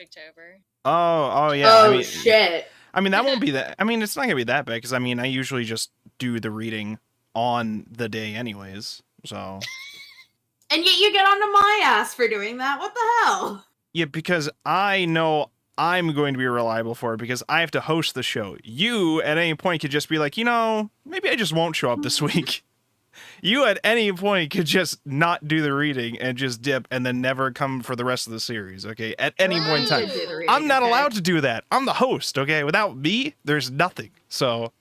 October. Oh yeah. Oh, shit. I mean, that won't be that. I mean, it's not gonna be that bad because I mean, I usually just do the reading on the day, anyways. So. And yet you get onto my ass for doing that. What the hell? Yeah, because I know I'm going to be reliable for it because I have to host the show. You, at any point, could just be like, maybe I just won't show up this week. You, at any point, could just not do the reading and just dip and then never come for the rest of the series, okay? At any point in time. I'm not allowed to do that. I'm the host, okay? Without me, there's nothing. So...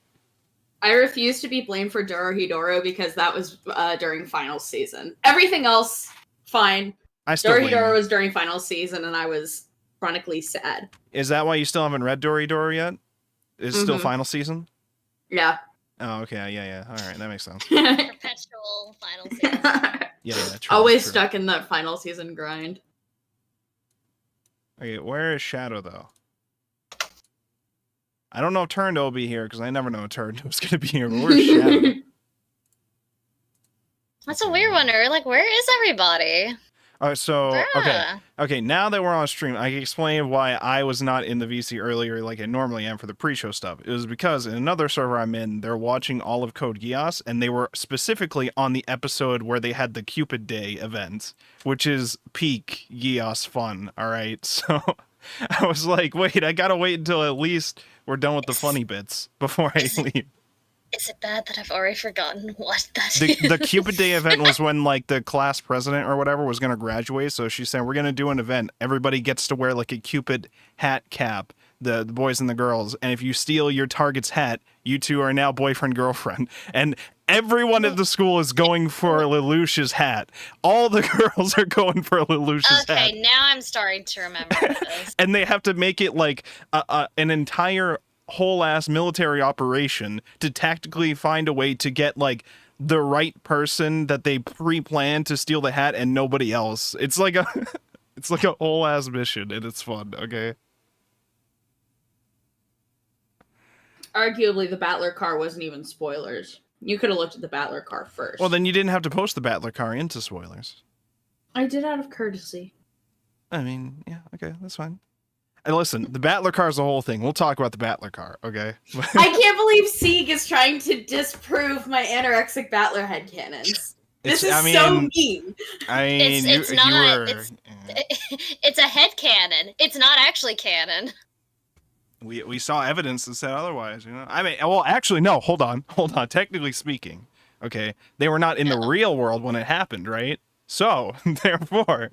I refuse to be blamed for Dorohedoro because that was during finals season. Everything else, fine. Dorohedoro was during finals season, and I was chronically sad. Is that why you still haven't read Dorohedoro yet? Is it still final season? Yeah. Oh, okay. Yeah. All right, that makes sense. Perpetual final season. Yeah, true. Always stuck in that final season grind. Okay, where is Shadow, though? I don't know if Turndo will be here, because I never know if Turndo's going to be here, but where's Shadow? That's a weird one, like, where is everybody? Okay, now that we're on stream, I can explain why I was not in the VC earlier like I normally am for the pre-show stuff. It was because in another server I'm in, they're watching all of Code Geass, and they were specifically on the episode where they had the Cupid Day event, which is peak Geass fun, alright? So I was like, wait, I gotta wait until at least we're done with the funny bits before I leave. Is it bad that I've already forgotten what that is? The Cupid Day event was when, like, the class president or whatever was going to graduate, so she said, we're going to do an event. Everybody gets to wear, like, a Cupid hat cap, the boys and the girls, and if you steal your target's hat, you two are now boyfriend-girlfriend. And everyone at the school is going for Lelouch's hat. All the girls are going for Lelouch's hat. Okay, now I'm starting to remember this. And they have to make it, like, an entire whole-ass military operation to tactically find a way to get, like, the right person that they pre-planned to steal the hat and nobody else. It's like a whole-ass mission, and it's fun, okay? Arguably, the Battler car wasn't even spoilers. You could have looked at the Battler car first. Well, then you didn't have to post the Battler car into spoilers. I did out of courtesy. I mean, yeah, okay, that's fine. And listen, the Battler car is the whole thing. We'll talk about the Battler car, okay? I can't believe Sieg is trying to disprove my anorexic Battler headcanons. This is so mean. I mean, it's a headcanon. It's not actually canon. We saw evidence that said otherwise, I mean, well, actually, no, hold on. Technically speaking, okay, they were not in the real world when it happened, right? So, therefore,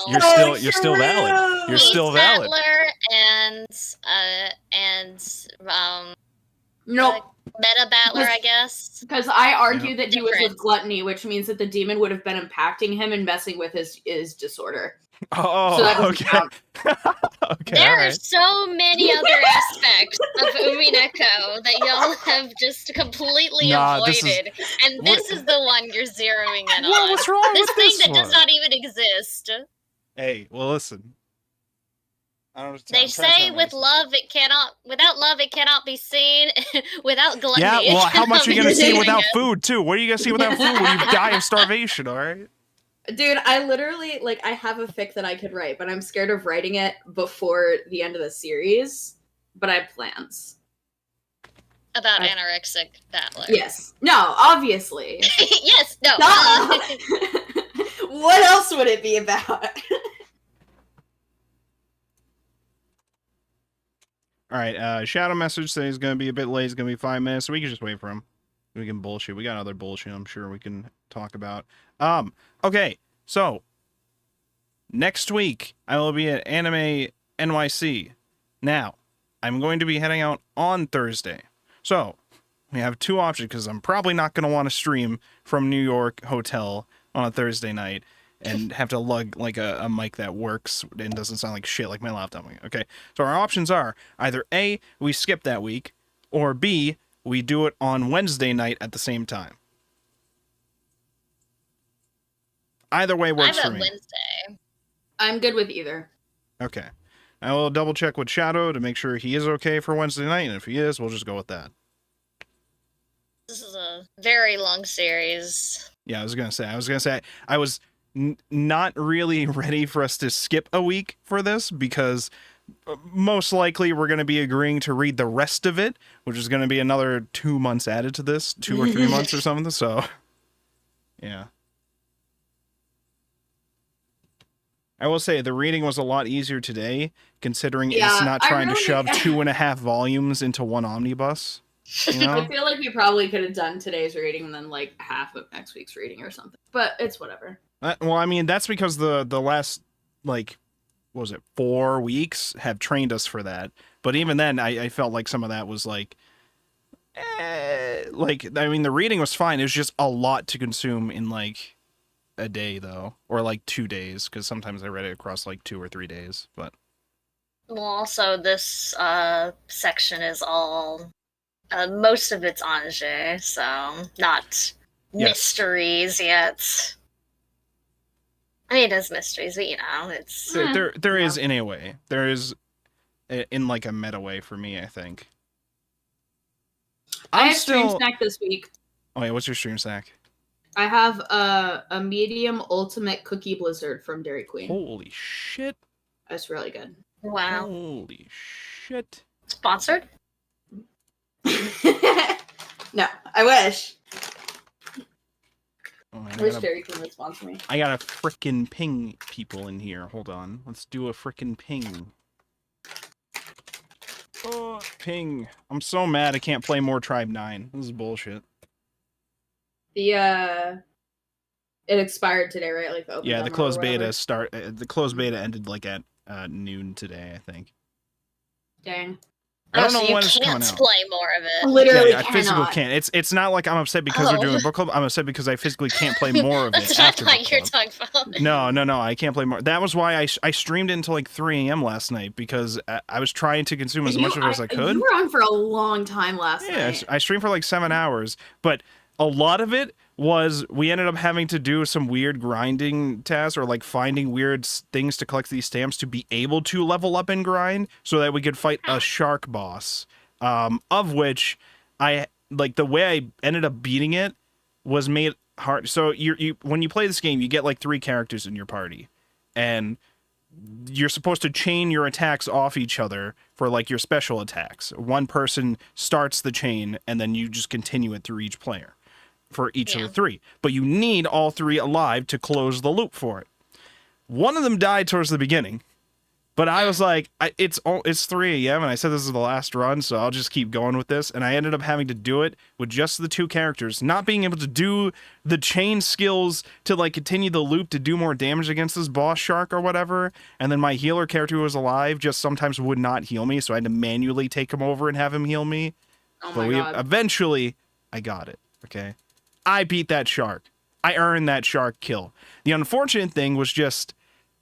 you're still valid. You're still valid. Battler and nope. Meta Battler, I guess. Because I argue that he was with Gluttony, which means that the demon would have been impacting him and messing with his disorder. Oh, so that okay. Okay. There are so many other aspects of Umineko that y'all have just completely avoided, and this is the one you're zeroing in on. Well, what's wrong with this thing that does not even exist? Hey, well, listen. They say without love it cannot be seen. Without gluttony. Yeah, well, how much are you gonna see without food too? What are you gonna see without food when you die of starvation? All right. Dude, I literally, I have a fic that I could write, but I'm scared of writing it before the end of the series. But I have plans. About anorexic Battler. Yes. No, obviously. Yes, no. What else would it be about? All right, Shadow message says he's going to be a bit late. It's going to be 5 minutes, so we can just wait for him. We can bullshit. We got other bullshit I'm sure we can talk about. Okay, so next week I will be at Anime NYC. Now, I'm going to be heading out on Thursday. So, we have two options because I'm probably not going to want to stream from New York hotel on a Thursday night and have to lug like a mic that works and doesn't sound like shit like my laptop. Okay, so our options are either A, we skip that week, or B, we do it on Wednesday night at the same time. Either way works for me. Wednesday. I'm good with either. Okay. I will double check with Shadow to make sure he is okay for Wednesday night, and if he is, we'll just go with that. This is a very long series. Yeah, I was gonna say, I was not really ready for us to skip a week for this, because most likely we're going to be agreeing to read the rest of it, which is going to be another 2 months added to this, 2 or 3 months or something. So, yeah. I will say the reading was a lot easier today, considering it's not trying to shove 2.5 volumes into one omnibus. You know? I feel like we probably could have done today's reading and then like half of next week's reading or something, but it's whatever. Well, I mean, that's because the last, like, what was it, 4 weeks have trained us for that. But even then, I felt like some of that was like, I mean, the reading was fine. It was just a lot to consume in like a day, though, or like 2 days, because sometimes I read it across like 2 or 3 days. But well, also this section is all most of it's Angers, so not mysteries yet. I mean, it is mysteries, but you know, it's there is in a way. There is in like a meta way for me, I think. I have stream snack this week. Oh yeah, what's your stream snack? I have a medium ultimate cookie blizzard from Dairy Queen. Holy shit. That's really good. Wow. Holy shit. Sponsored? No, I wish. Oh, man, I wish Dairy Queen would sponsor me. I gotta frickin' ping people in here. Hold on. Let's do a frickin' ping. Oh, ping. I'm so mad I can't play more Tribe 9. This is bullshit. It expired today, right? Like the closed beta the closed beta ended like at noon today, I think. Dang. I don't know when it's coming out. You can't play more of it. Literally, I physically can't. It's not like I'm upset because they're doing book club. I'm upset because I physically can't play more of it. That's not what you're talking about. No, I can't play more. That was why I streamed it until like 3 a.m. last night, because I was trying to consume as much of it as I could. You were on for a long time last night. Yeah, I streamed for like 7 hours, but a lot of it was we ended up having to do some weird grinding tasks, or like finding weird things to collect these stamps to be able to level up and grind so that we could fight a shark boss. Of which I like the way I ended up beating it was made hard. So you when you play this game, you get like 3 characters in your party, and you're supposed to chain your attacks off each other for like your special attacks. One person starts the chain, and then you just continue it through each player for each of the 3. But you need all 3 alive to close the loop for it. One of them died towards the beginning. But I was like, it's 3 a.m. and I said this is the last run, so I'll just keep going with this. And I ended up having to do it with just the 2 characters, not being able to do the chain skills to like continue the loop to do more damage against this boss shark or whatever. And then my healer character who was alive just sometimes would not heal me, so I had to manually take him over and have him heal me. Oh my God. Eventually, I got it, okay? I beat that shark. I earned that shark kill. The unfortunate thing was just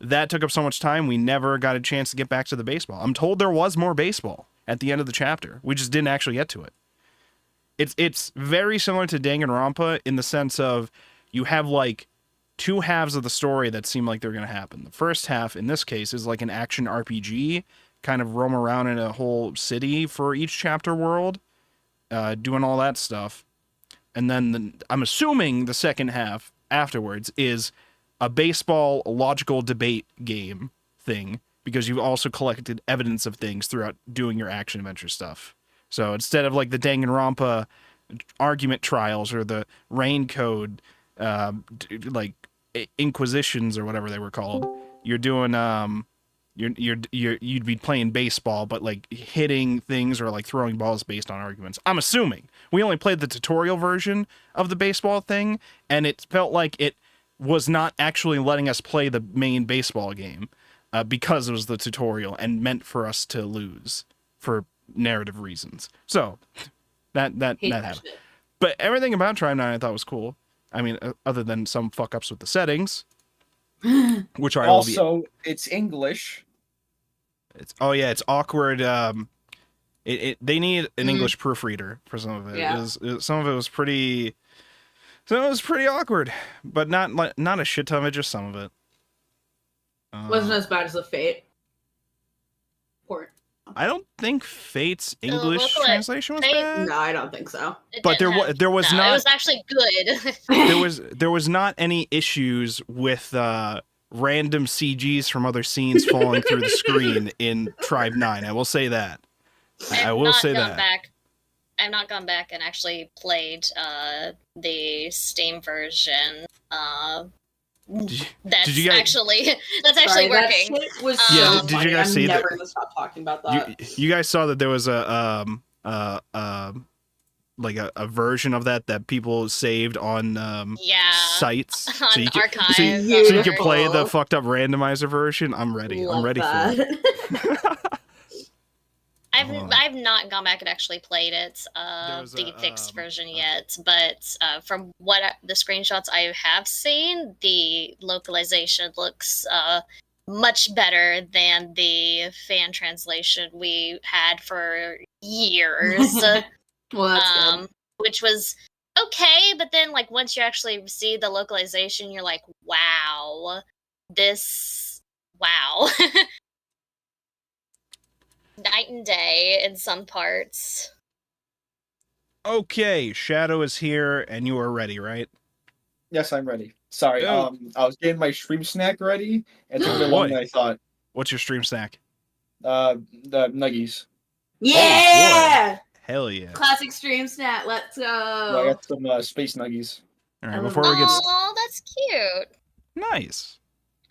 that took up so much time, we never got a chance to get back to the baseball. I'm told there was more baseball at the end of the chapter. We just didn't actually get to it. It's very similar to Danganronpa in the sense of you have like 2 halves of the story that seem like they're going to happen. The first half, in this case, is like an action RPG, kind of roam around in a whole city for each chapter world, doing all that stuff. And then I'm assuming the second half afterwards is a baseball logical debate game thing, because you've also collected evidence of things throughout doing your action adventure stuff. So instead of like the Danganronpa argument trials or the Rain Code like inquisitions or whatever they were called, you're doing you'd be playing baseball, but like hitting things or like throwing balls based on arguments. I'm assuming. We only played the tutorial version of the baseball thing, and it felt like it was not actually letting us play the main baseball game because it was the tutorial and meant for us to lose for narrative reasons. So that happened. But everything about Tribe 9 I thought was cool. I mean, other than some fuck ups with the settings, which are also it's English. It's awkward. They need an English proofreader for some of it. Yeah. Some of it was pretty. So it was pretty awkward, but not a shit ton of it, just some of it. Wasn't as bad as the Fate port. I don't think Fate's English translation was bad. No, I don't think so. But there was not. It was actually good. there was not any issues with random CGs from other scenes falling through the screen in Tribe 9. I will say that. I will say that. I've not gone back and actually played the Steam version. That's actually working. That shit was so did you guys see that? I'm never gonna stop talking about that. You guys saw that there was a version of that people saved on sites, on so you archives. so you can play the fucked up randomizer version. I'm ready. Love I'm ready that. for it. I've not gone back and actually played it, the fixed version yet, but from what the screenshots I have seen, the localization looks much better than the fan translation we had for years. Well, that's good. Which was okay, but then like once you actually see the localization, you're like, wow. Night and day in some parts. Okay, Shadow is here, and you are ready, right? Yes, I'm ready. Sorry, I was getting my stream snack ready, and it took me longer than I thought. What's your stream snack? The nuggies. Yeah! Hell yeah. Classic stream snack, let's go! I got some space nuggies. All right, before we get... Oh, that's cute. Nice.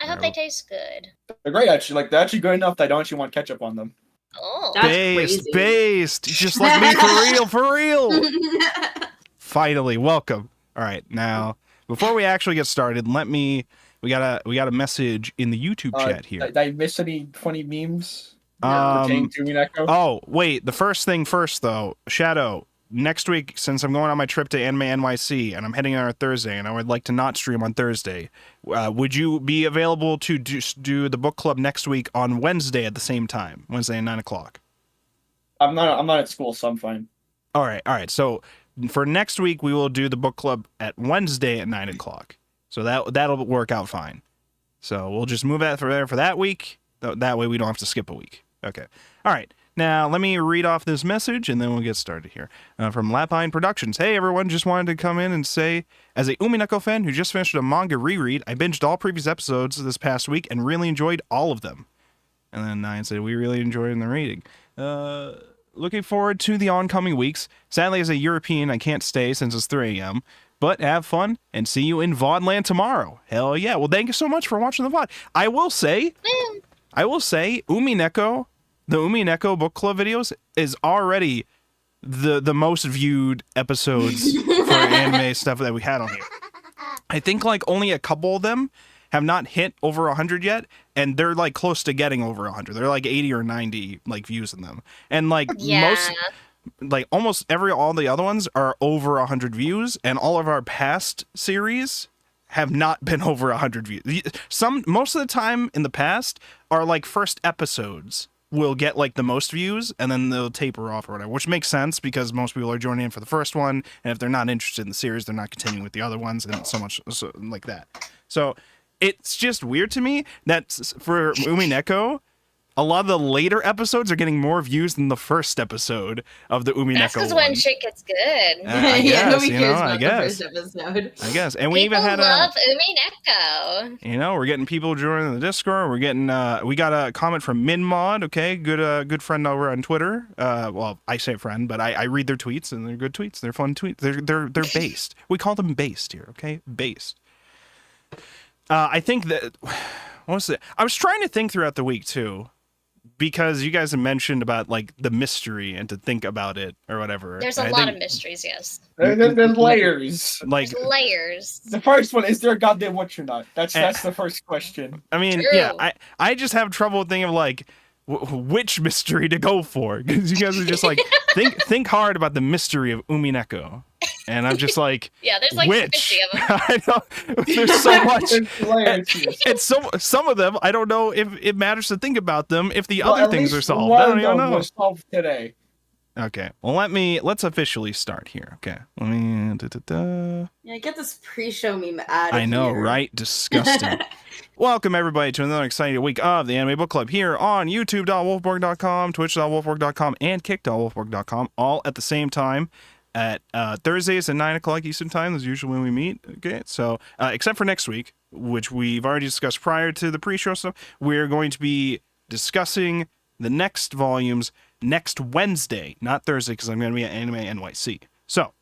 I hope they taste good. They're great, actually. Like, they're actually good enough that I don't actually want ketchup on them. Oh. Based. Just like me, for real. Finally, welcome. All right, now before we actually get started, we got a message in the YouTube chat here. Did I miss any funny memes pertaining to Umineko? Oh wait, the first thing first though, Shadow. Next week, since I'm going on my trip to Anime NYC and I'm heading there on Thursday, and I would like to not stream on Thursday, would you be available to do the book club next week on Wednesday at the same time, Wednesday at 9 o'clock? I'm not at school, so I'm fine. All right. So for next week, we will do the book club at Wednesday at 9 o'clock. So that'll work out fine. So we'll just move that for there for that week. That way we don't have to skip a week. Okay. All right. Now, let me read off this message, and then we'll get started here. From Lapine Productions. Hey, everyone. Just wanted to come in and say, as a Umineko fan who just finished a manga reread, I binged all previous episodes this past week and really enjoyed all of them. And then Nine said, we really enjoyed the reading. Looking forward to the oncoming weeks. Sadly, as a European, I can't stay since it's 3 a.m., but have fun and see you in VODland tomorrow. Hell yeah. Well, thank you so much for watching the VOD. I will say, Umineko... The Umineko book club videos is already the most viewed episodes for anime stuff that we had on here. I think like only a couple of them have not hit over 100 yet, and they're like close to getting over 100. They're like 80 or 90 like views in them, and like almost all the other ones are over 100 views, and all of our past series have not been over 100 views. Most of the time in the past are like first episodes will get like the most views, and then they'll taper off or whatever, which makes sense because most people are joining in for the first one, and if they're not interested in the series, they're not continuing with the other ones, and so like that. So it's just weird to me that for Umineko, a lot of the later episodes are getting more views than the first episode of the Umineko. That's because when shit gets good. I guess, nobody cares about the first episode. I guess, and we people even had love Umineko. We're getting people joining the Discord. We're getting we got a comment from Minmod. Okay, good friend over on Twitter. Well, I say friend, but I read their tweets, and they're good tweets. They're fun tweets. They're based. We call them based here. Okay, based. I think that what was it? I was trying to think throughout the week too, because you guys have mentioned about like the mystery and to think about it or whatever. There's a lot of mysteries, yes. There's layers. Like there's layers. The first one is there a goddamn witch or not? That's the first question. I mean, True. yeah, I just have trouble thinking of like which mystery to go for, because you guys are just like think hard about the mystery of Umineko. And I'm just like, yeah, there's like which? 50 of them. I know there's so much. And some of them, I don't know if it matters to think about them if the other things are solved. I don't even know. Was solved today. Okay. Well, let's officially start here. Okay. Let me. Yeah, get this pre-show meme out of I know, here. right? Disgusting. Welcome everybody to another exciting week of the Anime Book Club here on YouTube.wolfborg.com, Twitch.wolfborg.com, and Kick.wolfborg.com, all at the same time at Thursdays at 9 o'clock Eastern Time. That's usually when we meet. Okay. So, except for next week, which we've already discussed prior to the pre-show stuff, we're going to be discussing the next volumes next Wednesday, not Thursday, because I'm going to be at Anime NYC. So,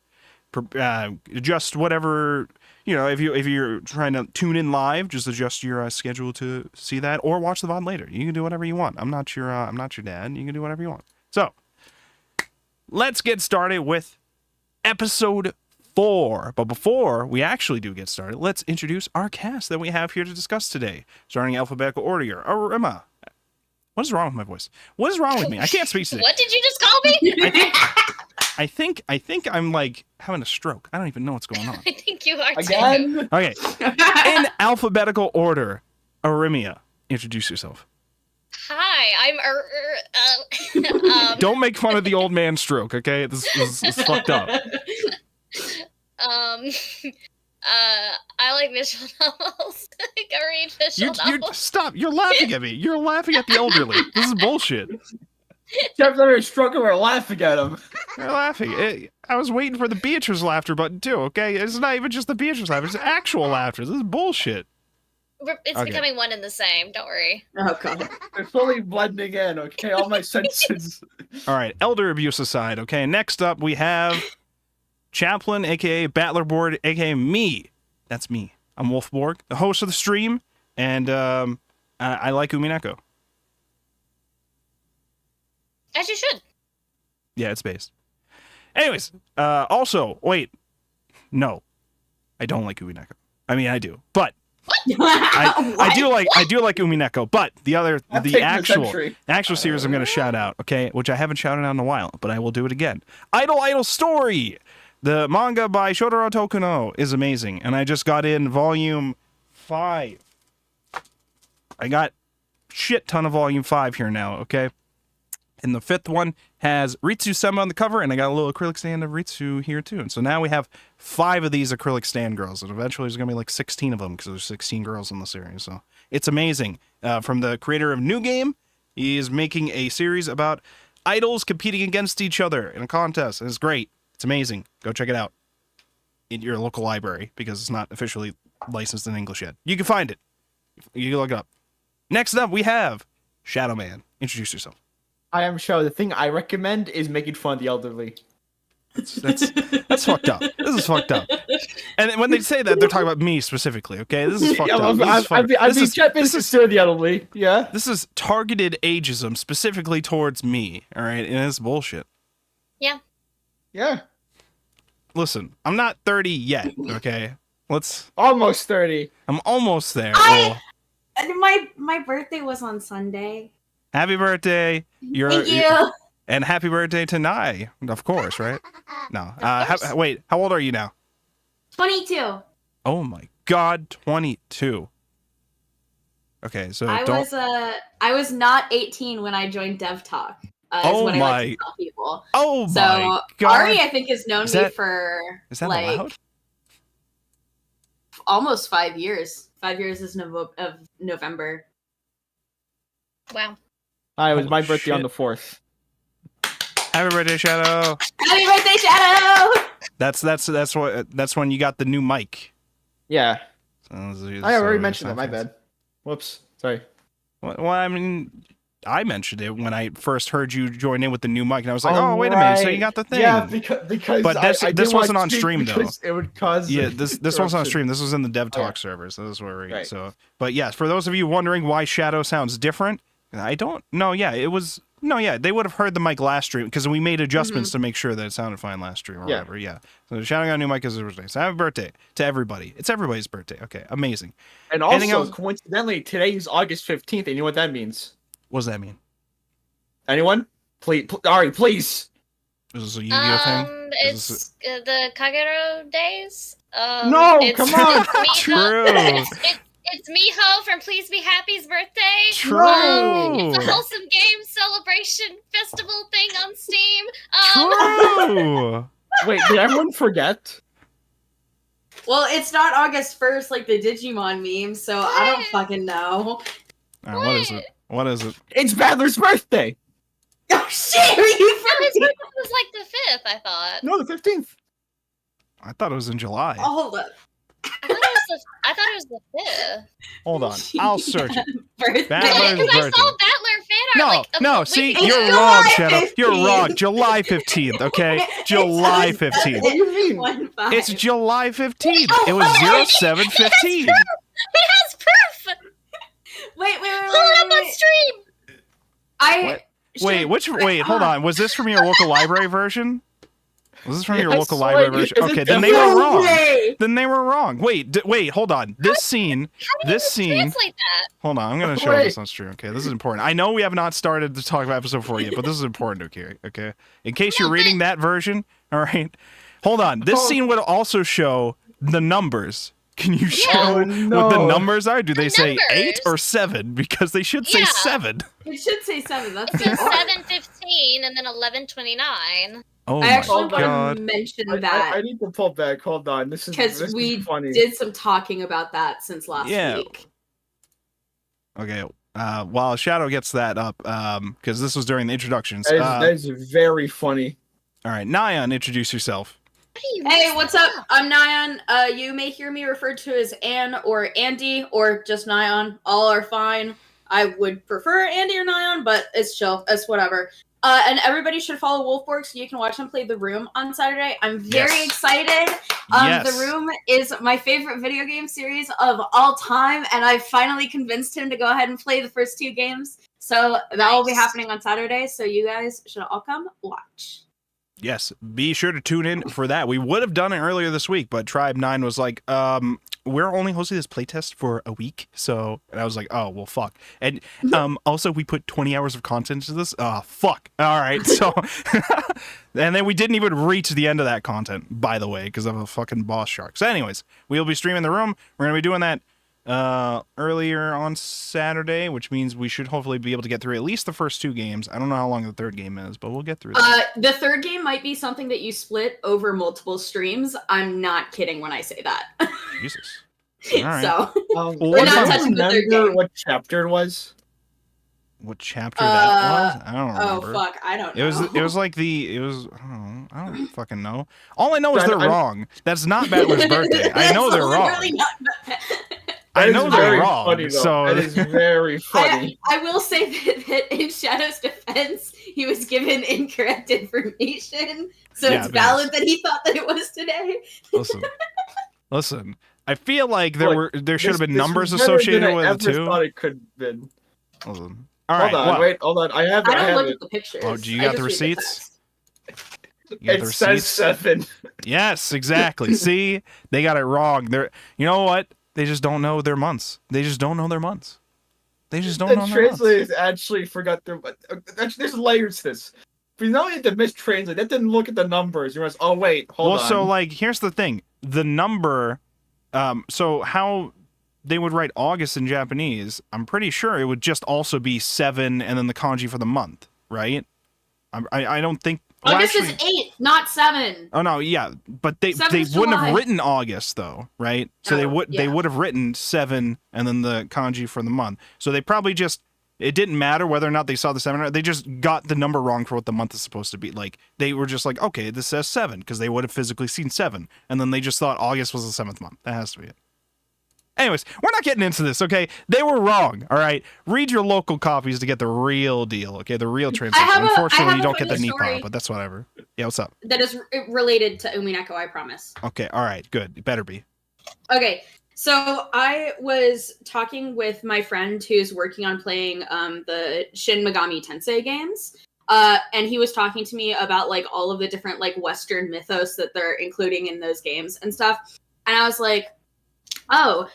adjust whatever, if you're trying to tune in live, just adjust your schedule to see that, or watch the VOD later. You can do whatever you want. I'm not your dad. You can do whatever you want. So, let's get started with episode 4. But before we actually do get started, let's introduce our cast that we have here to discuss today, starting in alphabetical order here. Emma. What is wrong with my voice? What is wrong with me? I can't speak today. What did you just call me? I think I'm like having a stroke. I don't even know what's going on. I think you are Again? too. Okay. In alphabetical order, Arimia, introduce yourself. Hi, I'm Don't make fun of the old man stroke, okay? This is fucked up. I like visual novels. I read visual novels. Stop. You're laughing at me. You're laughing at the elderly. This is bullshit. Jeff's over here struggling. We're laughing at him. You're laughing. I was waiting for the Beatrice laughter button, too, okay? It's not even just the Beatrice laughter. It's actual laughter. This is bullshit. It's Okay. becoming one and the same. Don't worry. Oh god. They're slowly blending in, okay? All my senses. All right. Elder abuse aside, okay? Next up, we have Chaplain, a.k.a. Battlerboard, a.k.a. me. That's me. I'm Wolfborg, the host of the stream, and I like Umineko. As you should. Yeah, it's based. Anyways, also, wait. No. I don't like Umineko. I mean, I do. But I do like Umineko, but the actual series I'm going to shout out, okay, which I haven't shouted out in a while, but I will do it again. Idol Story. The manga by Shotaro Tokuno is amazing, and I just got in volume 5. I got shit ton of volume 5 here now, okay? And the 5th one has Ritsu-sama on the cover, and I got a little acrylic stand of Ritsu here too. And so now we have 5 of these acrylic stand girls, and eventually there's going to be like 16 of them, because there's 16 girls in the series. So it's amazing. From the creator of New Game, he is making a series about idols competing against each other in a contest, and it's great. It's amazing. Go check it out in your local library, because it's not officially licensed in English yet. You can find it. You can look it up. Next up, we have Shadow Man. Introduce yourself. I am sure the thing I recommend is making fun of the elderly. That's fucked up. This is fucked up. And when they say that, they're talking about me specifically, okay? This is fucked up. The elderly. Yeah. This is targeted ageism specifically towards me, all right? And it's bullshit. Yeah. Yeah. Listen, I'm not 30 yet, okay? Almost 30. I'm almost there. My birthday was on Sunday. Happy birthday. Thank you. And happy birthday to Nai, of course, right? No. Wait, how old are you now? 22. Oh my god, 22. Okay, so I was not 18 when I joined Dev Talk. Oh what my! I like to tell people. Oh so, my god! Ari, I think, has known me for like allowed? Almost 5 years. 5 years is of November. Wow. It was my birthday on the 4th. Happy birthday, Shadow! Happy birthday, Shadow! That's when you got the new mic. Yeah. So I already mentioned that. My bad. Whoops. Sorry. Well, I mean, I mentioned it when I first heard you join in with the new mic, and I was like, "Oh, wait a minute! So you got the thing?" Yeah, because but this wasn't on stream though. It would cause. Yeah, this wasn't on stream. This was in the Dev Talk server, so this is where we. Right. So, but yes, for those of you wondering why Shadow sounds different, I don't know. Yeah, it was. No, yeah, they would have heard the mic last stream because we made adjustments to make sure that it sounded fine last stream or whatever. Yeah. So Shadow got a new mic as his birthday. So happy birthday to everybody. It's everybody's birthday. Okay, amazing. And also, coincidentally, today is August 15th, and you know what that means? What does that mean? Anyone? Please, Ari, please. Is this a Yu-Gi-Oh thing? It's the Kagero days. No, come on. True. It's Miho from Please Be Happy's birthday. True. It's a wholesome game celebration festival thing on Steam. True. Wait, did everyone forget? Well, it's not August 1st like the Digimon meme, so I don't fucking know. All right, what is it? What is it? It's Badler's birthday! Oh shit, are you No, his birthday was like the 5th, I thought. No, the 15th. I thought it was in July. Oh, hold up. I thought it was the 5th. Hold on, I'll search it. Birthday. Battler's Because I birthday. saw Battler fan art No, like see, week you're ago. wrong, July Shadow. You're 15th. wrong. July 15th, okay? July 15th. What do you mean? It's July 15th. It was 0715. He has proof! Wait. Pull it up on stream! Wait, hold on. Was this from your local library version? Was this from your Yes, local library wait, version? is it Okay, then they different? were wrong. way. Then they were wrong. Wait, hold on. This scene, Translate that. hold on, I'm going to show Wait. this on stream, okay? This is important. I know we have not started to talk about episode 4 yet, but this is important, okay? In case you're reading that version, all right? Hold on. This scene would also show the numbers. Can you show Oh, what no. the numbers are? Do they The say 8 numbers. or 7? Because they should say Yeah. 7. It should say 7. That's It says the 7:15 and then 11:29. Oh I my actually want god. to mention I that need to pull back. Hold on. This because is we funny. did some talking about that since last Yeah. week. Okay, while Shadow gets that up, because this was during the introductions. That is very funny. All right, Nyan, introduce yourself. Hey, what's up? I'm Nyan. You may hear me referred to as Ann or Andy or just Nyan. All are fine. I would prefer Andy or Nyan, but it's chill. It's whatever. And everybody should follow Wolfborg so you can watch him play The Room on Saturday. I'm very Yes. excited. Yes. The Room is my favorite video game series of all time, and I finally convinced him to go ahead and play the first 2 games. So that will be Nice. happening on Saturday, so you guys should all come watch. Yes, be sure to tune in for that. We would have done it earlier this week, but Tribe 9 was like, we're only hosting this playtest for a week. So, and I was like, oh, well, fuck. And also, we put 20 hours of content into this. Oh, fuck. All right. So, and then we didn't even reach the end of that content, by the way, because of a fucking boss shark. So, anyways, we'll be streaming The Room. We're going to be doing that earlier on Saturday, which means we should hopefully be able to get through at least the first 2 games. I don't know how long the 3rd game is, but we'll get through that. The 3rd game might be something that you split over multiple streams. I'm not kidding when I say that. Jesus. All right. So Well, we're what not about- touching the 3rd Remember game. what chapter it was? What chapter that was? I don't Oh remember. fuck, I don't know. It was like I don't fucking know. All I know is Brad, they're wrong. That's not Battler's birthday. I know they're wrong. Literally not- I That is know they're very wrong. funny, though. So That is very funny. I will say that in Shadow's defense, he was given incorrect information, so Yeah, it's it valid that he thought that it was today. listen. I feel like there should have been This numbers was better associated than with I it ever too. thought it could have been. Listen. All right. Hold on, well, hold on. I have I don't look it. at the pictures. Oh, do you I got just the read receipts? text. you got It the says receipts? 7. Yes, exactly. See, they got it wrong. You know what? They just don't know their months. They just don't know their months. They just don't The know their months. translators actually forgot their. There's layers to this. But not only did mistranslate, they didn't look at the numbers. You realize, oh wait, hold on. So like, here's the thing: the number. So how they would write August in Japanese? I'm pretty sure it would just also be 7 and then the kanji for the month, right? I don't think. Well, August actually, is 8, not 7. Oh no, yeah, but they 7's wouldn't have July. written August though, right? So they yeah. would have written 7 and then the kanji for the month. So they probably just it didn't matter whether or not they saw the 7 or not. They just got the number wrong for what the month is supposed to be. Like they were just like, okay, this says 7 because they would have physically seen 7, and then they just thought August was the 7th month. That has to be it. Anyways, we're not getting into this, okay? They were wrong, all right? Read your local copies to get the real deal, okay? The real translation. have Unfortunately, a you don't get the funny story. Nippon, but that's whatever. Yeah, what's up? That is related to Umineko, I promise. Okay, all right, good. It better be. Okay, so I was talking with my friend who's working on playing the Shin Megami Tensei games. And he was talking to me about like all of the different like Western mythos that they're including in those games and stuff. And I was like, oh,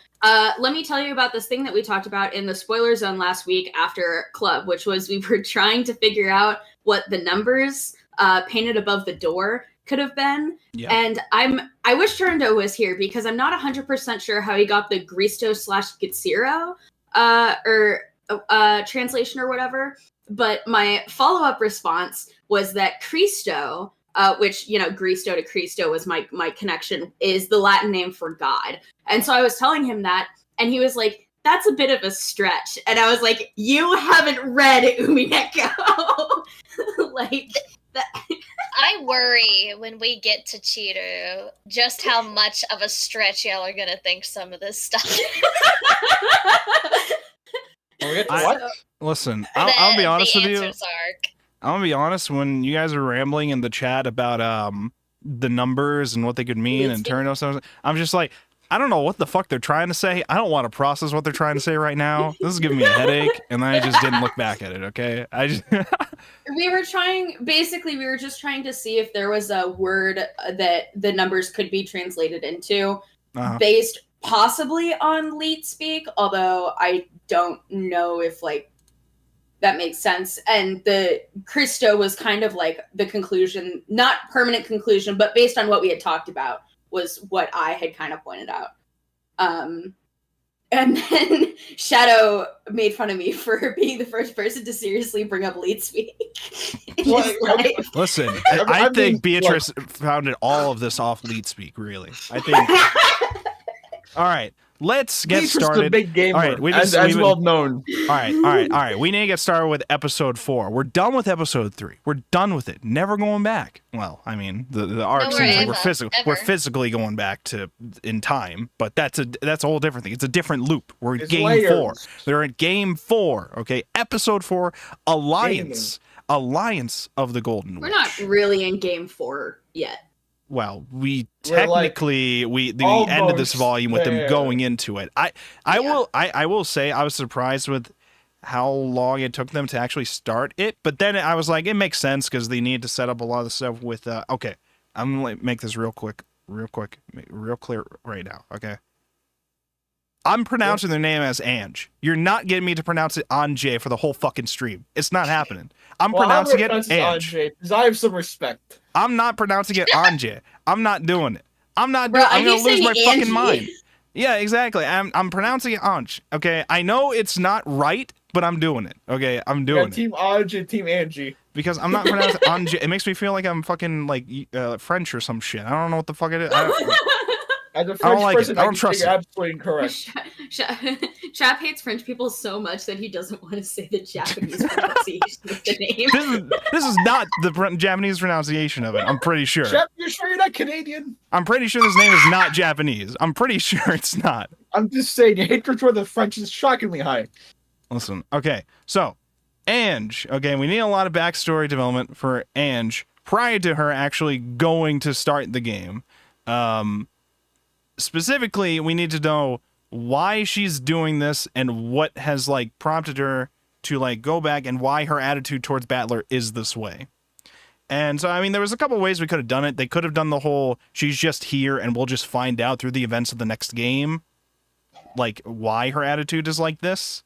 let me tell you about this thing that we talked about in the spoiler zone last week after Club, which was we were trying to figure out what the numbers painted above the door could have been. Yeah. And I wish Turando was here because I'm not 100% sure how he got the Gristo/Gitsiro translation or whatever. But my follow-up response was that Cristo, which, Gristo to Cristo was my connection, is the Latin name for God. And so I was telling him that, and he was like, that's a bit of a stretch. And I was like, you haven't read Umineko. Like, that. I worry when we get to Chiru just how much of a stretch y'all are going to think some of this stuff. Listen, I'll be honest with you. I'm gonna be honest. When you guys are rambling in the chat about the numbers and what they could mean and turn those, I'm just like, I don't know what the fuck they're trying to say. I don't want to process what they're trying to say right now. This is giving me a headache, and I just didn't look back at it. Okay, we were just trying to see if there was a word that the numbers could be translated into, based possibly on Leet speak. Although I don't know if that makes sense. And the Cristo was kind of like the conclusion, not permanent conclusion, but based on what we had talked about was what I had kind of pointed out. And then Shadow made fun of me for being the first person to seriously bring up Leet speak. Listen, I think Beatrice founded all of this off Leet speak, really. I think... All right. Let's get started. A big gamer, all right, as well known. All right. We need to get started with episode 4. We're done with episode 3. We're done with it. Never going back. Well, I mean, the arc seems like we're physically going back in time, but that's a whole different thing. It's a different loop. We're at game 4. They're at game 4. Okay, episode 4, Alliance of the Golden Witch. We're not really in game 4 yet. Well, we technically the end of this volume with them going into it. I will say I was surprised with how long it took them to actually start it, but then I was like, it makes sense because they need to set up a lot of the stuff with. Okay, I'm gonna make this real clear right now. Okay, I'm pronouncing their name as Ange. You're not getting me to pronounce it Anje for the whole fucking stream. It's not happening. I'm pronouncing it Ange because I have some respect. I'm not pronouncing it Anje. I'm not doing it. I'm not doing it. I'm going to lose my fucking mind. Yeah, exactly. I'm pronouncing it Ange. Okay, I know it's not right, but I'm doing it. Okay, I'm doing it. Team Ange and Team Angie. Because I'm not pronouncing Ange. It makes me feel like I'm fucking French or some shit. I don't know what the fuck it is. As a French person, I don't trust it. Absolutely incorrect. Chap hates French people so much that he doesn't want to say the Japanese pronunciation of the name. This is not the Japanese pronunciation of it. I'm pretty sure. Chap, you're sure you're not Canadian? I'm pretty sure this name is not Japanese. I'm pretty sure it's not. I'm just saying, your hatred toward the French is shockingly high. Listen, okay, so Ange. Okay, we need a lot of backstory development for Ange prior to her actually going to start the game. Specifically, we need to know why she's doing this and what has prompted her to go back and why her attitude towards Battler is this way. And so, I mean, there was a couple ways we could have done it. They could have done the whole, she's just here and we'll just find out through the events of the next game, why her attitude is like this.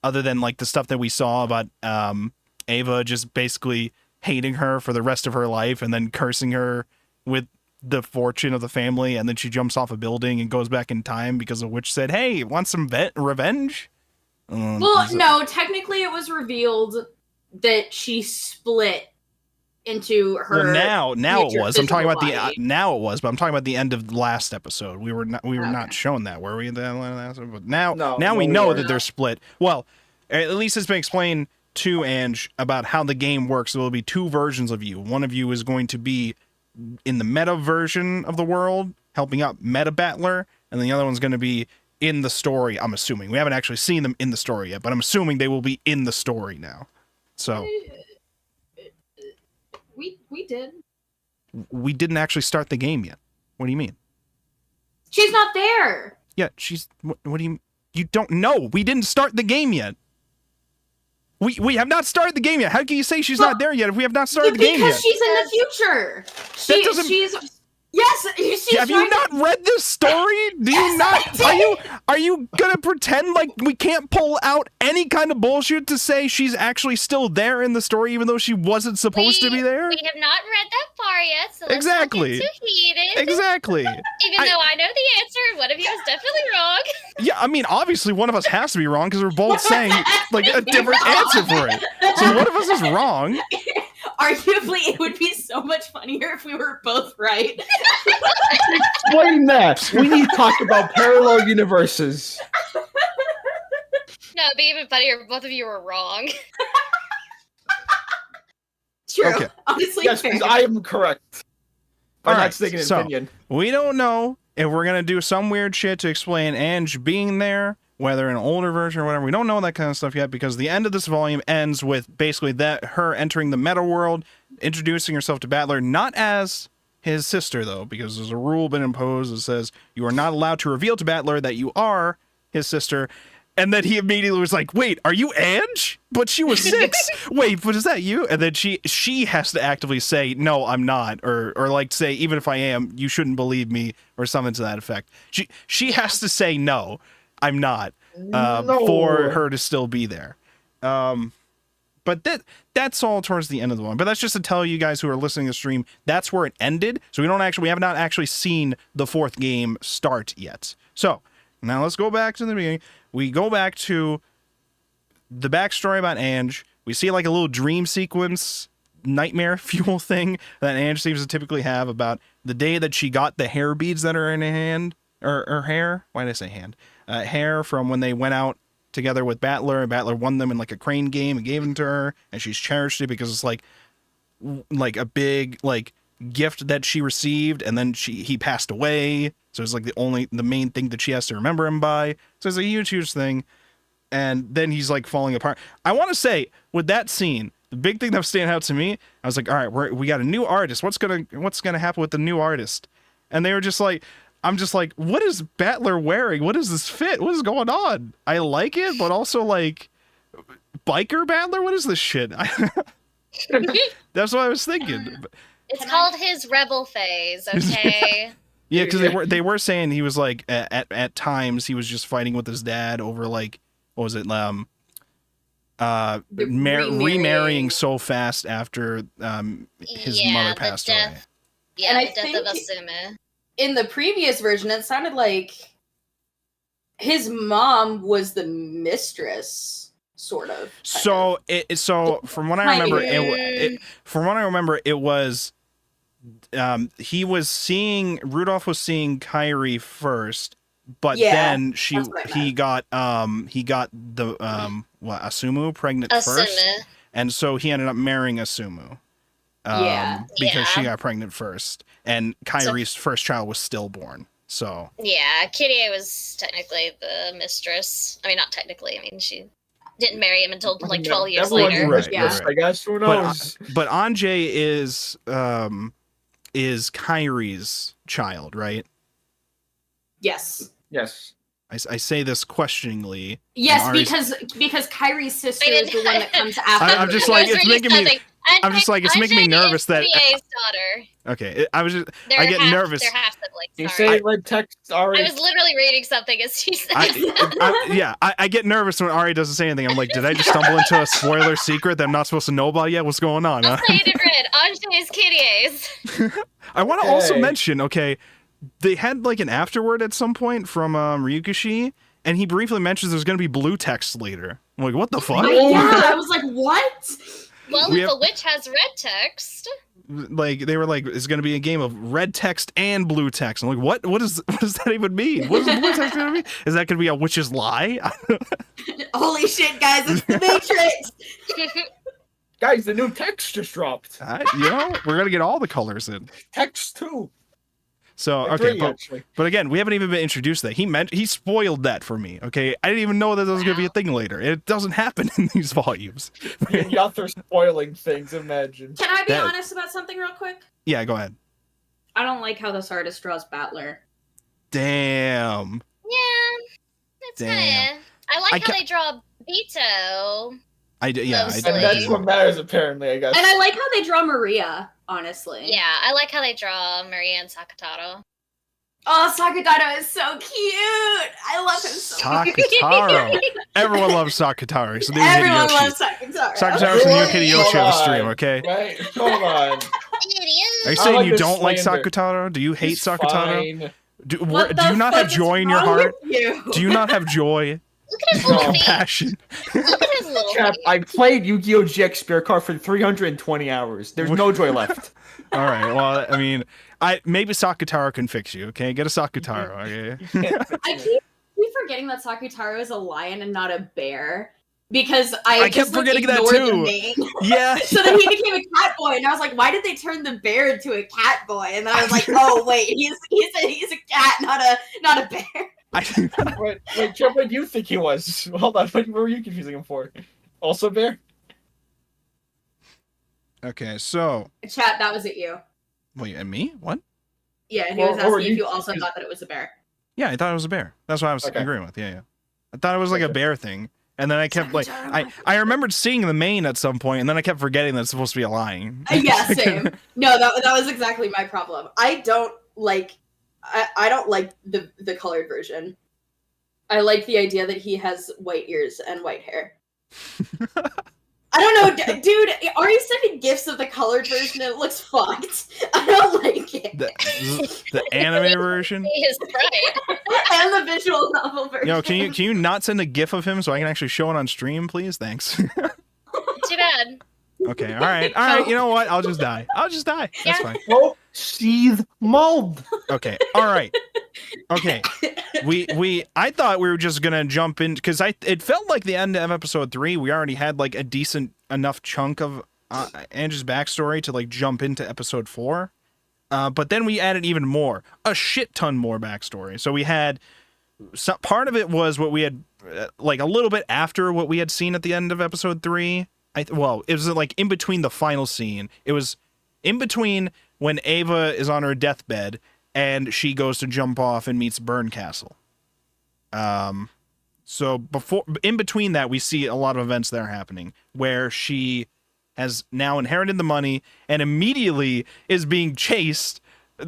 Other than, the stuff that we saw about Ava just basically hating her for the rest of her life and then cursing her with the fortune of the family, and then she jumps off a building and goes back in time because a witch said, hey, want some revenge? No, technically it was revealed that she split into her. Well, now it was. I'm talking about now it was, but I'm talking about the end of the last episode. We were not shown that, were we? In the last episode? But now we know that they're split. Well, at least it's been explained to Ange about how the game works. There will be 2 versions of you. One of you is going to be in the meta version of the world, helping out Meta Battler, and the other one's going to be in the story, I'm assuming. We haven't actually seen them in the story yet, but I'm assuming they will be in the story now. So... We did. We didn't actually start the game yet. What do you mean? She's not there! Yeah, she's... What do you... You don't know! We didn't start the game yet! We have not started the game yet. How can you say she's not there yet if we have not started the game yet? Because she's in the future. Yes, she's Have you not read this story? Do you not? Are you gonna pretend like we can't pull out any kind of bullshit to say she's actually still there in the story, even though she wasn't supposed to be there? We have not read that far yet, so let's Exactly. not get too heated. Exactly. Even though I know the answer, and one of you is definitely wrong. Yeah, I mean, obviously one of us has to be wrong because we're both saying like a different answer for it. So one of us is wrong. Arguably, it would be so much funnier if we were both right. Explain that. We need to talk about parallel universes. No, it'd be even funnier if both of you were wrong. True. Okay. Honestly, Yes, fair. because I am correct. I'm Alright, not stating an so- opinion. We don't know if we're gonna do some weird shit to explain Ange being there, whether an older version or whatever. We don't know that kind of stuff yet because the end of this volume ends with basically that her entering the meta world, introducing herself to Battler, not as his sister though, because there's a rule been imposed that says you are not allowed to reveal to Battler that you are his sister. And then he immediately was like, wait, are you Ange? But she was 6. Wait, but is that you? And then she has to actively say, no, I'm not. Or like say, even if I am, you shouldn't believe me or something to that effect. She has to say, no, I'm not, No. for her to still be there. But that's all towards the end of the one. But that's just to tell you guys who are listening to the stream, that's where it ended. So we have not actually seen the 4th game start yet. So now let's go back to the beginning. We go back to the backstory about Ange. We see like a little dream sequence, nightmare fuel thing that Ange seems to typically have about the day that she got the hair beads that are in her hand, or her hair. Why did I say hand? Hair from when they went out together with Battler, and Battler won them in like a crane game and gave them to her, and she's cherished it because it's like a big like gift that she received, and then he passed away, so it's like the main thing that she has to remember him by. So it's a huge thing. And then he's like falling apart. I want to say with that scene, the big thing that was standing out to me, I was like, all right, we got a new artist. What's gonna happen with the new artist? And they were just like, I'm just like, what is Battler wearing? What is this fit? What is going on? I like it, but also like, biker Battler? What is this shit? That's what I was thinking. It's called his rebel phase, okay? Yeah, because they were saying he was like at times he was just fighting with his dad over like, what was it, remarrying so fast after his mother passed away. Yeah, And I the death think of Asume. in the previous version, it sounded like his mom was the mistress, sort of. So from what I remember, it was Rudolph was seeing Kairi first, but then he got the Asumu pregnant first, and so he ended up marrying Asumu. Because she got pregnant first, and Kairi's first child was stillborn. So yeah, Kirie was technically the mistress. I mean, not technically. I mean, she didn't marry him until like 12 years later. Right. I guess who knows. But Anjay is Kairi's child, right? Yes. I say this questioningly. Yes, because Kairi's sister is the one that comes after. I'm just like, it's making me nervous that. Daughter. Okay, I get nervous. They're half siblings. You say red text already. I was literally reading something as she said. I get nervous when Ari doesn't say anything. I'm like, did I just stumble into a spoiler secret that I'm not supposed to know about yet? What's going on? I'll say it in red. Anjay is Kirie's. I want to also mention, okay, they had like an afterword at some point from Ryukishi, and he briefly mentions there's going to be blue text later. I'm like, what the fuck? Yeah, I was like, what? Well, if a witch has red text. Like, they were like, it's going to be a game of red text and blue text. I'm like, what does that even mean? What is the blue text going to mean? Is that going to be a witch's lie? Holy shit, guys, it's the Matrix! Guys, the new text just dropped. We're going to get all the colors in. Text too. So, okay, but again, we haven't even been introduced to that. He spoiled that for me, okay? I didn't even know that there was going to be a thing later. It doesn't happen in these volumes. The author spoiling things, imagine. Can I be honest about something real quick? Yeah, go ahead. I don't like how this artist draws Battler. Damn. Yeah, it's kind of... I like how they draw Bito. I do. And that's what matters, apparently, I guess. And I like how they draw Maria, honestly. Yeah, I like how they draw Maria and Sakataro. Oh, Sakataro is so cute. I love him so much. Sakataro. Everyone loves Sakataro. So Everyone loves Sakataro. Sakataro's the new Hideyoshi of the stream, okay? Right? Hold on. Are you saying you don't like Sakataro? Do you hate Sakataro? Do you not have joy in your heart? Do you not have joy? Look at his little feet. Compassion. Look at his little Chap, feet. I played Yu-Gi-Oh! GX Spirit card for 320 hours. There's no joy left. All right. Well, I mean, maybe Sakataro can fix you. Okay, get a Sakataro. Okay. I keep forgetting that Sakataro is a lion and not a bear because I kept forgetting that too. Yeah. So then he became a cat boy, and I was like, why did they turn the bear into a cat boy? And then I was like, oh wait, he's a cat, not a bear. Wait, Jeff, what do you think he was? Hold on, what were you confusing him for? Also bear? Okay, so. Chat, that was it you. Wait, and me? What? Yeah, he was asking if you also thought that it was a bear. Yeah, I thought it was a bear. That's what I was agreeing with. Yeah. I thought it was like a bear thing. And then I kept like, I remembered seeing the mane at some point, and then I kept forgetting that it's supposed to be a lion. Yeah, same. No, that was exactly my problem. I don't like the colored version. I like the idea that he has white ears and white hair. I don't know, dude. Ari sending gifs of the colored version, and it looks fucked. I don't like it. The anime version. He is right. And the visual novel version. Yo, can you not send a gif of him so I can actually show it on stream, please? Thanks. Too bad. Okay, all right. You know what? I'll just die. That's fine. Oh, seethe mold. Okay, all right. Okay, I thought we were just gonna jump in because it felt like the end of episode 3. We already had like a decent enough chunk of Angie's backstory to like jump into episode 4. But then we added even more, a shit ton more backstory. So we had part of it was what we had like a little bit after what we had seen at the end of episode 3. It was like in between the final scene. It was in between when Ava is on her deathbed and she goes to jump off and meets Burncastle. So in between that, we see a lot of events that are happening where she has now inherited the money and immediately is being chased.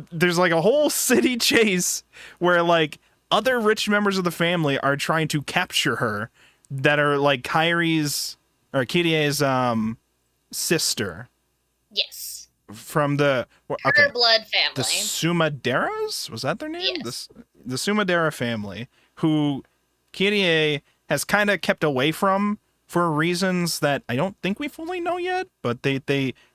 There's like a whole city chase where like other rich members of the family are trying to capture her that are like Kirie's sister. Yes. From the her blood family. The Sumaderas? Was that their name? Yes. The Sumadera family, who Kirie has kind of kept away from for reasons that I don't think we fully know yet, but they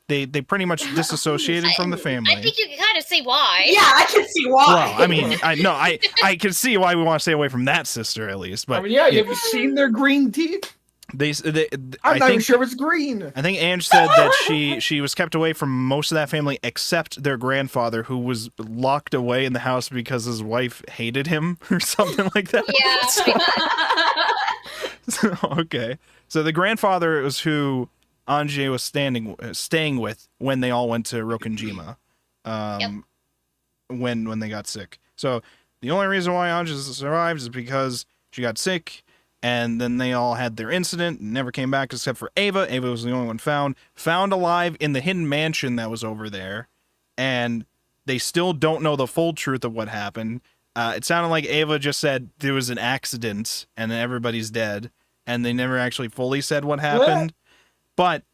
pretty much disassociated from the family. I think you can kind of see why. Yeah, I can see why. Well, I mean, I can see why we want to stay away from that sister at least. But I mean, yeah, have you seen their green teeth? I'm not even sure it's green. I think Ange said that she was kept away from most of that family except their grandfather, who was locked away in the house because his wife hated him or something like that. Yeah. Okay. So the grandfather was who Ange was staying with when they all went to Rokkenjima. When they got sick. So the only reason why Ange survived is because she got sick. And then they all had their incident and never came back except for Ava. Ava was the only one found alive in the hidden mansion that was over there. And they still don't know the full truth of what happened. It sounded like Ava just said there was an accident and then everybody's dead. And they never actually fully said what happened. But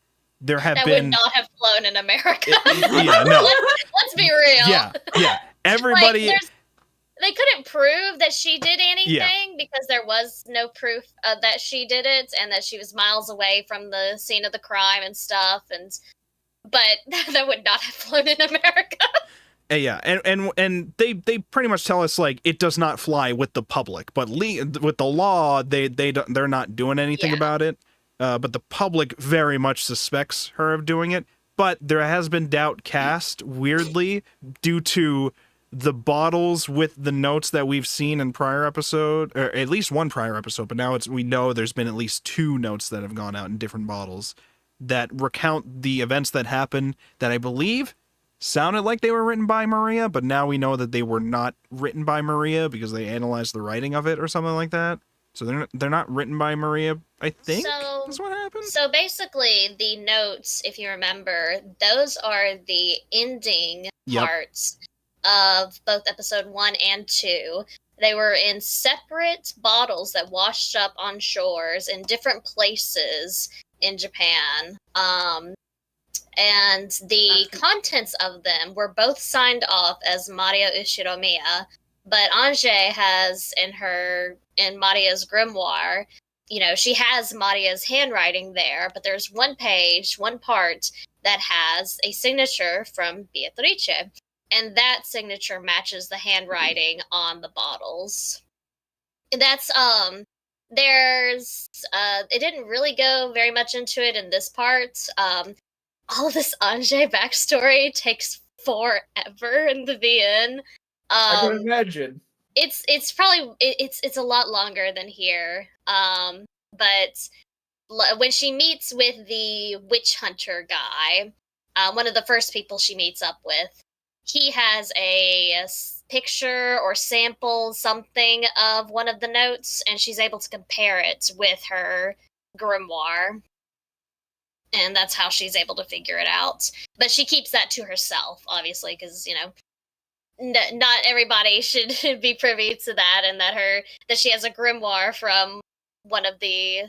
there have that been... would not have flown in America. Yeah, no. Let's be real. Yeah. Everybody... Like, they couldn't prove that she did anything because there was no proof that she did it and that she was miles away from the scene of the crime and stuff. But that would not have flown in America. Yeah, and they pretty much tell us like it does not fly with the public, but with the law they're not doing anything about it. But the public very much suspects her of doing it. But there has been doubt cast weirdly due to the bottles with the notes that we've seen in prior episode, or at least one prior episode, but now we know there's been at least 2 notes that have gone out in different bottles that recount the events that happened that I believe sounded like they were written by Maria, but now we know that they were not written by Maria because they analyzed the writing of it or something like that. So they're not written by Maria, I think. So That's what happened. So basically, the notes, if you remember, those are the ending parts of both episode 1 and 2. They were in separate bottles that washed up on shores in different places in Japan. And the contents of them were both signed off as Maria Ushiromiya, but Ange has in Maria's grimoire, she has Maria's handwriting there, but there's one part that has a signature from Beatrice, and that signature matches the handwriting on the bottles. And that's it didn't really go very much into it in this part. All of this Ange backstory takes forever in the VN. I can imagine. It's probably it's a lot longer than here. But when she meets with the witch hunter guy, one of the first people she meets up with, he has a picture or sample something of one of the notes, and she's able to compare it with her grimoire. And that's how she's able to figure it out. But she keeps that to herself, obviously, because, not everybody should be privy to that, and that she has a grimoire from one of the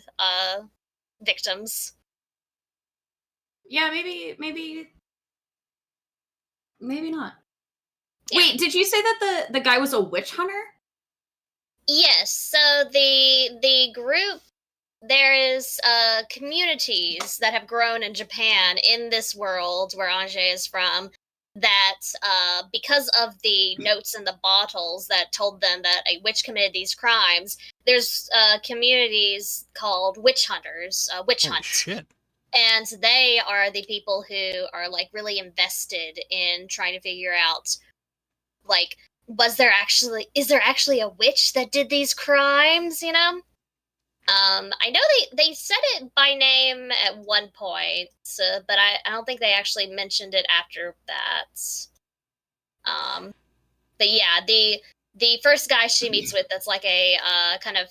victims. Yeah, maybe not. Yeah. Wait, did you say that the guy was a witch hunter? Yes. So the group, there is communities that have grown in Japan in this world where Ange is from, that because of the notes in the bottles that told them that a witch committed these crimes, there's communities called witch hunters, witch hunt. Shit. And they are the people who are really invested in trying to figure out, is there actually a witch that did these crimes, I know they said it by name at one point, but I don't think they actually mentioned it after that. But yeah, the first guy she meets with that's like a kind of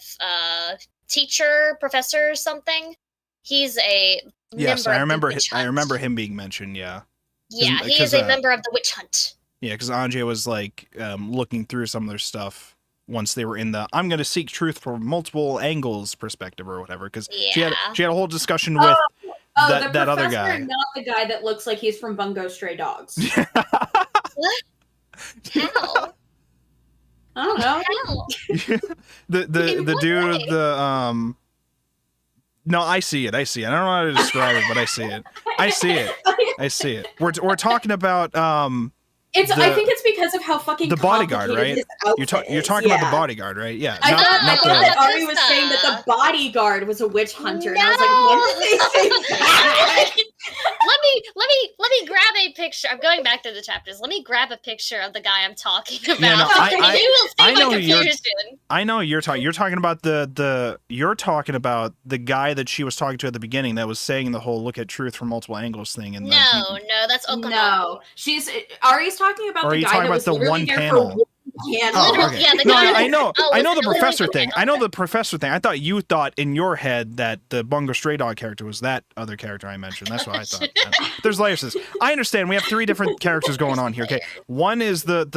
teacher, professor or something. He's a yes, I remember him being mentioned. Yeah. Yeah, he is a member of the witch hunt. Yeah, because Ange was looking through some of their stuff once they were in the "I'm going to seek truth from multiple angles" perspective or whatever. Because she had a whole discussion with that other guy. Not the guy that looks like he's from Bungo Stray Dogs. What? How? I don't know. the dude with the No, I see it. I don't know how to describe it, but I see it. I see it. We're talking about I think it's because of how fucking the bodyguard, right? You're talking about the bodyguard, right? Yeah. I thought that Ari was saying that the bodyguard was a witch hunter, and I was like, when did they say that? Let me grab a picture. I'm going back to the chapters. Let me grab a picture of the guy I'm talking about. Yeah, no, I know you're talking about the guy that she was talking to at the beginning that was saying the whole "look at truth from multiple angles" thing. And no, that's Okamoto. No, Ari's talking about the guy that was the one panel. Oh, okay. Yeah, I know the professor thing. I know the professor thing. I thought you thought in your head that the Bungo Stray Dog character was that other character I mentioned. That's what I thought. There's layers to this. I understand. We have 3 different characters going on here. Okay, one is the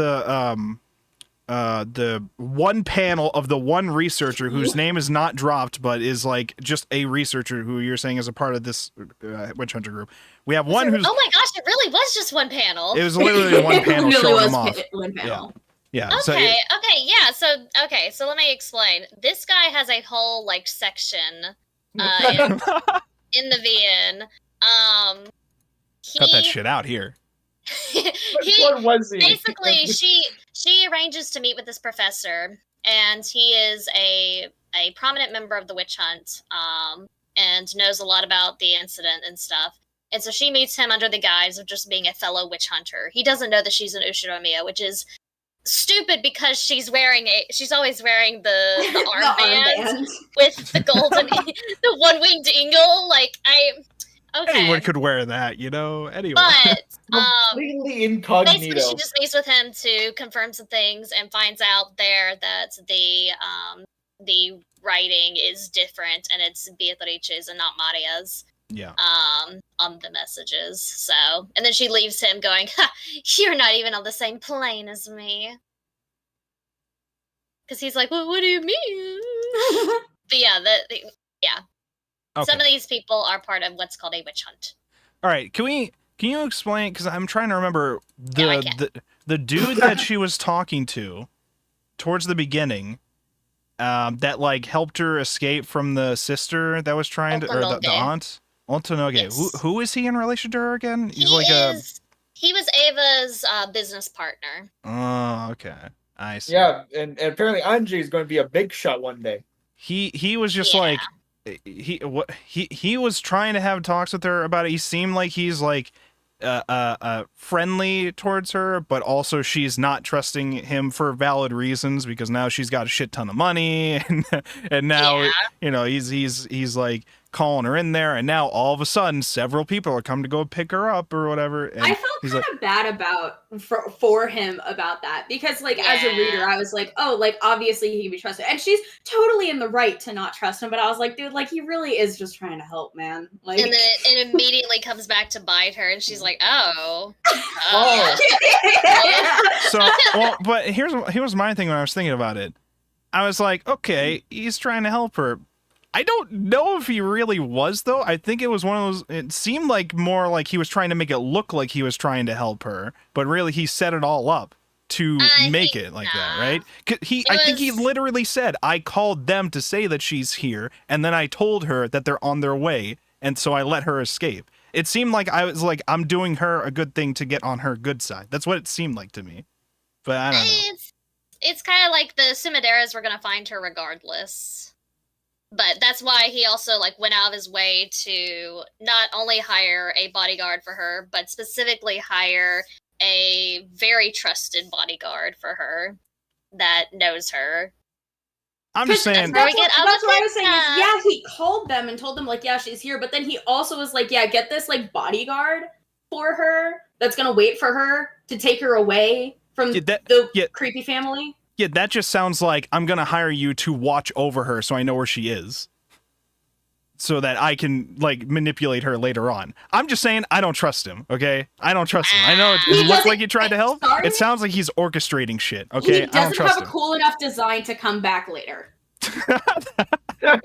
one panel of the one researcher whose name is not dropped, but is just a researcher who you're saying is a part of this witch hunter group. We have one who's. Oh my gosh! It really was just one panel. It was literally one panel showing them off. One panel. Yeah. Okay. So let me explain. This guy has a whole section in the VN. Cut that shit out here. Basically, she arranges to meet with this professor, and he is a prominent member of the witch hunt, and knows a lot about the incident and stuff. And so she meets him under the guise of just being a fellow witch hunter. He doesn't know that she's an Ushiromiya, which is stupid because she's always wearing the armband with the golden, the one-winged eagle. Anyone could wear that, anyway. But completely incognito. Basically, she just meets with him to confirm some things and finds out there that the writing is different and it's Beatrice's and not Maria's. Yeah. On the messages. So, and then she leaves him going, ha, you're not even on the same plane as me. Because he's like, well, what do you mean? But yeah, yeah. Okay. Some of these people are part of what's called a witch hunt. All right, can you explain? Because I'm trying to remember the dude that she was talking to towards the beginning, that like helped her escape from the sister that was trying to, or the aunt. Ontonoge. Yes. Who is he in relation to her again? He's he was Ava's business partner. Oh, okay. I see. Yeah, and apparently Anji is going to be a big shot one day. He was just like he was trying to have talks with her about it. He seemed like he's like friendly towards her, but also she's not trusting him for valid reasons because now she's got a shit ton of money and now you know he's like calling her in there, and now all of a sudden several people are coming to go pick her up or whatever. And I felt kind of bad for him about that because like as a reader I was like, oh, like obviously he can be trusted and she's totally in the right to not trust him, but I was like, dude, like he really is just trying to help, man. Like, and then it immediately comes back to bite her and she's like, oh. So well, but here's my thing when I was thinking about it. I was like, okay, he's trying to help her. I don't know if he really was, though. I think it was one of those... It seemed like more like he was trying to make it look like he was trying to help her, but really he set it all up to make it like that, right? I think he literally said, I called them to say that she's here, and then I told her that they're on their way, and so I let her escape. It seemed like I was like, I'm doing her a good thing to get on her good side. That's what it seemed like to me. But I don't know. It's kind of like the Sumideras were going to find her regardless. But that's why he also like went out of his way to not only hire a bodyguard for her, but specifically hire a very trusted bodyguard for her that knows her. I'm just saying. That's what I was saying. Yeah, he called them and told them like, yeah, she's here. But then he also was like, yeah, get this like bodyguard for her that's gonna wait for her to take her away from the creepy family. Yeah, that just sounds like I'm going to hire you to watch over her so I know where she is. So that I can, like, manipulate her later on. I'm just saying I don't trust him, okay? I don't trust him. I know it looks like he tried to help. Sorry? It sounds like he's orchestrating shit, okay? He doesn't have a cool enough design to come back later. Okay. All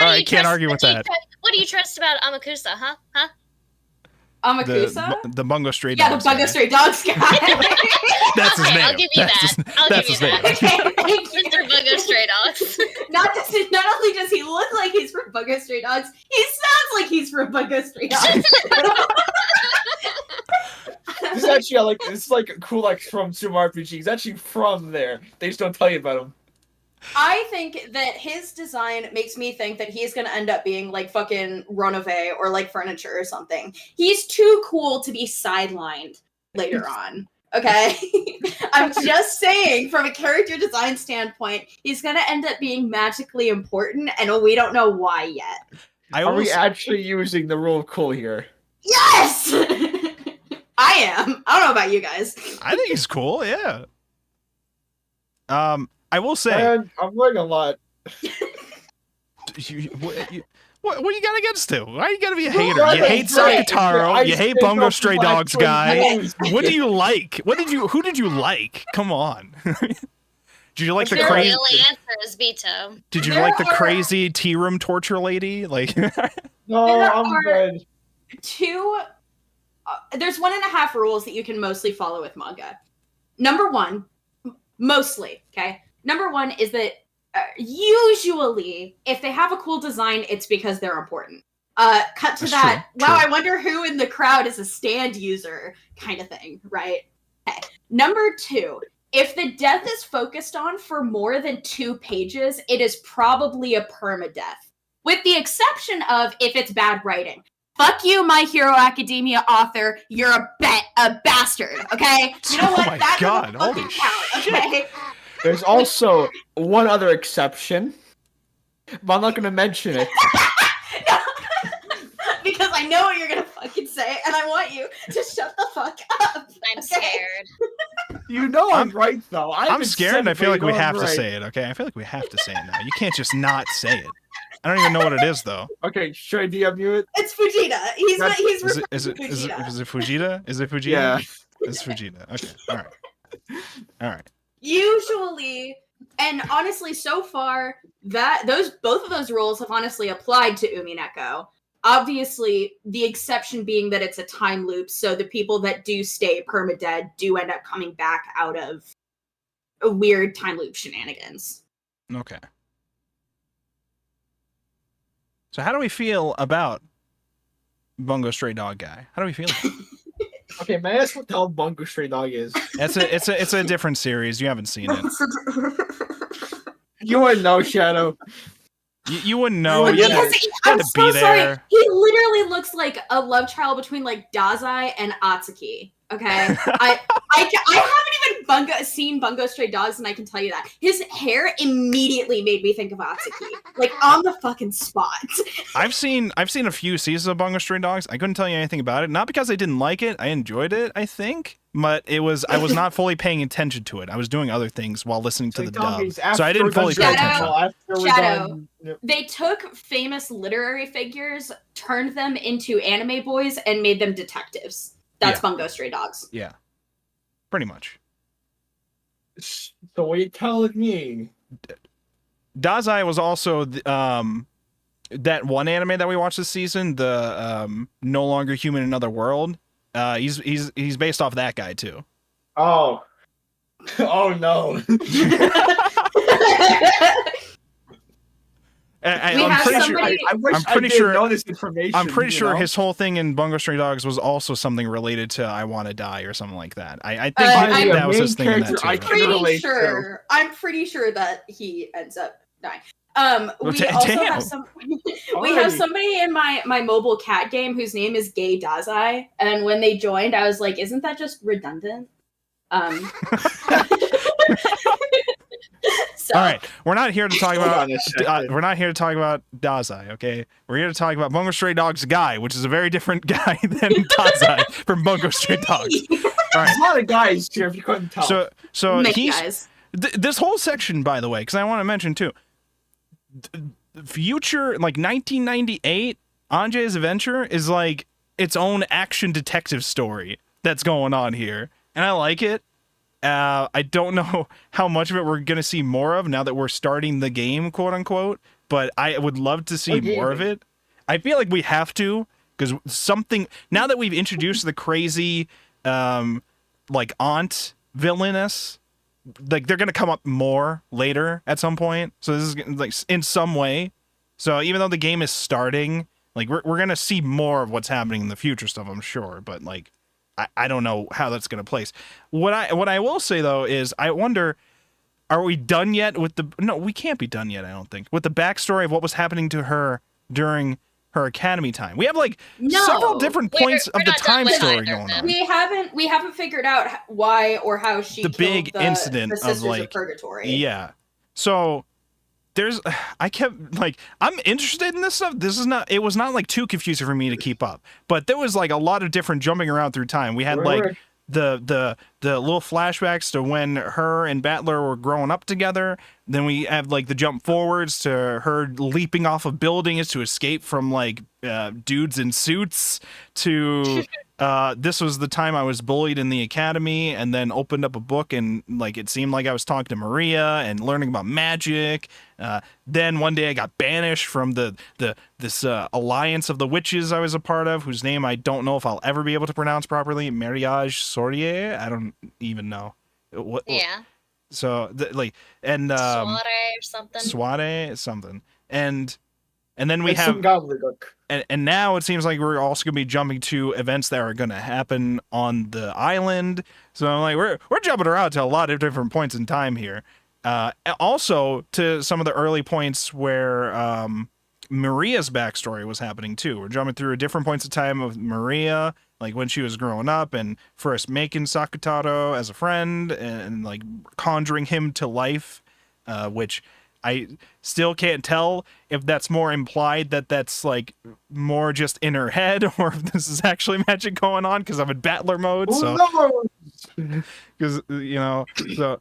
right, can't argue with that. What do you trust about Amakusa, huh? Amakusa? The Bungo Stray Dogs. Yeah, the Bungo Stray Dogs guy. That's his name. I'll give you that. That's his name. Okay, thank you. Mr. Bungo Stray Dogs. Not only does he look like he's from Bungo Stray Dogs, he sounds like he's from Bungo Stray Dogs. This is actually it's like cool, like from Super RPG. He's actually from there. They just don't tell you about him. I think that his design makes me think that he's gonna end up being like fucking Ronove or like furniture or something. He's too cool to be sidelined later on. Okay? I'm just saying, from a character design standpoint, he's gonna end up being magically important, and we don't know why yet. Are we actually using the rule of cool here? Yes! I am. I don't know about you guys. I think he's cool, yeah. I will say... Man, I'm learning a lot. What you got against him? Why you gotta be a hater? You hate Sakataro. You hate Bungo Stray Dogs guy. What do you like? Who did you like? Come on. Did you like the crazy? The real answer is Vito. Did you like the crazy tea room torture lady? Like, no, I'm good. There's 1.5 rules that you can mostly follow with manga. Number one, mostly, okay? Number one is that usually, if they have a cool design, it's because they're important. Cut to that. True. Wow, I wonder who in the crowd is a stand user kind of thing, right? Okay. Number two, if the death is focused on for more than 2 pages, it is probably a permadeath. With the exception of if it's bad writing. Fuck you, My Hero Academia author. You're a bastard, okay? You know what? Oh my God, holy count, okay? There's also one other exception, but I'm not going to mention it. No, because I know what you're going to fucking say, and I want you to shut the fuck up. I'm scared. You know I'm right though. I'm scared and I feel like we have to say it, okay? I feel like we have to say it now. You can't just not say it. I don't even know what it is though. Okay, should I DM you it? It's Fujita. He's Is it Fujita. Is it Fujita? Is it Fujita? Yeah. It's Fujita. Okay. All right. Usually, and honestly, so far both of those rules have honestly applied to Umineko. Obviously, the exception being that it's a time loop, so the people that do stay permadead do end up coming back out of a weird time loop shenanigans. Okay. So how do we feel about Bungo Stray Dog Guy? How do we feel? Okay, may I ask what the hell Bungo Stray Dog is? It's a different series. You haven't seen it. You wouldn't know, Shadow. You wouldn't know. I'm so sorry. He literally looks like a love child between like Dazai and Atsuki. Okay, I haven't even seen Bungo Stray Dogs, and I can tell you that his hair immediately made me think of Atsuki, like on the fucking spot. I've seen a few seasons of Bungo Stray Dogs. I couldn't tell you anything about it, not because I didn't like it. I enjoyed it, I think, but I was not fully paying attention to it. I was doing other things while listening to the dub, so I didn't fully pay attention. Shadow. They took famous literary figures, turned them into anime boys, and made them detectives. That's Bungo Stray Dogs. Yeah. Pretty much. So what are you telling me? Dazai was also that one anime that we watched this season, the No Longer Human in Another World. He's based off that guy too. Oh. Oh no. I'm pretty sure his whole thing in Bungo Stray Dogs was also something related to "I Want to Die" or something like that. I think that was his thing in that too. I'm pretty sure that he ends up dying. We have somebody in my mobile cat game whose name is Gay Dazai, and when they joined, I was like, "Isn't that just redundant?" So, all right, we're not here to talk about Dazai, okay? We're here to talk about Bungo Stray Dogs guy, which is a very different guy than Dazai from Bungo Stray Dogs. All right. There's a lot of guys here, if you couldn't tell. So he's this whole section, by the way, because I want to mention too, future like 1998, Anjay's Adventure is like its own action detective story that's going on here, and I like it. I don't know how much of it we're going to see more of now that we're starting the game, quote unquote, but I would love to see more of it. I feel like we have to, because now that we've introduced the crazy, like aunt villainess, like they're going to come up more later at some point. So this is like in some way. So even though the game is starting, like we're going to see more of what's happening in the future stuff, I'm sure, but like, I don't know how that's going to place. What I will say, though, is I wonder, are we done yet with no, we can't be done yet, I don't think, with the backstory of what was happening to her during her academy time. We have like several different points of the time story going on. We haven't figured out why or how she killed big incident the of like of Purgatory. Yeah. So I'm interested in this stuff. It was not like too confusing for me to keep up, but there was like a lot of different jumping around through time. We had the little flashbacks to when her and Battler were growing up together. Then we have like the jump forwards to her leaping off of buildings to escape from like dudes in suits to this was the time I was bullied in the academy and then opened up a book and like it seemed like I was talking to Maria and learning about magic. Then one day I got banished from this alliance of the witches I was a part of, whose name I don't know if I'll ever be able to pronounce properly. Mariage Sordier? I don't even know. So and Soiree or something. Soiree something. And then we have and now it seems like we're also gonna be jumping to events that are gonna happen on the island. So I'm like we're jumping around to a lot of different points in time here. Also to some of the early points where Maria's backstory was happening too. We're jumping through different points of time of Maria, like when she was growing up and first making Sakutaro as a friend and like conjuring him to life, which I still can't tell if that's more implied that that's like more just in her head or if this is actually magic going on because I'm in Battler mode. So because so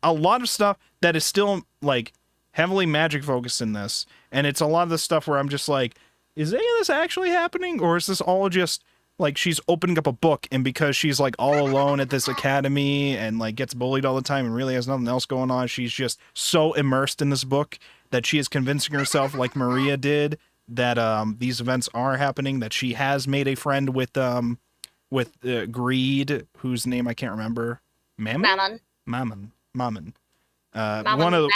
a lot of stuff that is still like heavily magic focused in this, and it's a lot of the stuff where I'm just like, is any of this actually happening, or is this all just like she's opening up a book, and because she's like all alone at this academy and like gets bullied all the time and really has nothing else going on, she's just so immersed in this book that she is convincing herself, like Maria did, that these events are happening, that she has made a friend with Greed, whose name I can't remember. Mammon. One of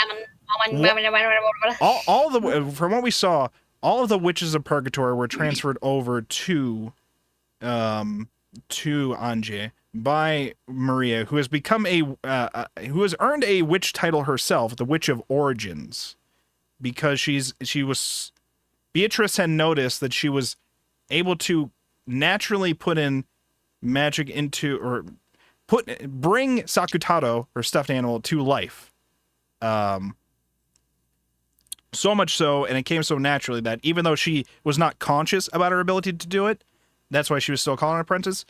all the from what we saw, all of the witches of Purgatory were transferred over to Anje by Maria, who has become who has earned a witch title herself, the Witch of Origins, because Beatrice had noticed that she was able to naturally put in magic into, or bring Sakutaro, her stuffed animal, to life. So much so, and it came so naturally that even though she was not conscious about her ability to do it, that's why she was still called an apprentice,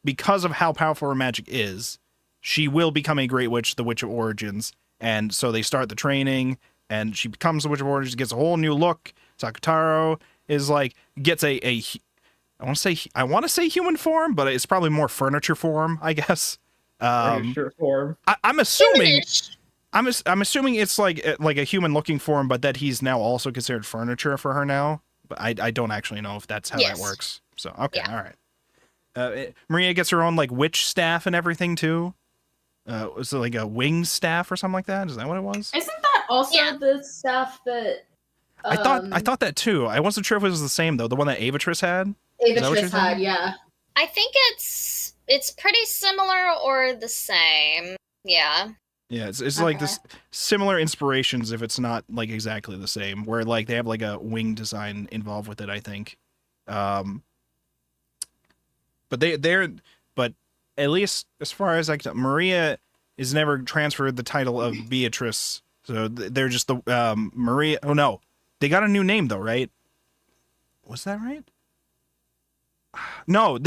because of how powerful her magic is, she will become a great witch, the Witch of Origins. And so they start the training, and she becomes the Witch of Origins, gets a whole new look. Sakutaro is like, gets I want to say human form, but it's probably more furniture form, I guess. Furniture form. I'm assuming it's like a human looking form, but that he's now also considered furniture for her now. But I don't actually know if that's how that works. So okay, all right. Maria gets her own like witch staff and everything too. Was it like a wing staff or something like that? Is that what it was? Isn't that also the staff that? I thought that too. I wasn't sure if it was the same though. The one that Avatrice had. Avatrice had, yeah. I think it's pretty similar or the same. Yeah. Yeah, it's like this similar inspirations if it's not like exactly the same, where like they have like a wing design involved with it, I think. But but at least as far as like Maria is never transferred the title of Beatrice, so they're just the Maria. Oh no, they got a new name though, right? Was that right? No,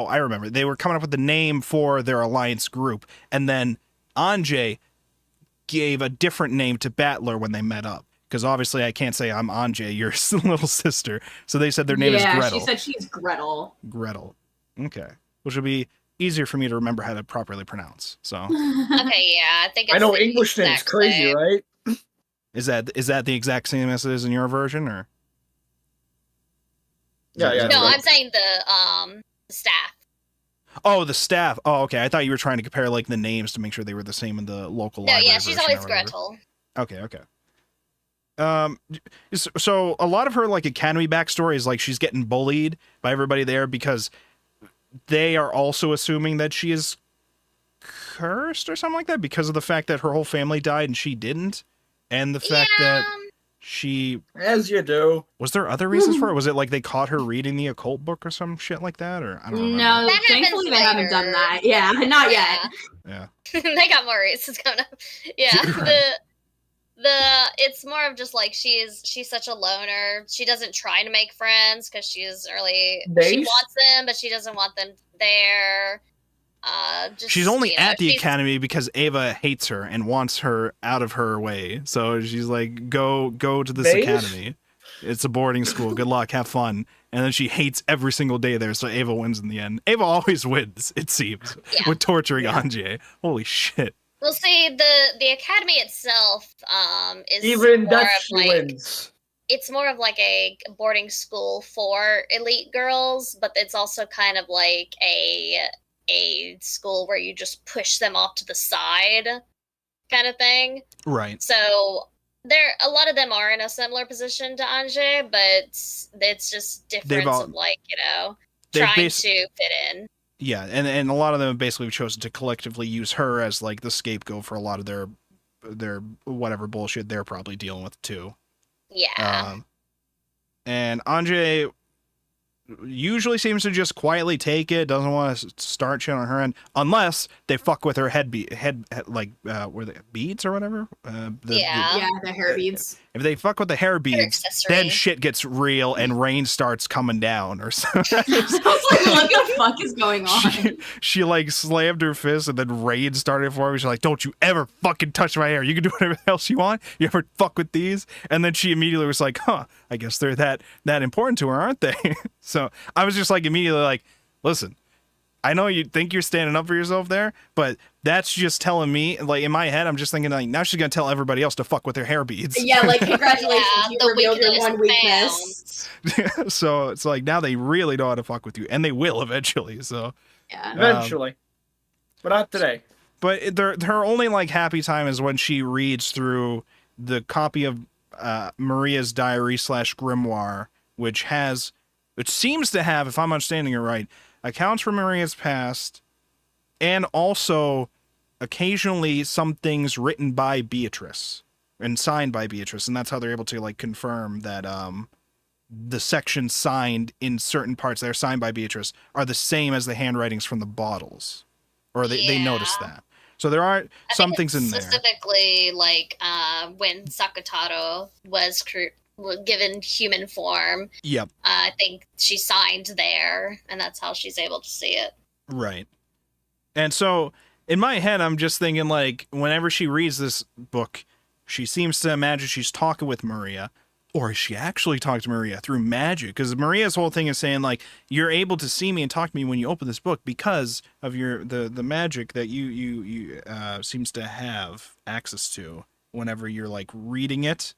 I remember they were coming up with the name for their alliance group, and then Anje gave a different name to Battler when they met up, because obviously I can't say I'm Anje, your little sister. So they said their name is Gretel. Yeah, she said she's Gretel. Gretel. Okay. Which would be easier for me to remember how to properly pronounce. So. Okay, yeah, I think it's I know English names crazy, right? Is that the exact same as it is in your version, or? Yeah. No, I'm saying the staff. Oh, the staff. Oh, okay. I thought you were trying to compare like the names to make sure they were the same in the local library. No, yeah, she's always Gretel. Okay. So a lot of her like academy backstory is like she's getting bullied by everybody there because they are also assuming that she is cursed or something like that because of the fact that her whole family died and she didn't, and the fact that she, as you do. Was there other reasons for it? Was it like they caught her reading the occult book or some shit like that, or I don't remember. No, thankfully they haven't done that. Yeah, not yet. Yeah. They got more reasons coming up. Yeah, it's more of just like she's such a loner. She doesn't try to make friends because she wants them, but she doesn't want them there. She's only at the academy because Ava hates her and wants her out of her way. So she's like, go to this academy. It's a boarding school. Good luck. Have fun. And then she hates every single day there. So Ava wins in the end. Ava always wins, it seems, with torturing Anje. Holy shit. Well, see, the academy itself is even more that of she like, wins. It's more of like a boarding school for elite girls, but it's also kind of like a school where you just push them off to the side kind of thing. Right. So a lot of them are in a similar position to Anje, but it's just difference of like, trying to fit in. Yeah, and a lot of them have basically chosen to collectively use her as like the scapegoat for a lot of their whatever bullshit they're probably dealing with too. Yeah. And Anje usually seems to just quietly take it, doesn't want to start shit on her end, unless they fuck with her head like were they beads or whatever? The hair beads. if they fuck with the hair beads, then shit gets real and rain starts coming down or something. I was like, what the fuck is going on? She like slammed her fist and then rain started for me. She's like, don't you ever fucking touch my hair. You can do whatever else you want. You ever fuck with these? And then she immediately was like, huh, I guess they're that important to her, aren't they? So I was just like immediately like, listen, I know you think you're standing up for yourself there, but that's just telling me, like, in my head, I'm just thinking, like, now she's going to tell everybody else to fuck with their hair beads. Yeah, like, congratulations, you revealed your one weakness. So it's like, now they really know how to fuck with you, and they will eventually, so. Yeah. Eventually. But not today. But her only, like, happy time is when she reads through the copy of Maria's diary / grimoire, which seems to have, if I'm understanding it right, accounts from Maria's past, and also occasionally some things written by Beatrice and signed by Beatrice, and that's how they're able to like confirm that the sections signed in certain parts that are signed by Beatrice are the same as the handwritings from the bottles, or they noticed that. So there are some things in there. Specifically, like when Sakutaro was given human form. Yep. I think she signed there, and that's how she's able to see it. Right. And so, in my head, I'm just thinking, like, whenever she reads this book, she seems to imagine she's talking with Maria, or is she actually talking to Maria through magic? Because Maria's whole thing is saying, like, you're able to see me and talk to me when you open this book because of the magic that you seems to have access to whenever you're, like, reading it.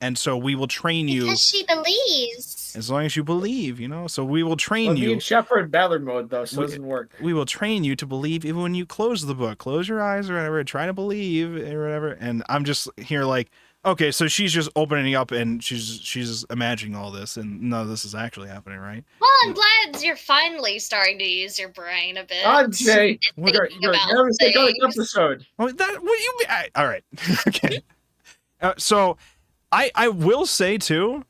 And so we will train you. Because she believes. As long as you believe, So we will train you. In Shepherd Battler mode, though, so it doesn't work. We will train you to believe even when you close the book. Close your eyes or whatever. Try to believe or whatever. And I'm just here like, okay, so she's just opening up and she's imagining all this. And none of this is actually happening, right? Well, I'm glad you're finally starting to use your brain a bit. Jay, you're never take on an episode. All right. Okay. So I will say, too,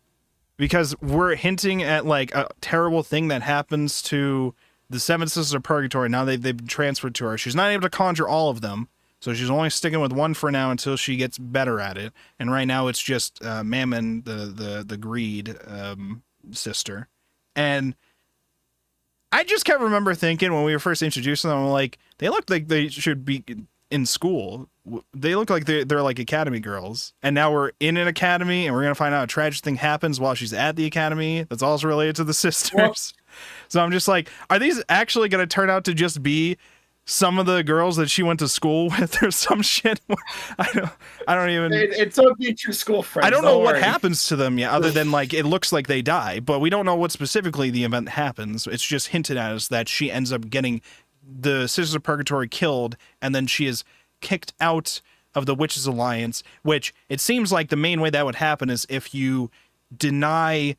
because we're hinting at, like, a terrible thing that happens to the Seven Sisters of Purgatory. Now they've been transferred to her. She's not able to conjure all of them, so she's only sticking with one for now until she gets better at it. And right now it's just Mammon, the Greed sister. And I just can't remember thinking when we were first introducing them, like, they look like they should be in school. They look like they're like academy girls, and now we're in an academy and we're gonna find out a tragic thing happens while she's at the academy that's also related to the sisters. Whoops. So I'm just like, are these actually gonna turn out to just be some of the girls that she went to school with or some shit? I don't even. It's a future school friend. I don't know what happens to them yet, other than like it looks like they die, but we don't know what specifically the event happens. It's just hinted at us that she ends up getting the Sisters of Purgatory killed, and then she is kicked out of the Witches Alliance, which it seems like the main way that would happen is if you deny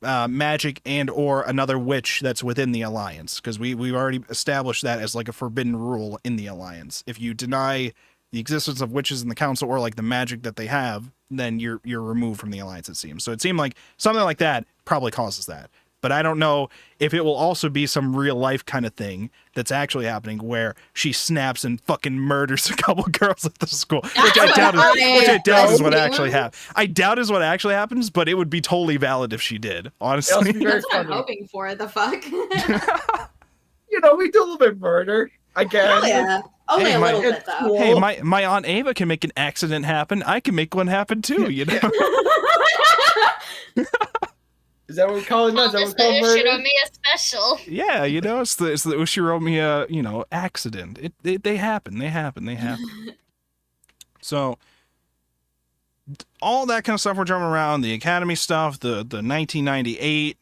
magic and or another witch that's within the Alliance, because we've already established that as like a forbidden rule in the Alliance. If you deny the existence of witches in the council or like the magic that they have, then you're removed from the Alliance, it seems. So it seemed like something like that probably causes that. But I don't know if it will also be some real life kind of thing that's actually happening where she snaps and fucking murders a couple girls at the school, which I doubt is what actually happens. I doubt is what actually happens, but it would be totally valid if she did, honestly. That's what I'm hoping for. The fuck? We do a little bit of murder, I guess. Oh, yeah. Only a little bit, though. Cool. Hey, my Aunt Ava can make an accident happen. I can make one happen too, Is that what we call it? Well, it's the Ushiromiya special. Yeah, it's the Ushiromiya, accident. They happen. So all that kind of stuff we're jumping around, the Academy stuff, the 1998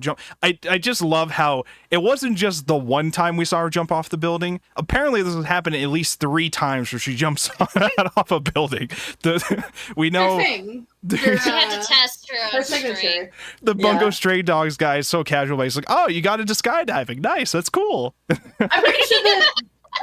jump. I just love how it wasn't just the one time we saw her jump off the building. Apparently this has happened at least 3 times where she jumps off a building. We know she had to test her signature. The Bungo Stray Dogs guy is so casual, but he's like, oh, you got into skydiving. Nice, that's cool. I'm pretty sure that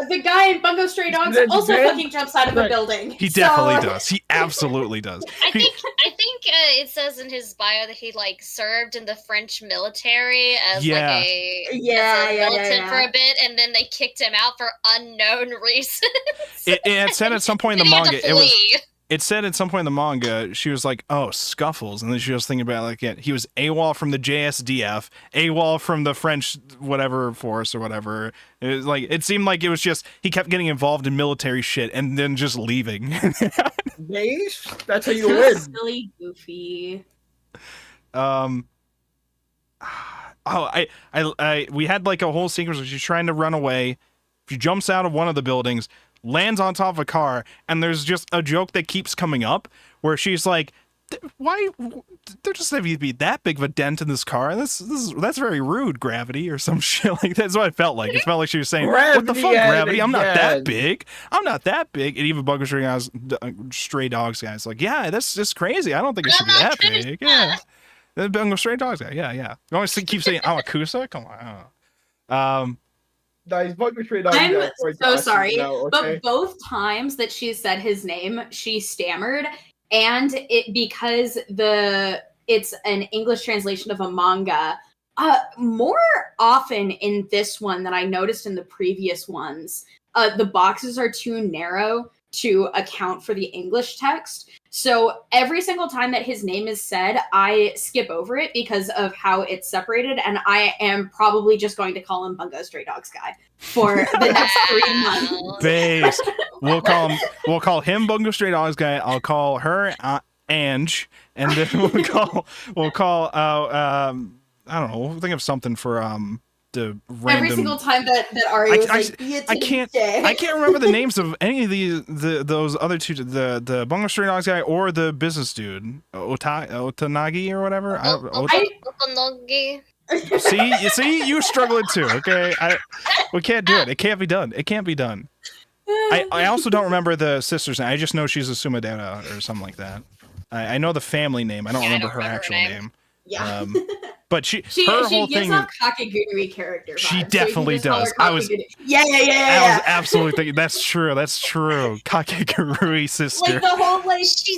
the guy in Bungo Stray Dogs also fucking jumps out of a building. He definitely does. He absolutely does. I think it says in his bio that he served in the French military as a militant for a bit, and then they kicked him out for unknown reasons. It said at some point in the manga it said at some point in the manga, she was like, oh, Scuffles. And then she was thinking about like, he was AWOL from the JSDF, AWOL from the French whatever force or whatever. It was like, it seemed like it was just, he kept getting involved in military shit and then just leaving. That's how you win. Silly goofy. We had like a whole sequence where she's trying to run away. She jumps out of one of the buildings, lands on top of a car, and there's just a joke that keeps coming up where she's like, why there just have to be that big of a dent in this car? That's very rude, Gravity, or some shit like that. That's what it felt like. It felt like she was saying, what the fuck, Gravity? I'm not that big. I'm not that big. And even Bungo Stray Dogs guy's like, yeah, that's just crazy. I don't think it should be that big. Yeah. The Bungo Stray Dogs guy. Yeah. You always keep saying Amakusa? Come on. I'm so sorry, but both times that she said his name, she stammered, and because it's an English translation of a manga. More often in this one than I noticed in the previous ones, the boxes are too narrow to account for the English text. So every single time that his name is said, I skip over it because of how it's separated, and I am probably just going to call him Bungo Stray Dogs guy for the next 3 months. Base. We'll call him Bungo Stray Dogs guy. I'll call her Ange, and then we'll call I don't know. We'll think of something for the random. Every single time that Ari was I can't remember the names of any of those other two, the Bungo Stray Dogs guy or the business dude, Otanagi or whatever. Otanagi. See, you're struggling too. Okay, we can't do it. It can't be done. I also don't remember the sister's name. I just know she's a Sumadera or something like that. I know the family name. I don't remember her actual name. Yeah. But she whole gives thing off Kakegurui character vibes. She definitely so does. I was absolutely thinking that's true. Kakegurui sister. Like the whole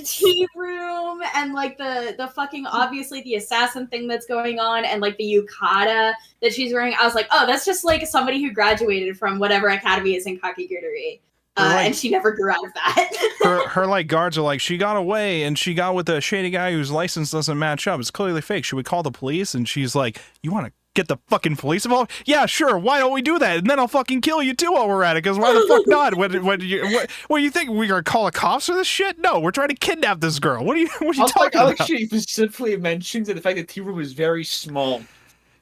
tea room and like the fucking obviously the assassin thing that's going on and like the yukata that she's wearing. I was like, oh, that's just like somebody who graduated from whatever academy is in Kakegurui. And she never grew out of that. her like guards are like, she got away and she got with a shady guy whose license doesn't match up. It's clearly fake. Should we call the police? And she's like, you want to get the fucking police involved? Yeah, sure. Why don't we do that? And then I'll fucking kill you too while we're at it. Because why the fuck not? What do you think? We're gonna call the cops for this shit? No, we're trying to kidnap this girl. What are you talking about? She specifically mentions that the fact that the tea room is very small.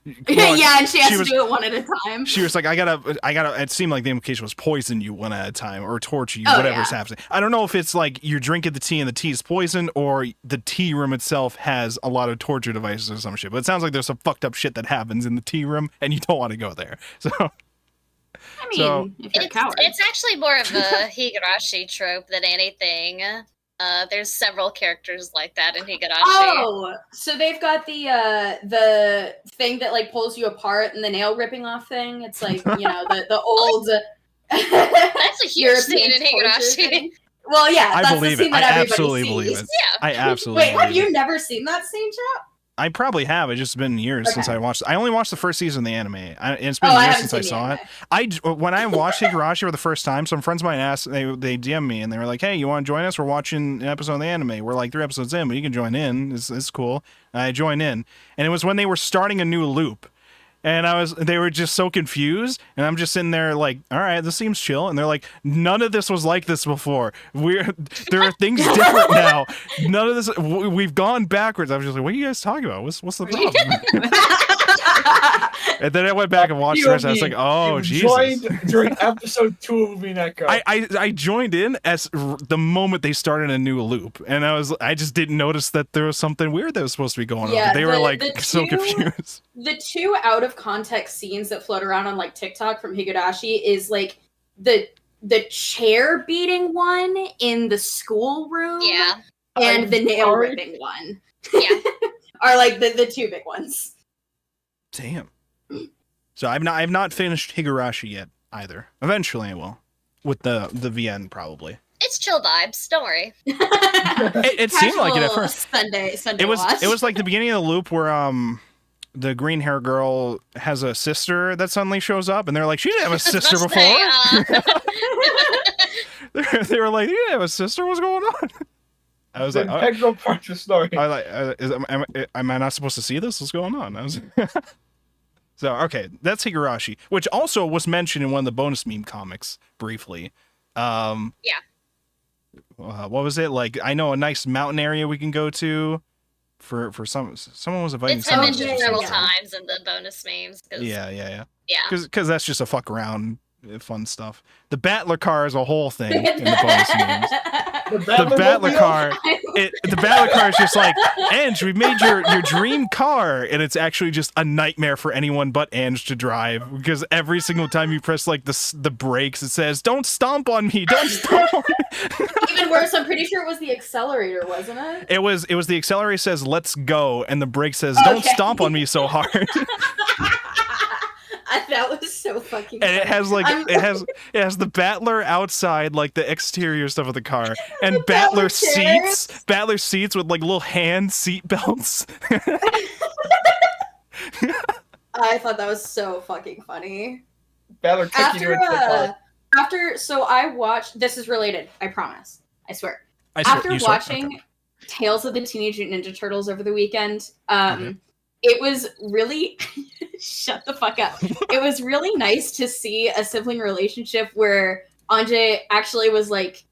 And she has to do it one at a time. She was like, I gotta. It seemed like the implication was poison you one at a time or torture you, whatever's happening. I don't know if it's like you're drinking the tea and the tea is poison, or the tea room itself has a lot of torture devices or some shit. But it sounds like there's some fucked up shit that happens in the tea room, and you don't want to go there. So, if you're a coward, it's actually more of a Higurashi trope than anything. There's several characters like that in Higurashi. Oh, so they've got the thing that like pulls you apart and the nail ripping off thing. It's like, the old. That's a huge scene in Higurashi. Well, yeah, that's I believe the scene it. that I everybody absolutely sees. believe it. Yeah. I absolutely. Wait, have you never seen that scene, Chap? I probably have. It's just been years since I watched. I only watched the first season of the anime. It's been I years haven't since I seen saw the it. When I watched Higurashi for the first time, some friends of mine asked. They DM'd me and they were like, "Hey, you want to join us? We're watching an episode of the anime. We're like 3 episodes in, but you can join in. It's cool." And I joined in, and it was when they were starting a new loop. And they were just so confused, and I'm just sitting there like, all right, this seems chill. And they're like, none of this was like this before. There are things different now. None of this, we've gone backwards. I was just like, what are you guys talking about? What's the problem? And then I went back and watched the rest. I was like, oh, Jesus. Joined during episode 2 of Umineko. I joined in as the moment they started a new loop, and I just didn't notice that there was something weird that was supposed to be going on. They were like so confused. The 2 out of context scenes that float around on like TikTok from Higurashi is like the chair beating one in the schoolroom, and the nail ripping one, are like the 2 big ones. Damn. So I've not finished Higurashi yet either. Eventually I will, with the VN probably. It's chill vibes. Don't worry. It seemed like it at first. Sunday it was like the beginning of the loop where the green hair girl has a sister that suddenly shows up, and they're like, she didn't have a sister before. They were like, you didn't have a sister. What's going on? I was The like, integral part of the story. I like, am I not supposed to see this? What's going on? I was so okay. That's Higurashi, which also was mentioned in one of the bonus meme comics briefly. Yeah. What was it like? I know a nice mountain area we can go to. For someone was inviting. It's been mentioned yeah, several yeah. times in the bonus memes. Yeah. Yeah. Because that's just a fuck around fun stuff. The Battler car is a whole thing in the bonus memes. The Battler car, the Battler car is just like, Ange, we made your dream car, and it's actually just a nightmare for anyone but Ange to drive, because every single time you press like the brakes, it says, "Don't stomp on me, don't stomp on me." Even worse, I'm pretty sure it was the accelerator, wasn't it? It was the accelerator says, "Let's go," and the brake says, "Don't stomp on me so hard." That was so fucking. And funny. it has like it has the Battler outside, like the exterior stuff of the car, and Battler seats with like little hand seat belts. I thought that was so fucking funny. Battler taking you into the car. So I watched. This is related. I promise. I swear. After watching Tales of the Teenage Mutant Ninja Turtles over the weekend, it was really shut the fuck up. It was really nice to see a sibling relationship where Ange actually was like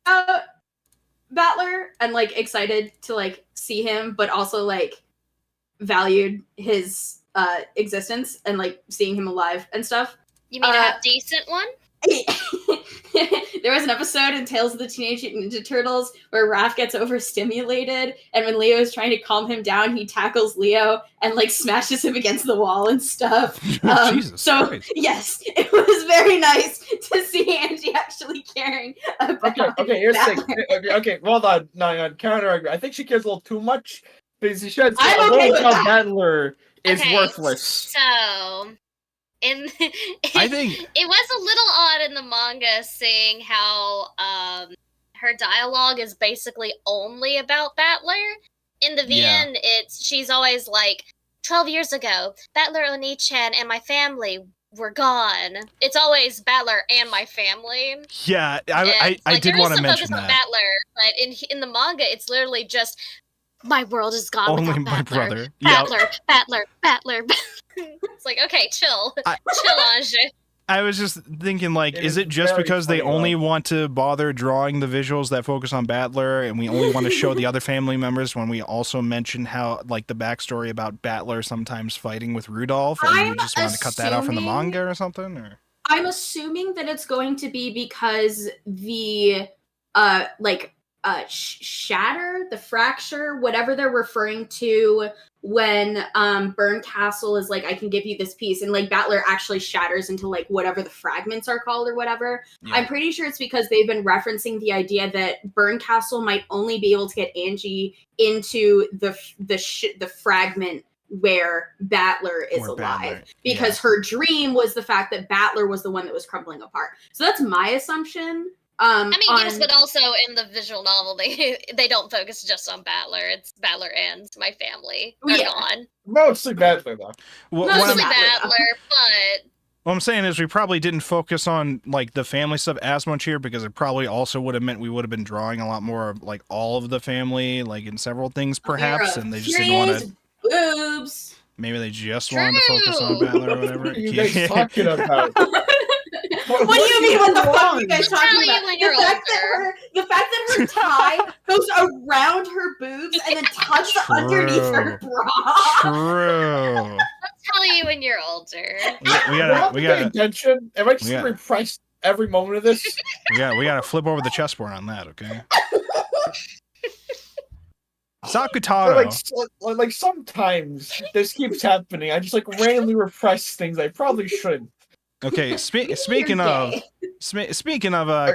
Battler and like excited to like see him, but also like valued his existence and like seeing him alive and stuff. You mean a decent one? There was an episode in Tales of the Teenage Mutant Ninja Turtles where Raph gets overstimulated, and when Leo is trying to calm him down, he tackles Leo and like smashes him against the wall and stuff. Jesus so Christ. yes, it was very nice to see Angie actually caring about. Okay. Here's the thing. Okay, hold on. No, counter argument. I think she cares a little too much because she says I'm okay with that. Battler is Okay, worthless. So, I think it was a little odd in the manga seeing how her dialogue is basically only about Battler. In the VN, she's always like, 12 years ago, Battler Oni-chan and my family were gone. It's always Battler and my family. Yeah, I did want to mention that. On Battler, but in the manga, it's literally just, my world is gone Only without my Battler. brother. Battler. It's like, okay, chill, Ange. I was just thinking, like, is it was just very because they funny, only though. want to bother drawing the visuals that focus on Battler, and we only want to show the other family members when we also mention how, like, the backstory about Battler sometimes fighting with Rudolph, and we just want to cut that out from the manga or something? Or I'm assuming that it's going to be because the shatter, the fracture, whatever they're referring to when Burn Castle is like, I can give you this piece, and like Battler actually shatters into like whatever the fragments are called or whatever. Yeah. I'm pretty sure it's because they've been referencing the idea that Burn Castle might only be able to get Angie into the fragment where Battler is alive, because her dream was the fact that Battler was the one that was crumbling apart. So that's my assumption. Yes, but also in the visual novel, they don't focus just on Battler. It's Battler and my family are gone. Mostly Battler, though. Mostly Battler, but what I'm saying is we probably didn't focus on like the family stuff as much here, because it probably also would have meant we would have been drawing a lot more of like all of the family, like in several things perhaps, and they just didn't want to. Boobs. Maybe they just wanted to focus on Battler or whatever. What are you guys talking about? What do you mean? What the fuck are you guys Tell talking you about? when you're The fact that her tie goes around her boobs and then tucks underneath her bra. True. I'll tell you when you're older. We gotta attention. Am I just repressed every moment of this? we gotta flip over the chessboard on that, okay? Sakutaro. Like sometimes this keeps happening. I just like randomly repress things I probably shouldn't. Okay, speaking of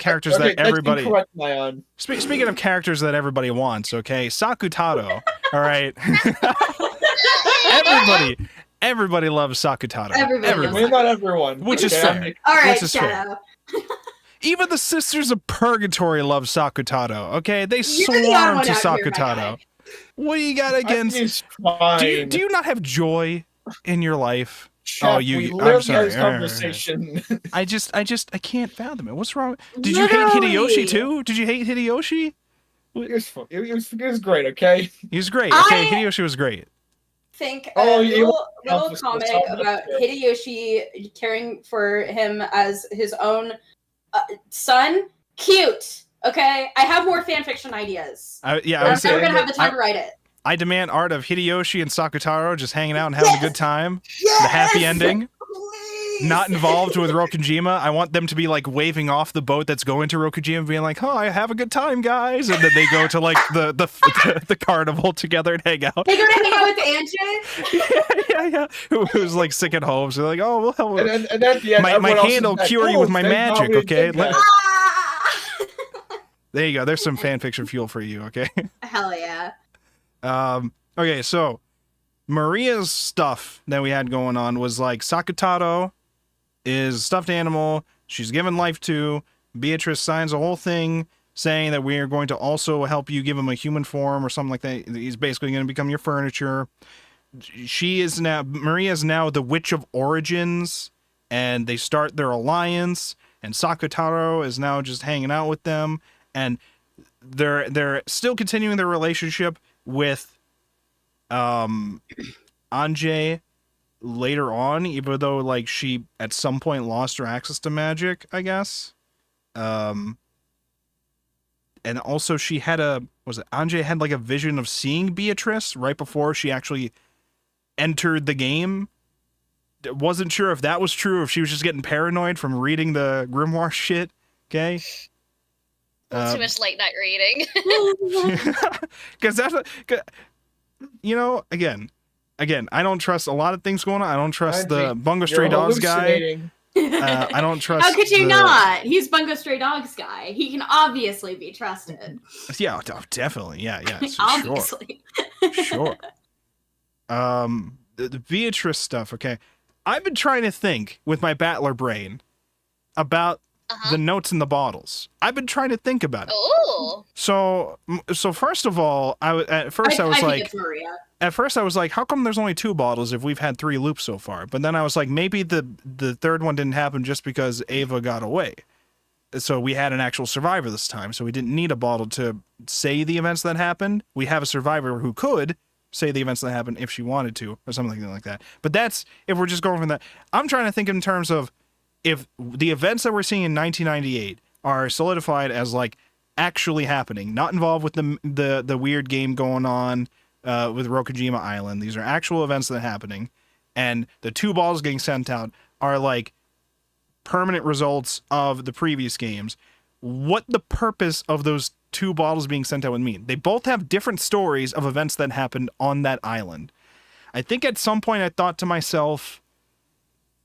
characters that everybody speaking of characters that everybody wants, okay, Sakutaro. All right, everybody loves Sakutaro. Everybody. Not everyone, which is fair. All right, which is fair. Even the Sisters of Purgatory love Sakutaro. Okay, they swarm to Sakutaro. What do you got against? Do you not have joy in your life? Chef, you. we I'm literally sorry. had this conversation. I can't fathom it. What's wrong? Did you hate Hideyoshi too? Did you hate Hideyoshi? It was great, okay? He was great. Okay, Hideyoshi was great. Think Oh, little comic about Hideyoshi caring for him as his own son. Cute. Okay, I have more fanfiction ideas. I'm never gonna have the time to write it. I demand art of Hideyoshi and Sakutaro just hanging out and having a good time. Yes! The happy ending. Please! Not involved with Rokujima. I want them to be like waving off the boat that's going to Rokujima, being like, "Oh, I have a good time, guys," and then they go to like the carnival together and hang out. They go to hang out with Angie. yeah. Who's like sick at home? So they're like, "Oh, well, help." And at the end, my hand will cure you with my magic. Okay. There you go. There's some fanfiction fuel for you. Okay. Hell yeah. Okay, so Maria's stuff that we had going on was like Sakutaro is a stuffed animal she's given life to. Beatrice signs a whole thing saying that we are going to also help you give him a human form or something like that. He's basically going to become your furniture. Maria is now the Witch of Origins, and they start their alliance, and Sakutaro is now just hanging out with them, and they're still continuing their relationship with Anjay later on, even though like she at some point lost her access to magic, I guess. And also she had Anjay had like a vision of seeing Beatrice right before she actually entered the game. Wasn't sure if that was true or if she was just getting paranoid from reading the grimoire shit. Okay. Too much late night reading. Because that's again, I don't trust a lot of things going on. I don't trust the Bungo Stray Dogs guy. I don't trust. How could you not? He's Bungo Stray Dogs guy. He can obviously be trusted. Yeah, definitely. Yeah. Obviously. Sure. The Beatrice stuff. Okay, I've been trying to think with my battler brain about the notes in the bottles. I've been trying to think about it. Oh. So first of all, I was like, it's Maria. At first I was like, how come there's only 2 bottles if we've had 3 loops so far? But then I was like, maybe the third one didn't happen just because Ava got away. So we had an actual survivor this time, so we didn't need a bottle to say the events that happened. We have a survivor who could say the events that happened if she wanted to, or something like that. But that's if we're just going from that. I'm trying to think in terms of if the events that we're seeing in 1998 are solidified as like actually happening, not involved with the weird game going on with Rokujima Island. These are actual events that are happening, and the 2 balls getting sent out are like permanent results of the previous games. What the purpose of those 2 bottles being sent out would mean? They both have different stories of events that happened on that island. I think at some point I thought to myself,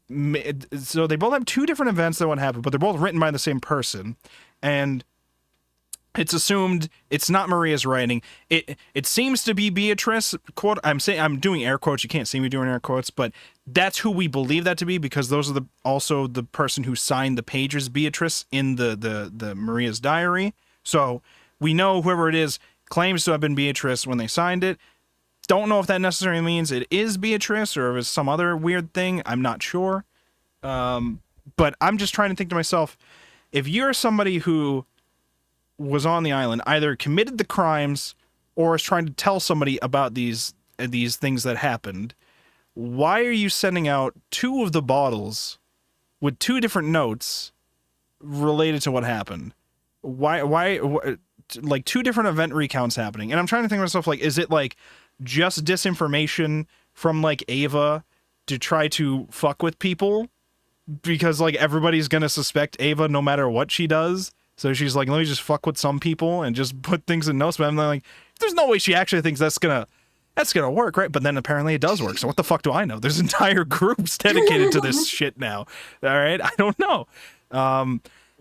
so they both have 2 different events that would happen, but they're both written by the same person, and it's assumed it's not Maria's writing. It seems to be Beatrice. Quote. I'm doing air quotes. You can't see me doing air quotes, but that's who we believe that to be because those are also the person who signed the pages Beatrice in the Maria's diary. So we know whoever it is claims to have been Beatrice when they signed it. Don't know if that necessarily means it is Beatrice or if it's some other weird thing. I'm not sure. But I'm just trying to think to myself, if you're somebody who was on the island, either committed the crimes or is trying to tell somebody about these things that happened, why are you sending out 2 of the bottles with 2 different notes related to what happened? Why like 2 different event recounts happening? And I'm trying to think to myself, like, is it like just disinformation from like Ava to try to fuck with people because like everybody's gonna suspect Ava no matter what she does, so she's like, let me just fuck with some people and just put things in notes. But I'm like, there's no way she actually thinks that's gonna work, right? But then apparently it does work, so what the fuck do I know? There's entire groups dedicated to this shit now. All right, I don't know.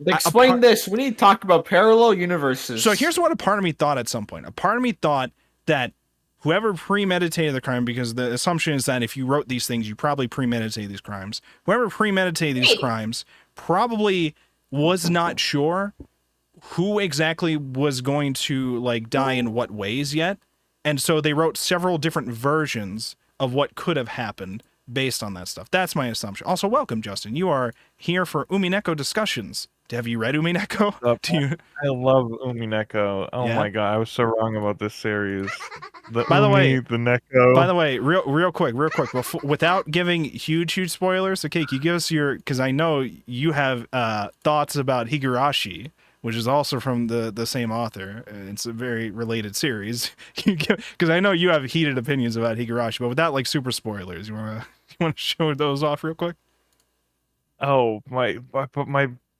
Explain this. We need to talk about parallel universes. So here's what a part of me thought at some point. A part of me thought that whoever premeditated the crime, because the assumption is that if you wrote these things, you probably premeditated these crimes. Whoever premeditated these crimes probably was not sure who exactly was going to like die in what ways yet. And so they wrote several different versions of what could have happened based on that stuff. That's my assumption. Also, welcome, Justin. You are here for Umineko discussions. Have you read Umineko? I love Umineko. Oh my god, I was so wrong about this series. The by the way, the Neko. By the way, real quick, without giving huge spoilers, okay, can you give us your, because I know you have thoughts about Higurashi, which is also from the same author. It's a very related series. Because I know you have heated opinions about Higurashi, but without like super spoilers, you want to show those off real quick? Oh, my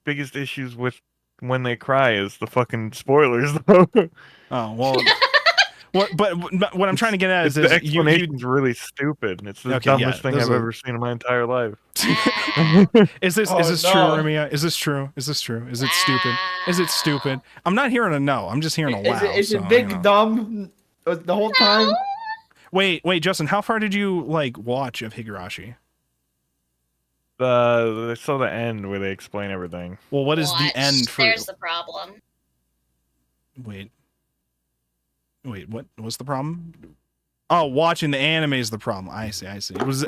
biggest issues with when they cry is the fucking spoilers, though. Oh, well. But what I'm trying to get at is the explanation's really stupid. It's the dumbest thing I've ever seen in my entire life. Is this true, Ramiya? Is this true? Is it stupid? Is it stupid? I'm not hearing a no. I'm just hearing a wow. Is it big dumb the whole time? Wait, Justin. How far did you watch of Higurashi? I saw the end where they explain everything. Well, what is the end for? There's the problem. Wait, what was the problem? Oh, watching the anime is the problem. I see. It was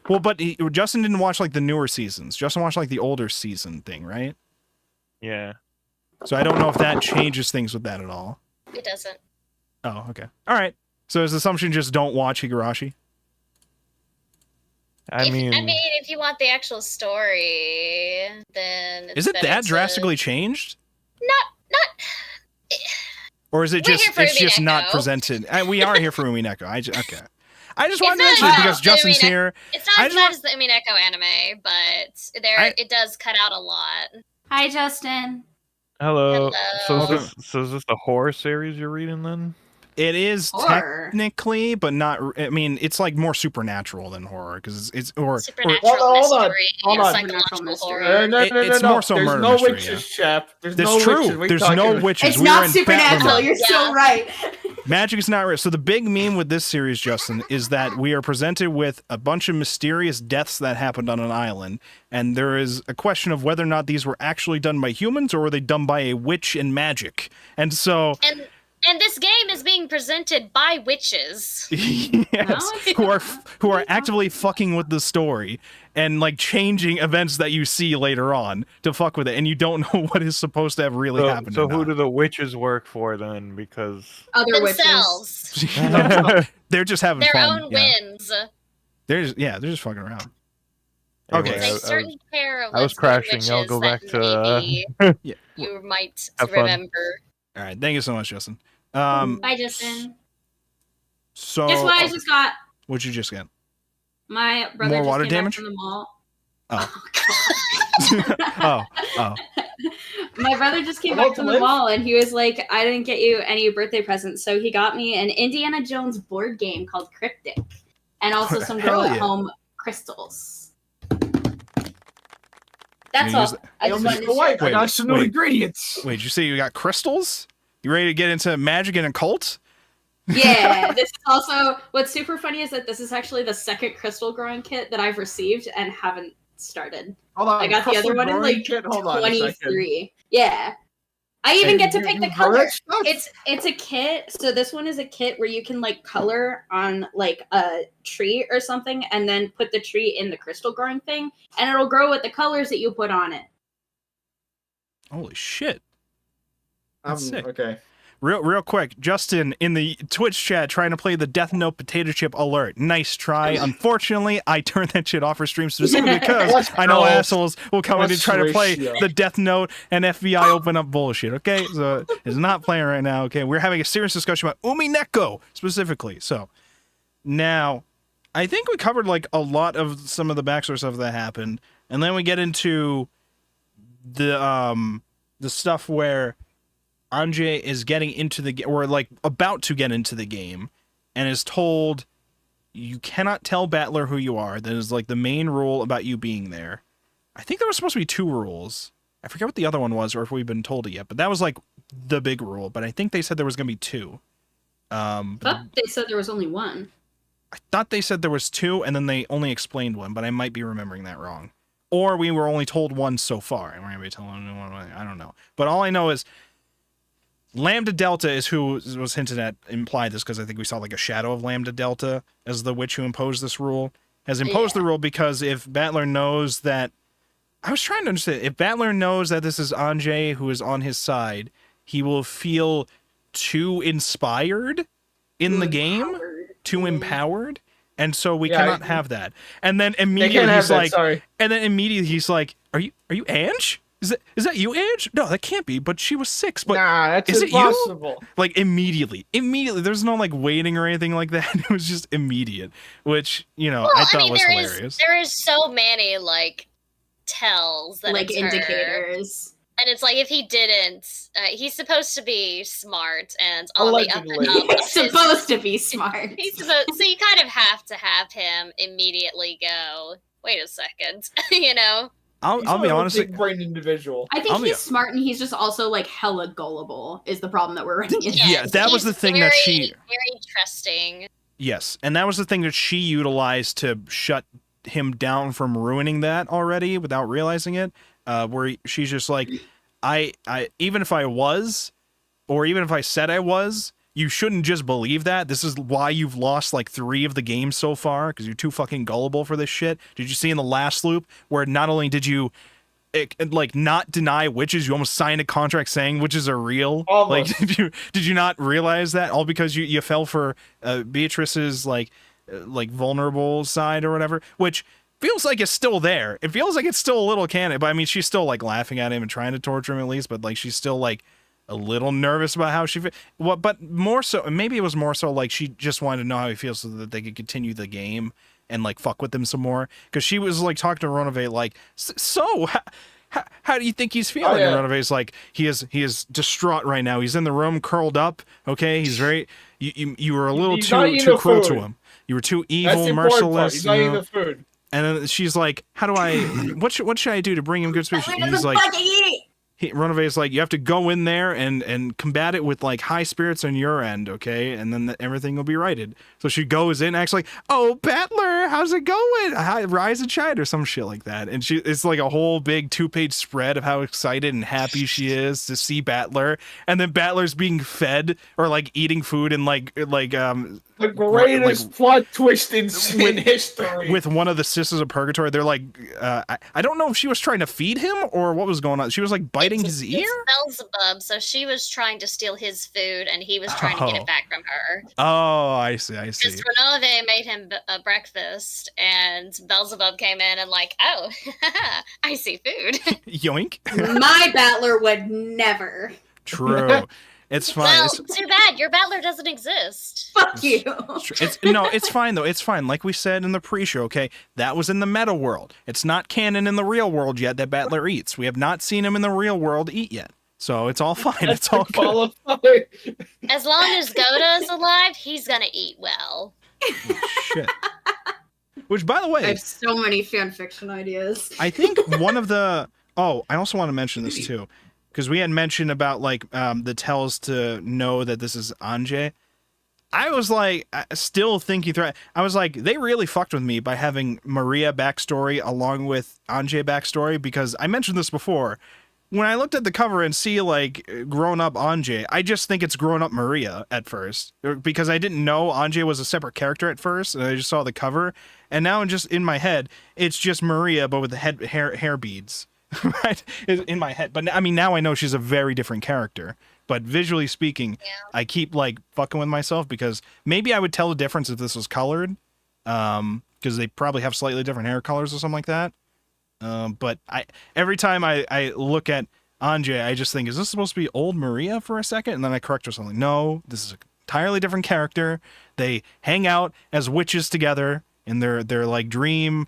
but Justin didn't watch the newer seasons. Justin watched the older season thing, right? Yeah. So I don't know if that changes things with that at all. It doesn't. Oh, okay. All right. So is the assumption just don't watch Higurashi? I mean, if you want the actual story, then is it that drastically changed? Not. Or is it just not presented? We are here for Umineko. I just wanted to mention it because Justin's here. It's not as bad as the Umineko anime, but it does cut out a lot. Hi, Justin. Hello. So is this the horror series you're reading then? It is technically, but not. I mean, it's more supernatural than horror because it's supernatural mystery. Hold on. Psychological horror. It's more so There's murder no mystery. Witches, Chef. That's true. There's no witches. It's not supernatural. You're so right. Magic is not real. So the big meme with this series, Justin, is that we are presented with a bunch of mysterious deaths that happened on an island, and there is a question of whether or not these were actually done by humans or were they done by a witch in magic. And so. And this game is being presented by witches. Yes, who are actively fucking with the story and changing events that you see later on to fuck with it, and you don't know what is supposed to have really happened. So who do the witches work for then? Because other themselves. Witches. They're just having their fun. Own whims. They're just fucking around. Anyway, Okay, there's a certain pair of I was crashing. witches I'll go back that to. you might Have fun. remember. All right, thank you so much, Justin. Bye, Justin. So guess what I just got? What'd you just get? My brother More just water came damage? back from the mall. Oh. My brother just came back from the mall and he was like, I didn't get you any birthday presents. So he got me an Indiana Jones board game called Cryptic and also some Grow at Home crystals. That's all. I just wanted to share. I got some new ingredients. Wait, did you say you got crystals? You ready to get into magic and occult? Yeah, this is also what's super funny is that this is actually the second crystal growing kit that I've received and haven't started. Hold on, I got the other one in 23. Yeah. I even get to pick the color. It's a kit. So this one is a kit where you can color on a tree or something and then put the tree in the crystal growing thing and it'll grow with the colors that you put on it. Holy shit. That's sick. Okay. Real quick, Justin in the Twitch chat trying to play the Death Note potato chip alert. Nice try. Unfortunately, I turned that shit off for stream specifically because I know assholes will come in and try to play the Death Note and FBI open up bullshit. Okay, so it's not playing right now. Okay, we're having a serious discussion about Umineko specifically. So now, I think we covered a lot of some of the backstory stuff that happened, and then we get into the stuff where Ange is getting into the game, or about to get into the game, and is told you cannot tell Battler who you are. That is the main rule about you being there. I think there was supposed to be 2 rules. I forget what the other one was, or if we've been told it yet. But that was the big rule. But I think they said there was going to be 2. I thought they said there was only 1. I thought they said there was 2, and then they only explained 1. But I might be remembering that wrong. Or we were only told 1 so far, and we're going to be telling 1. I don't know. But all I know is Lambda Delta is who was hinted at, implied this because I think we saw a shadow of Lambda Delta as the witch who imposed this rule. has imposed the rule because if Battler knows that, I was trying to understand, if Battler knows that this is Anjay who is on his side, he will feel too inspired in the game, too empowered, and so we cannot have that. And then immediately he's like, "Are you Ange? Is that you, Ange? No, that can't be. But she was 6. But nah, that's is impossible. It you?" Like immediately. There's no like waiting or anything like that. It was just immediate, which I thought was hilarious. There is so many like tells that like it's indicators. And it's like if he didn't, he's supposed to be smart and on Allegedly. the up and up. He's supposed to be smart. So you kind of have to have him immediately go, wait a second, I'll be honest. Big brain individual. I think he's smart, and he's just also like hella gullible. Is the problem that we're running into? Yeah, that was the thing that she very trusting. Yes, and that was the thing that she utilized to shut him down from ruining that already without realizing it. Where she's just like, I even if I was, or even if I said I was, you shouldn't just believe that. This is why you've lost like 3 of the games so far, because you're too fucking gullible for this shit. Did you see in the last loop where not only did you like not deny witches, you almost signed a contract saying witches are real? Almost. Like did you not realize that? All because you fell for Beatrice's like vulnerable side or whatever, which feels like it's still there. It feels like it's still a little canon, but I mean, she's still like laughing at him and trying to torture him at least, but like she's still like a little nervous about how she feels. Well, but more so, maybe it was more so like she just wanted to know how he feels so that they could continue the game and like fuck with him some more. Because she was like talking to Ronove like, so how do you think he's feeling? And Ronove's like, he is distraught right now. He's in the room curled up. Okay, he's very. You were a little too cruel to him. You were too evil, merciless. He's not eating the food. And then she's like, "How do I? What should I do to bring him good speech?" And he's like, Ronove is like, "You have to go in there and combat it with like high spirits on your end, okay? And then everything will be righted." So she goes in, acts like, "Oh, Battler, how's it going? Rise and shine," or some shit like that. And it's like a whole big 2-page spread of how excited and happy she is to see Battler. And then Battler's being fed or like eating food and the greatest plot twist in history. With one of the Sisters of Purgatory, they're like, I don't know if she was trying to feed him or what was going on. She was like biting his ear? It's Beelzebub, so she was trying to steal his food and he was trying to get it back from her. Oh, I see. Because Renove made him a breakfast and Beelzebub came in and like, oh, I see food. Yoink. My Battler would never. True. It's fine. Well, too bad. Your Battler doesn't exist. Fuck you. It's fine, though. It's fine. Like we said in the pre-show, okay? That was in the meta world. It's not canon in the real world yet that Battler eats. We have not seen him in the real world eat yet. So it's all fine. It's all good. As long as Goda is alive, he's gonna eat well. Shit. Which, by the way... I have so many fanfiction ideas. I think one of the... Oh, I also want to mention this, too. Because we had mentioned about, like, the tells to know that this is Anjay. I was, like, still thinking through... I was like, they really fucked with me by having Maria backstory along with Anjay backstory, because I mentioned this before. When I looked at the cover and see, like, grown-up Anjay, I just think it's grown-up Maria at first. Because I didn't know Anjay was a separate character at first, and I just saw the cover. And now, just in my head, it's just Maria, but with the hair beads. Right in my head, but I mean now I know she's a very different character. But visually speaking, I keep like fucking with myself because maybe I would tell the difference if this was colored, because they probably have slightly different hair colors or something like that. But every time I look at Anjay, I just think, is this supposed to be old Maria for a second? And then I correct her something. No, this is an entirely different character. They hang out as witches together in their like dream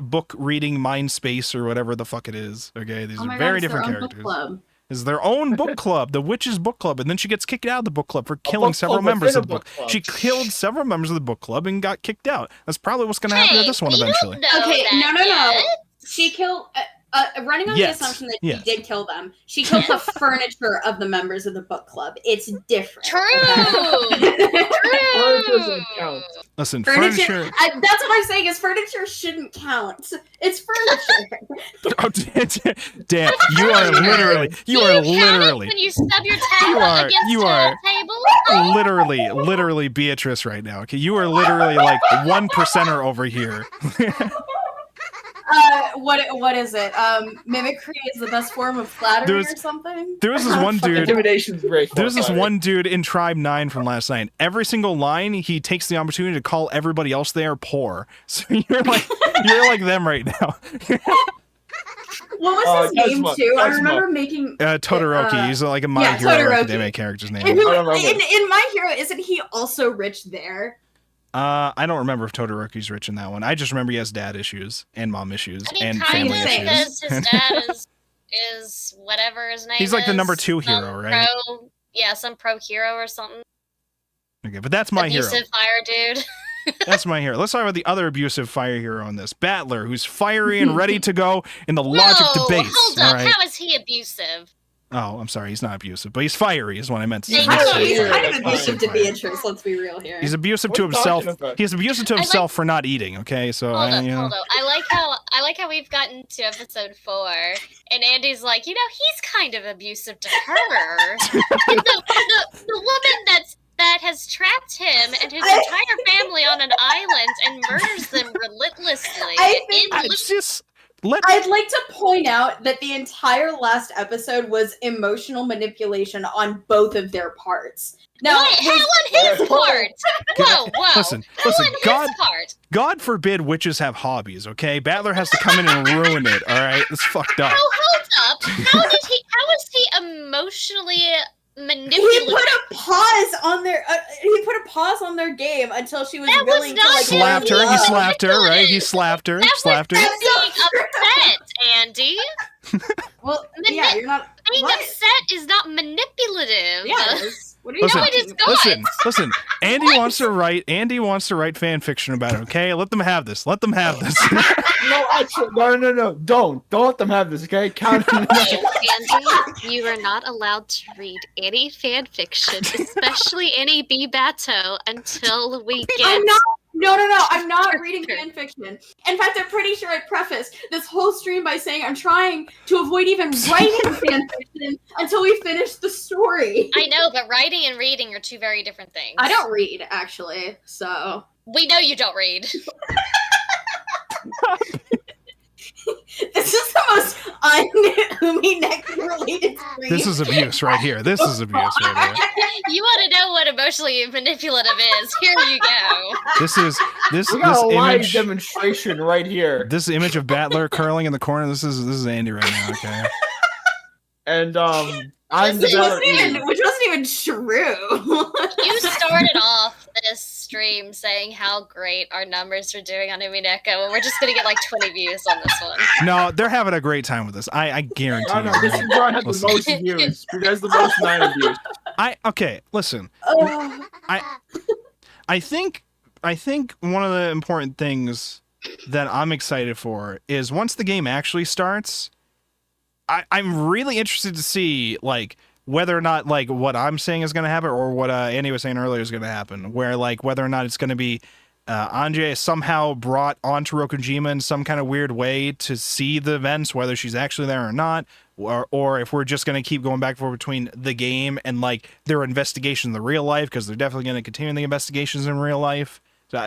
book reading mind space or whatever the fuck it is. Okay, these are very different characters. This is their own book club, the Witches Book Club, and then she gets kicked out of the book club for killing several members of the book club. She killed several members of the book club and got kicked out. That's probably what's going to happen to this one eventually. Okay, no. She killed. Running on the assumption that she did kill them, she killed the furniture of the members of the book club. It's different. True. Doesn't count. Listen, furniture. That's what I'm saying. Is furniture shouldn't count. It's furniture. Oh, damn! You are literally. When you stub your toe against a table. Literally Beatrice right now. Okay, you are literally like 1%er over here. What is it? Mimicry is the best form of flattery or something? There was this one dude. Intimidation's great. There's this one dude in Tribe 9 from last night. Every single line, he takes the opportunity to call everybody else there poor. So you're like them right now. What was his name too? I remember making Todoroki. He's like a My Hero Academia character's name. In My Hero, isn't he also rich there? I don't remember if Todoroki's rich in that one. I just remember he has dad issues and mom issues and family issues. Because his dad is whatever his name is. He's like the number 2 hero, right? Some pro hero or something. Okay, but that's My Hero. Abusive fire dude. That's My Hero. Let's talk about the other abusive fire hero in this. Battler, who's fiery and ready to go in the logic debates. Hold up. Right? How is he abusive? Oh, I'm sorry. He's not abusive, but he's fiery is what I meant to say. He's kind of abusive to Beatrice, let's be real here. He's abusive to himself. He's abusive to himself for not eating, okay? So hold up. I like how we've gotten to episode 4 and Andy's like, he's kind of abusive to her. the woman that has trapped him and his entire family on an island and murders them relentlessly. I'd like to point out that the entire last episode was emotional manipulation on both of their parts. Now, how on his part? Whoa. Listen, God forbid witches have hobbies, okay? Battler has to come in and ruin it, all right? It's fucked up. Hold up. How is he emotionally manipulative? He put a pause on their game until she was willing to slap her. He slapped her, right? He slapped her. That was being upset, Andy. Well, you're not. Being upset is not manipulative. Yeah, what are you listen. Andy wants to write fan fiction about it. Okay, let them have this. No, actually, no. Don't let them have this. Okay, count. Andy, you are not allowed to read any fan fiction, especially any B Bateau, until we get. No, I'm not reading fan fiction. In fact, I'm pretty sure I prefaced this whole stream by saying I'm trying to avoid even writing fan fiction until we finish the story. I know, but writing and reading are two very different things. I don't read, actually, so... We know you don't read. This is the most un-Umineko related stream. This is abuse right here. You want to know what emotionally manipulative is? Here you go. This we got a live image demonstration right here. This image of Battler curling in the corner. This is Andy right now. Okay. And which wasn't even true. You started off this stream saying how great our numbers are doing on Umineko, and we're just gonna get like 20 views on this one. No, they're having a great time with this. I guarantee you. No, this is where I have the most views. You guys the most 9 views. Listen. I think one of the important things that I'm excited for is once the game actually starts, I'm really interested to see like whether or not like what I'm saying is going to happen or what Andy was saying earlier is going to happen, where like whether or not it's going to be Anjay is somehow brought onto Rokujima in some kind of weird way to see the events, whether she's actually there or not, or if we're just going to keep going back and forth between the game and like their investigation in the real life, because they're definitely going to continue the investigations in real life. So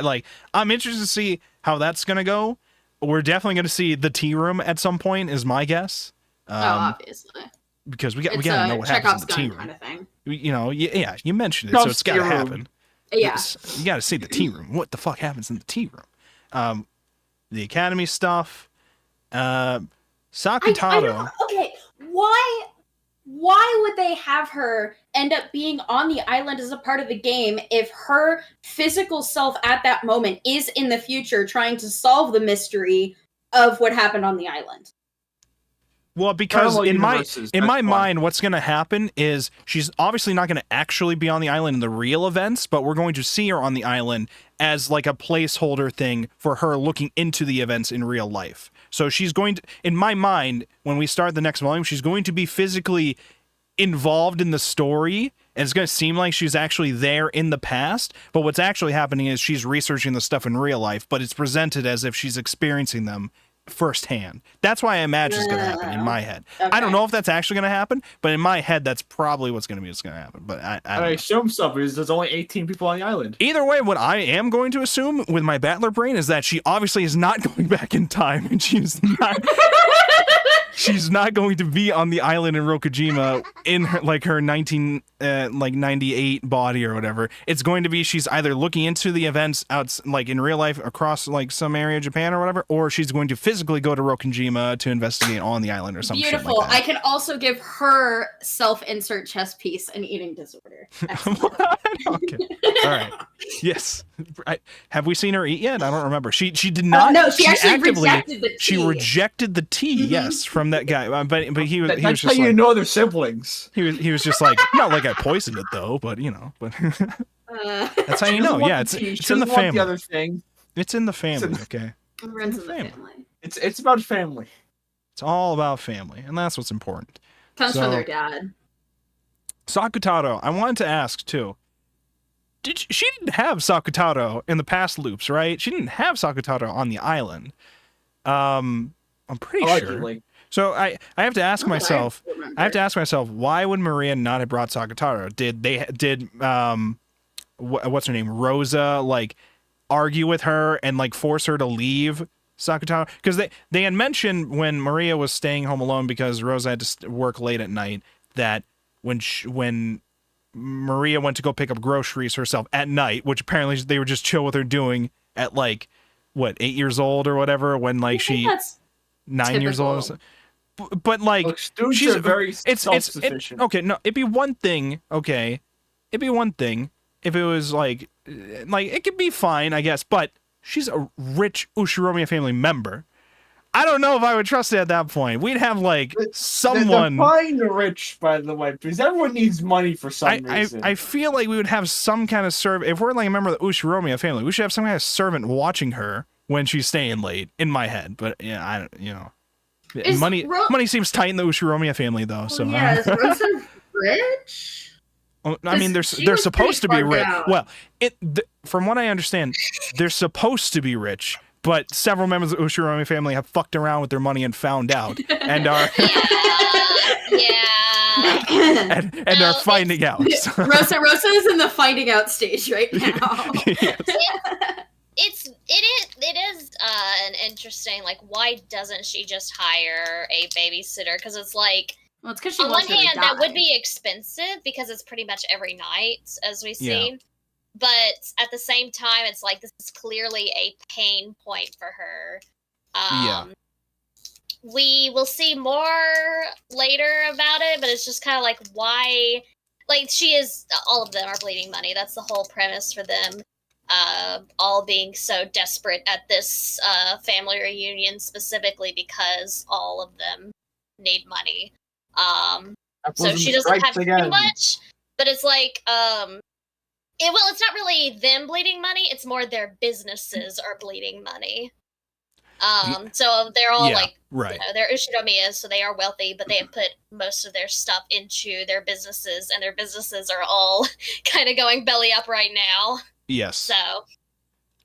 I'm interested to see how that's going to go. We're definitely going to see the tea room at some point, is my guess. Obviously. Because we got to know what happens in the tea room. Kind of thing. You mentioned it, so it's got to happen. Yeah. You got to see the tea room. What the fuck happens in the tea room? The academy stuff. Sakutaro. Okay, why would they have her end up being on the island as a part of the game if her physical self at that moment is in the future trying to solve the mystery of what happened on the island? Well, because Parallel in my universes, that's fun. mind, what's going to happen is she's obviously not going to actually be on the island in the real events, but we're going to see her on the island as like a placeholder thing for her looking into the events in real life. So she's going to, in my mind, when we start the next volume, she's going to be physically involved in the story, and it's going to seem like she's actually there in the past, but what's actually happening is she's researching the stuff in real life, but it's presented as if she's experiencing them firsthand. That's why I imagine it's going to happen in my head. Okay. I don't know if that's actually going to happen, but in my head, that's probably what's going to happen. But I don't know. assume so because there's only 18 people on the island. Either way, what I am going to assume with my battler brain is that she obviously is not going back in time, and she's not going to be on the island in Rokujima in her, like her 98 body or whatever. It's going to be she's either looking into the events out like in real life across like some area of Japan or whatever, or she's going to physically go to Rokujima to investigate on the island or something. Beautiful. Like that. I can also give her self-insert chess piece an eating disorder. Okay. All right. Yes. Have we seen her eat yet? I don't remember. She did not. No, she actually actively rejected the tea. She rejected the tea. Yes, from that guy. But he was That's just how you like, know they're siblings. he was just like, not like I poisoned it though, but you know, but that's how you know. Yeah, it's in the family. The other thing. It's in the family. Okay. It runs in the family. It's about family. It's all about family, and that's what's important. Comes So- from their dad. Sakutaro, I wanted to ask too. She didn't have Sakutaro in the past loops, right? She didn't have Sakutaro on the island. I'm pretty sure. Allegedly. So I have to ask Oh, myself. I remember. I have to ask myself, why would Maria not have brought Sakutaro? Did what's her name, Rosa, like argue with her and like force her to leave Sakutaro? Because they had mentioned when Maria was staying home alone because Rosa had to work late at night that when Maria went to go pick up groceries herself at night, which apparently they were just chill with her doing at like what 8 years old or whatever, when like I think she that's 9 years old. typical. But like Look, students she's are very self-sufficient. okay. No, it'd be one thing. Okay, it'd be one thing if it was like it could be fine, I guess. But she's a rich Ushiromiya family member. I don't know if I would trust it at that point. We'd have like someone. Define the rich, by the way, because everyone needs money for some reason. I feel like we would have some kind of servant. If we're like a member of the Ushiromiya family, we should have some kind of servant watching her when she's staying late. In my head, but yeah, I don't. You know, Is money seems tight in the Ushiromiya family, though. So yeah, is Rosa rich? I mean, they're She was supposed to pretty be rich. fucked out. Well, from what I understand, they're supposed to be rich. But several members of the Ushiromi family have fucked around with their money and found out, and are Yeah. and are finding out. So. Rosa is in the finding out stage right now. Yes. It is an interesting, like, why doesn't she just hire a babysitter? Because it's like, Well, it's because she on wants one her to hand, that die. would be expensive because it's pretty much every night, as we've seen. But at the same time, it's like this is clearly a pain point for her. Yeah. We will see more later about it, but it's just kind of like, why? Like, all of them are bleeding money. That's the whole premise for them. All being so desperate at this family reunion, specifically because all of them need money. So she doesn't have too much, but it's like, it's not really them bleeding money, it's more their businesses are bleeding money. So they're all right. You know, they're Ushinomiya, so they are wealthy, but they have put most of their stuff into their businesses, and their businesses are all kind of going belly up right now. Yes. So,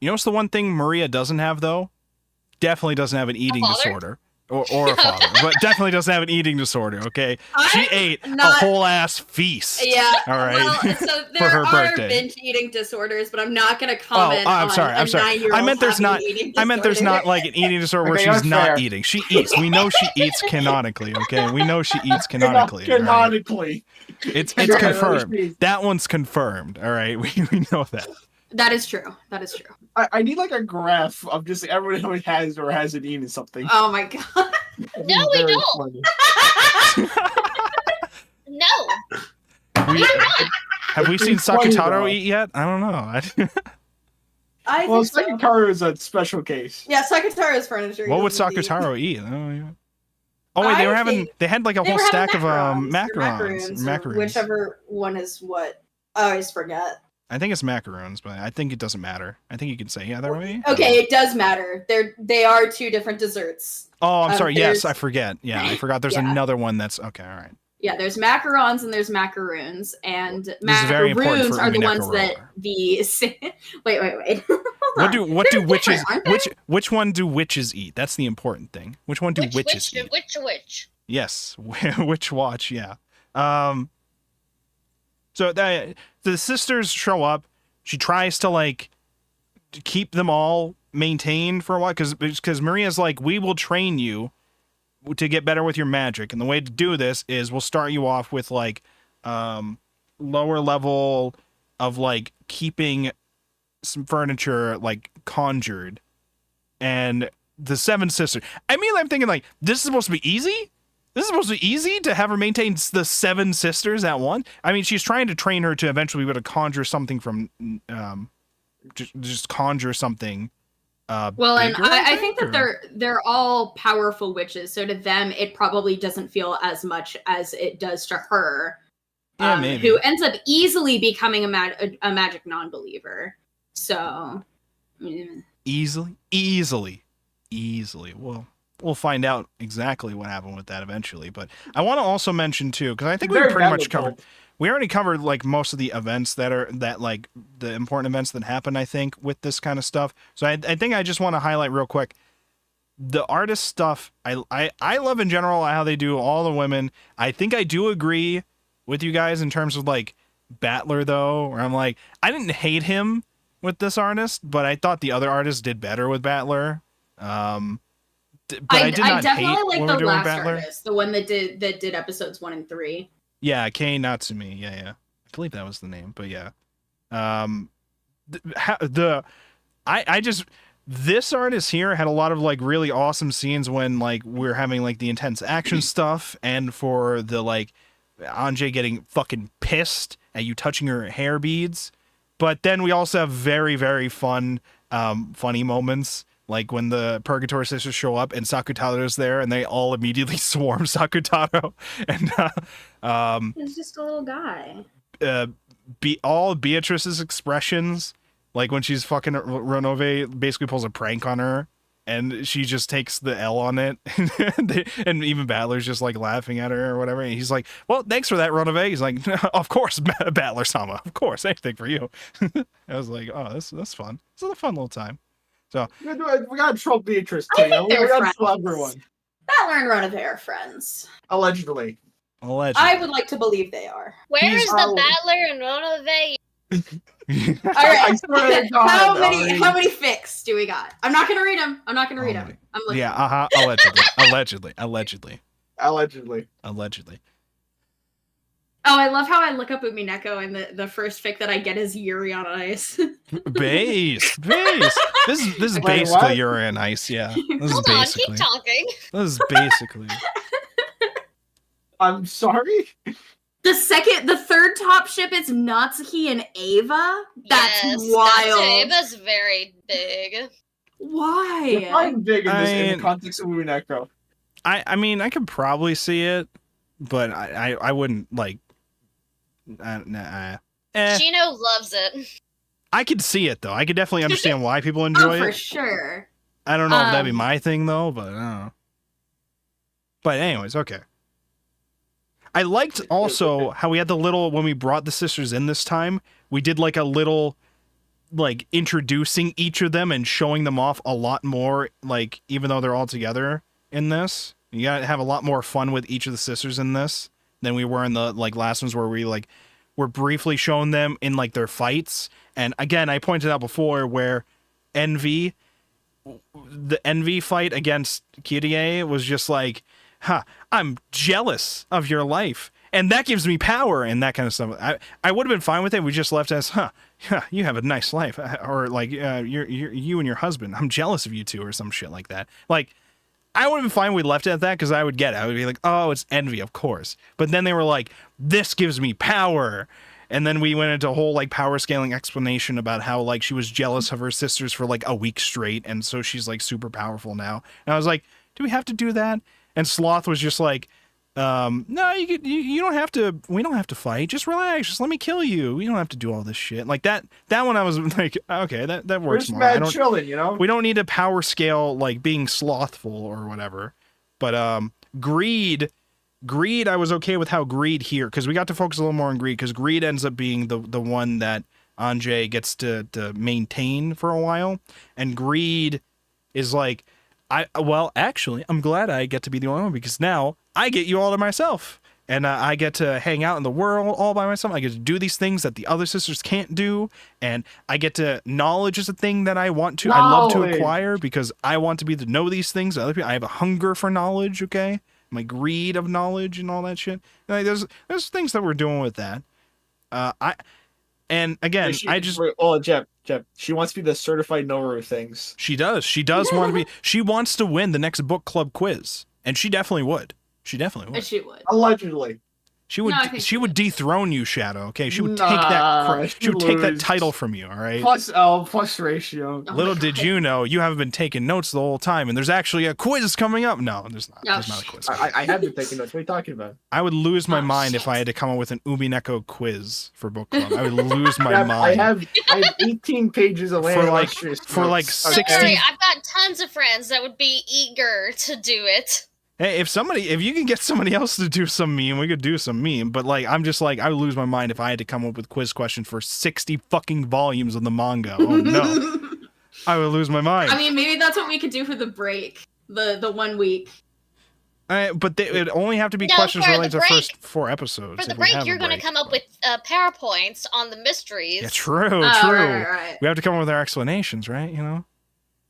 You know what's the one thing Maria doesn't have, though? Definitely doesn't have an eating father? disorder. Or a father. But definitely doesn't have an eating disorder, okay? She ate a whole ass feast. Yeah. All right. Well, so there her are birthday. binge eating disorders, but I'm not going to comment I'm sorry. on a 9-year-old I meant there's having not. an eating I meant there's disorder. not like an eating disorder where Okay, she's that's not fair. eating. She eats. We know she eats canonically. Okay, we know she eats canonically. all right? Canonically. It's Yeah, confirmed. That one's confirmed. All right, we know that. That is true. That is true. I need like a graph of just everyone who has or hasn't eaten something. Oh my god. No, we Very don't. funny. no. Have we seen It's funny, Sakutaro though. eat yet? I don't know. I Well, think so. second car is a special case. Yeah, Sakutaro's furniture. What would doesn't eat. Sakutaro eat? Oh, yeah. Oh wait, they had like a whole stack of macaroons. Macaroons. Whichever one is what. I always forget. I think it's macaroons, but I think it doesn't matter. I think you can say either way. Okay, it does matter. They are two different desserts. Oh, I'm sorry. Yes, I forget. Yeah, I forgot. There's another one that's okay. All right. Yeah, there's macarons and there's macaroons, and This is macaroons are the Umineko ones that the wait. Which one do witches eat? That's the important thing. Which one do witches eat? Which? Yes, which watch? Yeah. So the sisters show up. She tries to like keep them all maintained for a while because Maria's like, we will train you to get better with your magic, and the way to do this is we'll start you off with like lower level of like keeping some furniture like conjured, and the 7 sisters. I mean, I'm thinking like, this is supposed to be easy. This is supposed to be easy to have her maintain the 7 sisters at once. I mean, she's trying to train her to eventually be able to conjure something from just conjure something. Well, and I think that they're all powerful witches, so to them it probably doesn't feel as much as it does to her, who ends up easily becoming a magic non-believer. So easily. Well, we'll find out exactly what happened with that eventually. But I want to also mention too, because I think we pretty much covered. We already covered like most of the events that like the important events that happen, I think, with this kind of stuff. So I think I just want to highlight real quick the artist stuff. I love in general how they do all the women. I think I do agree with you guys in terms of like Battler though, where I'm like, I didn't hate him with this artist, but I thought the other artists did better with Battler. But I definitely like the last artist, the one that did episodes 1 and 3. Yeah, Kei Natsumi. Yeah. I believe that was the name, but yeah. This artist here had a lot of like really awesome scenes when like we're having like the intense action stuff, and for the like Anjay getting fucking pissed at you touching her hair beads. But then we also have very, very fun, funny moments. Like when the Purgatory Sisters show up and Sakutaro's there, and they all immediately swarm Sakutaro, and he's just a little guy. All Beatrice's expressions, like when she's fucking Renove, basically pulls a prank on her, and she just takes the L on it, and even Battler's just like laughing at her or whatever. And he's like, "Well, thanks for that, Renove." He's like, "Of course, Battler-sama, of course, anything for you." I was like, "Oh, that's fun. This is a fun little time." So we gotta troll Beatrice too. We gotta troll everyone. Battler and Renove are friends. Allegedly. I would like to believe they are. Where is the Battler and Renove? All right. How many fics do we got? I'm not gonna read them. I'm looking. Yeah. Allegedly. Oh, I love how I look up Umineko and the first fic that I get is Yuri on Ice. Base. This is basically Yuri on Ice, yeah. Hold on, keep talking. This is basically. I'm sorry? The third top ship is Natsuki and Ava? That's wild. Ava's very big. Why? Define big in the context of Umineko. I mean, I could probably see it, but I wouldn't like. Gino loves it. I could see it though. I could definitely understand why people enjoy it. For sure. I don't know if that'd be my thing though, but I don't know. But anyways, okay. I liked also how we had the little, when we brought the sisters in this time, we did like a little like introducing each of them and showing them off a lot more, like even though they're all together in this. You gotta have a lot more fun with each of the sisters in this than we were in the like last ones where we like were briefly shown them in like their fights. And again, I pointed out before where the Envy fight against Kyrie was just like, I'm jealous of your life, and that gives me power, and that kind of stuff. I would have been fine with it. We just left as, you have a nice life, or like, you and your husband, I'm jealous of you two, or some shit like that. Like, I would have been fine. We left it at that because I would get it. I would be like, oh, it's Envy, of course. But then they were like, this gives me power. And then we went into a whole like power scaling explanation about how like she was jealous of her sisters for like a week straight, and so she's like super powerful now. And I was like, do we have to do that? And Sloth was just like, no, you don't have to. We don't have to fight. Just relax. Just let me kill you. We don't have to do all this shit. Like that one, I was like, okay, that We're works just more. mad chilling, you know. We don't need a power scale like being slothful or whatever. But greed, I was okay with how greed here, because we got to focus a little more on greed, because greed ends up being the one that Anjay gets to maintain for a while, and greed is like, actually, I'm glad I get to be the only one, because now I get you all to myself, and I get to hang out in the world all by myself. I get to do these things that the other sisters can't do, and I get to, knowledge is a thing that I want to, I love to acquire, because I want to be to know these things. Other people, I have a hunger for knowledge, okay? My greed of knowledge and all that shit. Like, there's things that we're doing with that. And again, Jeff, she wants to be the certified knower of things. She does want to be. She wants to win the next book club quiz, and she definitely would. She definitely would. She would. Allegedly. She would. No, she would dethrone you, Shadow. Okay, she would take that. She would take that title from you. All right. Plus ratio. Oh Little did you know, you haven't been taking notes the whole time, and there's actually a quiz coming up. No, there's not. There's not a quiz. I have been taking notes. What are you talking about? I would lose my mind if I had to come up with an Umineko quiz for book club. I would lose my mind. I have 18 pages of for like 60. Don't worry, I've got tons of friends that would be eager to do it. Hey, if you can get somebody else to do some meme, we could do some meme. But like, I'm just like, I would lose my mind if I had to come up with quiz questions for 60 fucking volumes of the manga. Oh no, I would lose my mind. I mean, maybe that's what we could do for the break, the 1 week. But it would only have to be questions related to the first 4 episodes. For the break, you're going to come up with PowerPoints on the mysteries. Yeah, true. Right. We have to come up with our explanations, right? You know.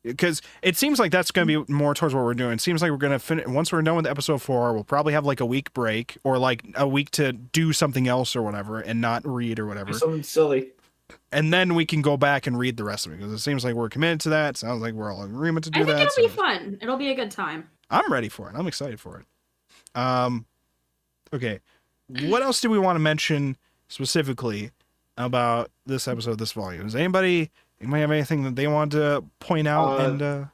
Because it seems like that's going to be more towards what we're doing. It seems like we're going to finish, once we're done with episode 4, we'll probably have like a week break, or like a week to do something else or whatever, and not read or whatever. Something silly. And then we can go back and read the rest of it, because it seems like we're committed to that. It sounds like we're all in agreement to do that. I think it'll be fun. It'll be a good time. I'm ready for it. I'm excited for it. Okay. What else do we want to mention specifically about this episode, this volume? Does anybody have anything that they want to point out? And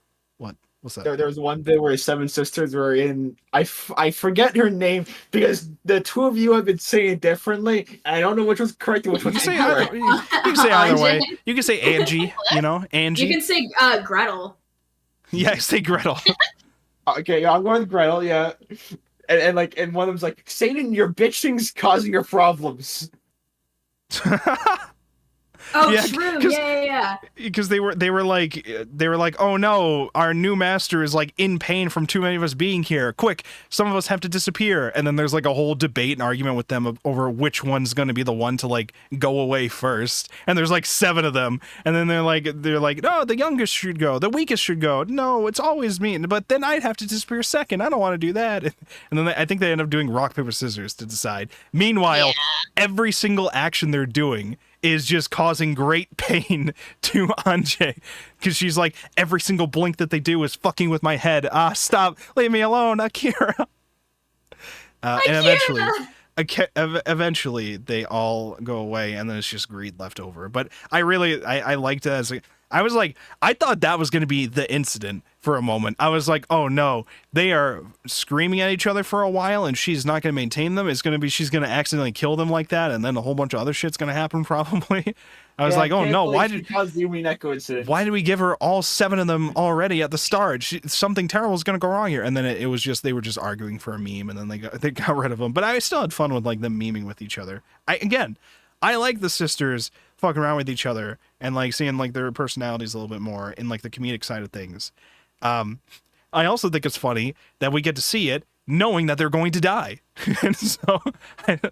what's that? There was one bit where 7 sisters were in. I forget her name, because the 2 of you have been saying it differently. And I don't know which was correct and which was incorrect. You can say either way. You can say Angie. You know, Angie. You can say Gretel. Yeah, say Gretel. Okay, yeah, I'm going with Gretel. Yeah, and one of them's like, Satan, your bitch thing's causing your problems. Oh, yeah, true. Yeah. Because they were like, oh no, our new master is like in pain from too many of us being here. Quick, some of us have to disappear. And then there's like a whole debate and argument with them over which one's going to be the one to like go away first. And there's like 7 of them. And then they're like, no, the youngest should go, the weakest should go. No, it's always me. But then I'd have to disappear second. I don't want to do that. And then I think they end up doing rock paper scissors to decide. Meanwhile, every single action they're doing is just causing great pain to Anjay, because she's like, every single blink that they do is fucking with my head. Stop, leave me alone, Akira. And eventually they all go away, and then it's just greed left over. But I liked it as I thought that was going to be the incident for a moment. I was like, oh no, they are screaming at each other for a while, and she's not going to maintain them. It's going to be, she's going to accidentally kill them like that, and then a whole bunch of other shit's going to happen probably. I was like, oh no, why did we give her all 7 of them already at the start? Something terrible is going to go wrong here. And then it was just, they were just arguing for a meme, and then they got rid of them. But I still had fun with like them memeing with each other. I like the sisters fucking around with each other and like seeing like their personalities a little bit more in like the comedic side of things. I also think it's funny that we get to see it knowing that they're going to die. And so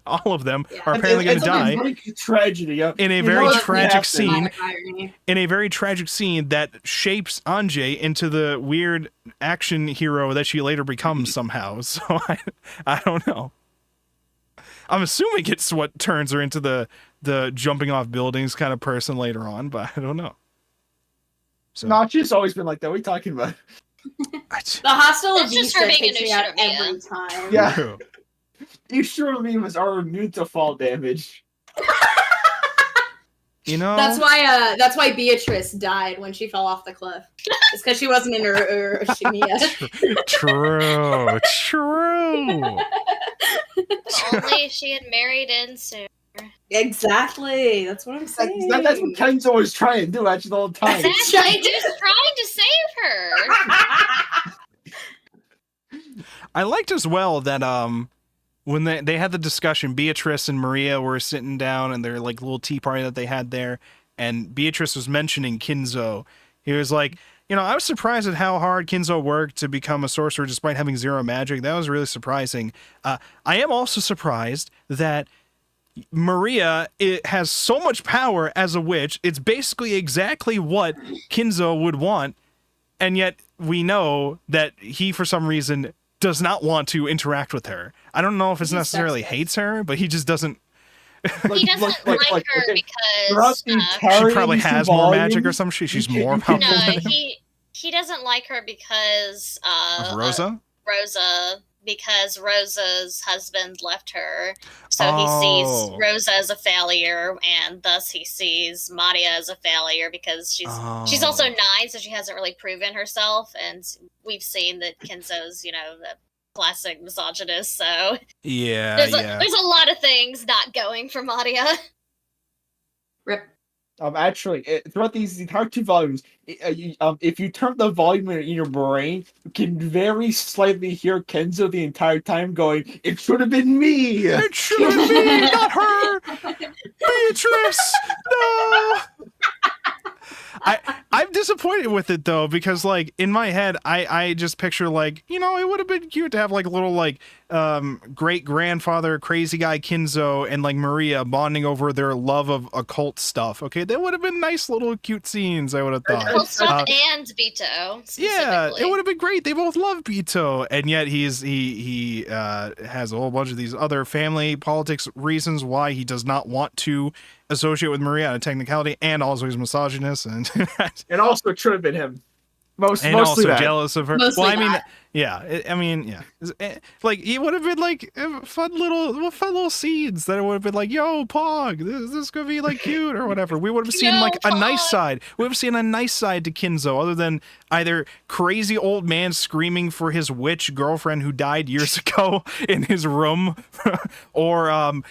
all of them are apparently going to die tragedy, in a very tragic scene. In a very tragic scene that shapes Anjay into the weird action hero that she later becomes somehow. So I don't know. I'm assuming it's what turns her into the jumping off buildings kind of person later on, but I don't know. So. No, she's always been like that. What are you talking about? The hostile That's just her abuse being a takes me new out Shinomiya. every time. Yeah. You sure me was our immune to fall damage. You know? That's why Beatrice died when she fell off the cliff. It's because she wasn't in her Shimiya. True. Only if she had married in soon. Exactly. That's what I'm saying. That's what Kenzo was trying to do actually the whole time. Exactly. He was trying to save her. I liked as well that when they had the discussion, Beatrice and Maria were sitting down and their like little tea party that they had there, and Beatrice was mentioning Kinzo. He was like, I was surprised at how hard Kinzo worked to become a sorcerer despite having 0 magic. That was really surprising. I am also surprised that Maria has so much power as a witch. It's basically exactly what Kinzo would want, and yet we know that he, for some reason, does not want to interact with her. I don't know if it's necessarily hates her, but he just doesn't. He doesn't like her because she probably has more magic or some shit. She's more powerful no, than him. he doesn't like her because Of Rosa? Because Rosa's husband left her. So he sees Rosa as a failure, and thus he sees Maria as a failure because she's also 9, so she hasn't really proven herself, and we've seen that Kenzo's, the classic misogynist, so there's a lot of things not going for Maria. Rip. Actually, throughout these entire 2 volumes, if you turn the volume in your brain, you can very slightly hear Kenzo the entire time going, "It should have been me! It should have been me, not her! Beatrice! No!" I'm disappointed with it though, because like in my head I just picture like, it would have been cute to have like a little like great grandfather crazy guy Kinzo and like Maria bonding over their love of occult stuff. Okay, that would have been nice little cute scenes, I would have thought. Occult stuff and Bito. Yeah, it would have been great. They both love Bito, and yet he has a whole bunch of these other family politics reasons why he does not want to associate with Maria on a technicality, and also he's misogynist and also it should have been him. Mostly also that. Jealous of her. Mostly well, I mean, that. yeah. Like it would have been like fun little scenes that it would have been like, "Yo, Pog, this is gonna be like cute" or whatever. We would have seen like a nice side. We would have seen a nice side to Kinzo, other than either crazy old man screaming for his witch girlfriend who died years ago in his room, or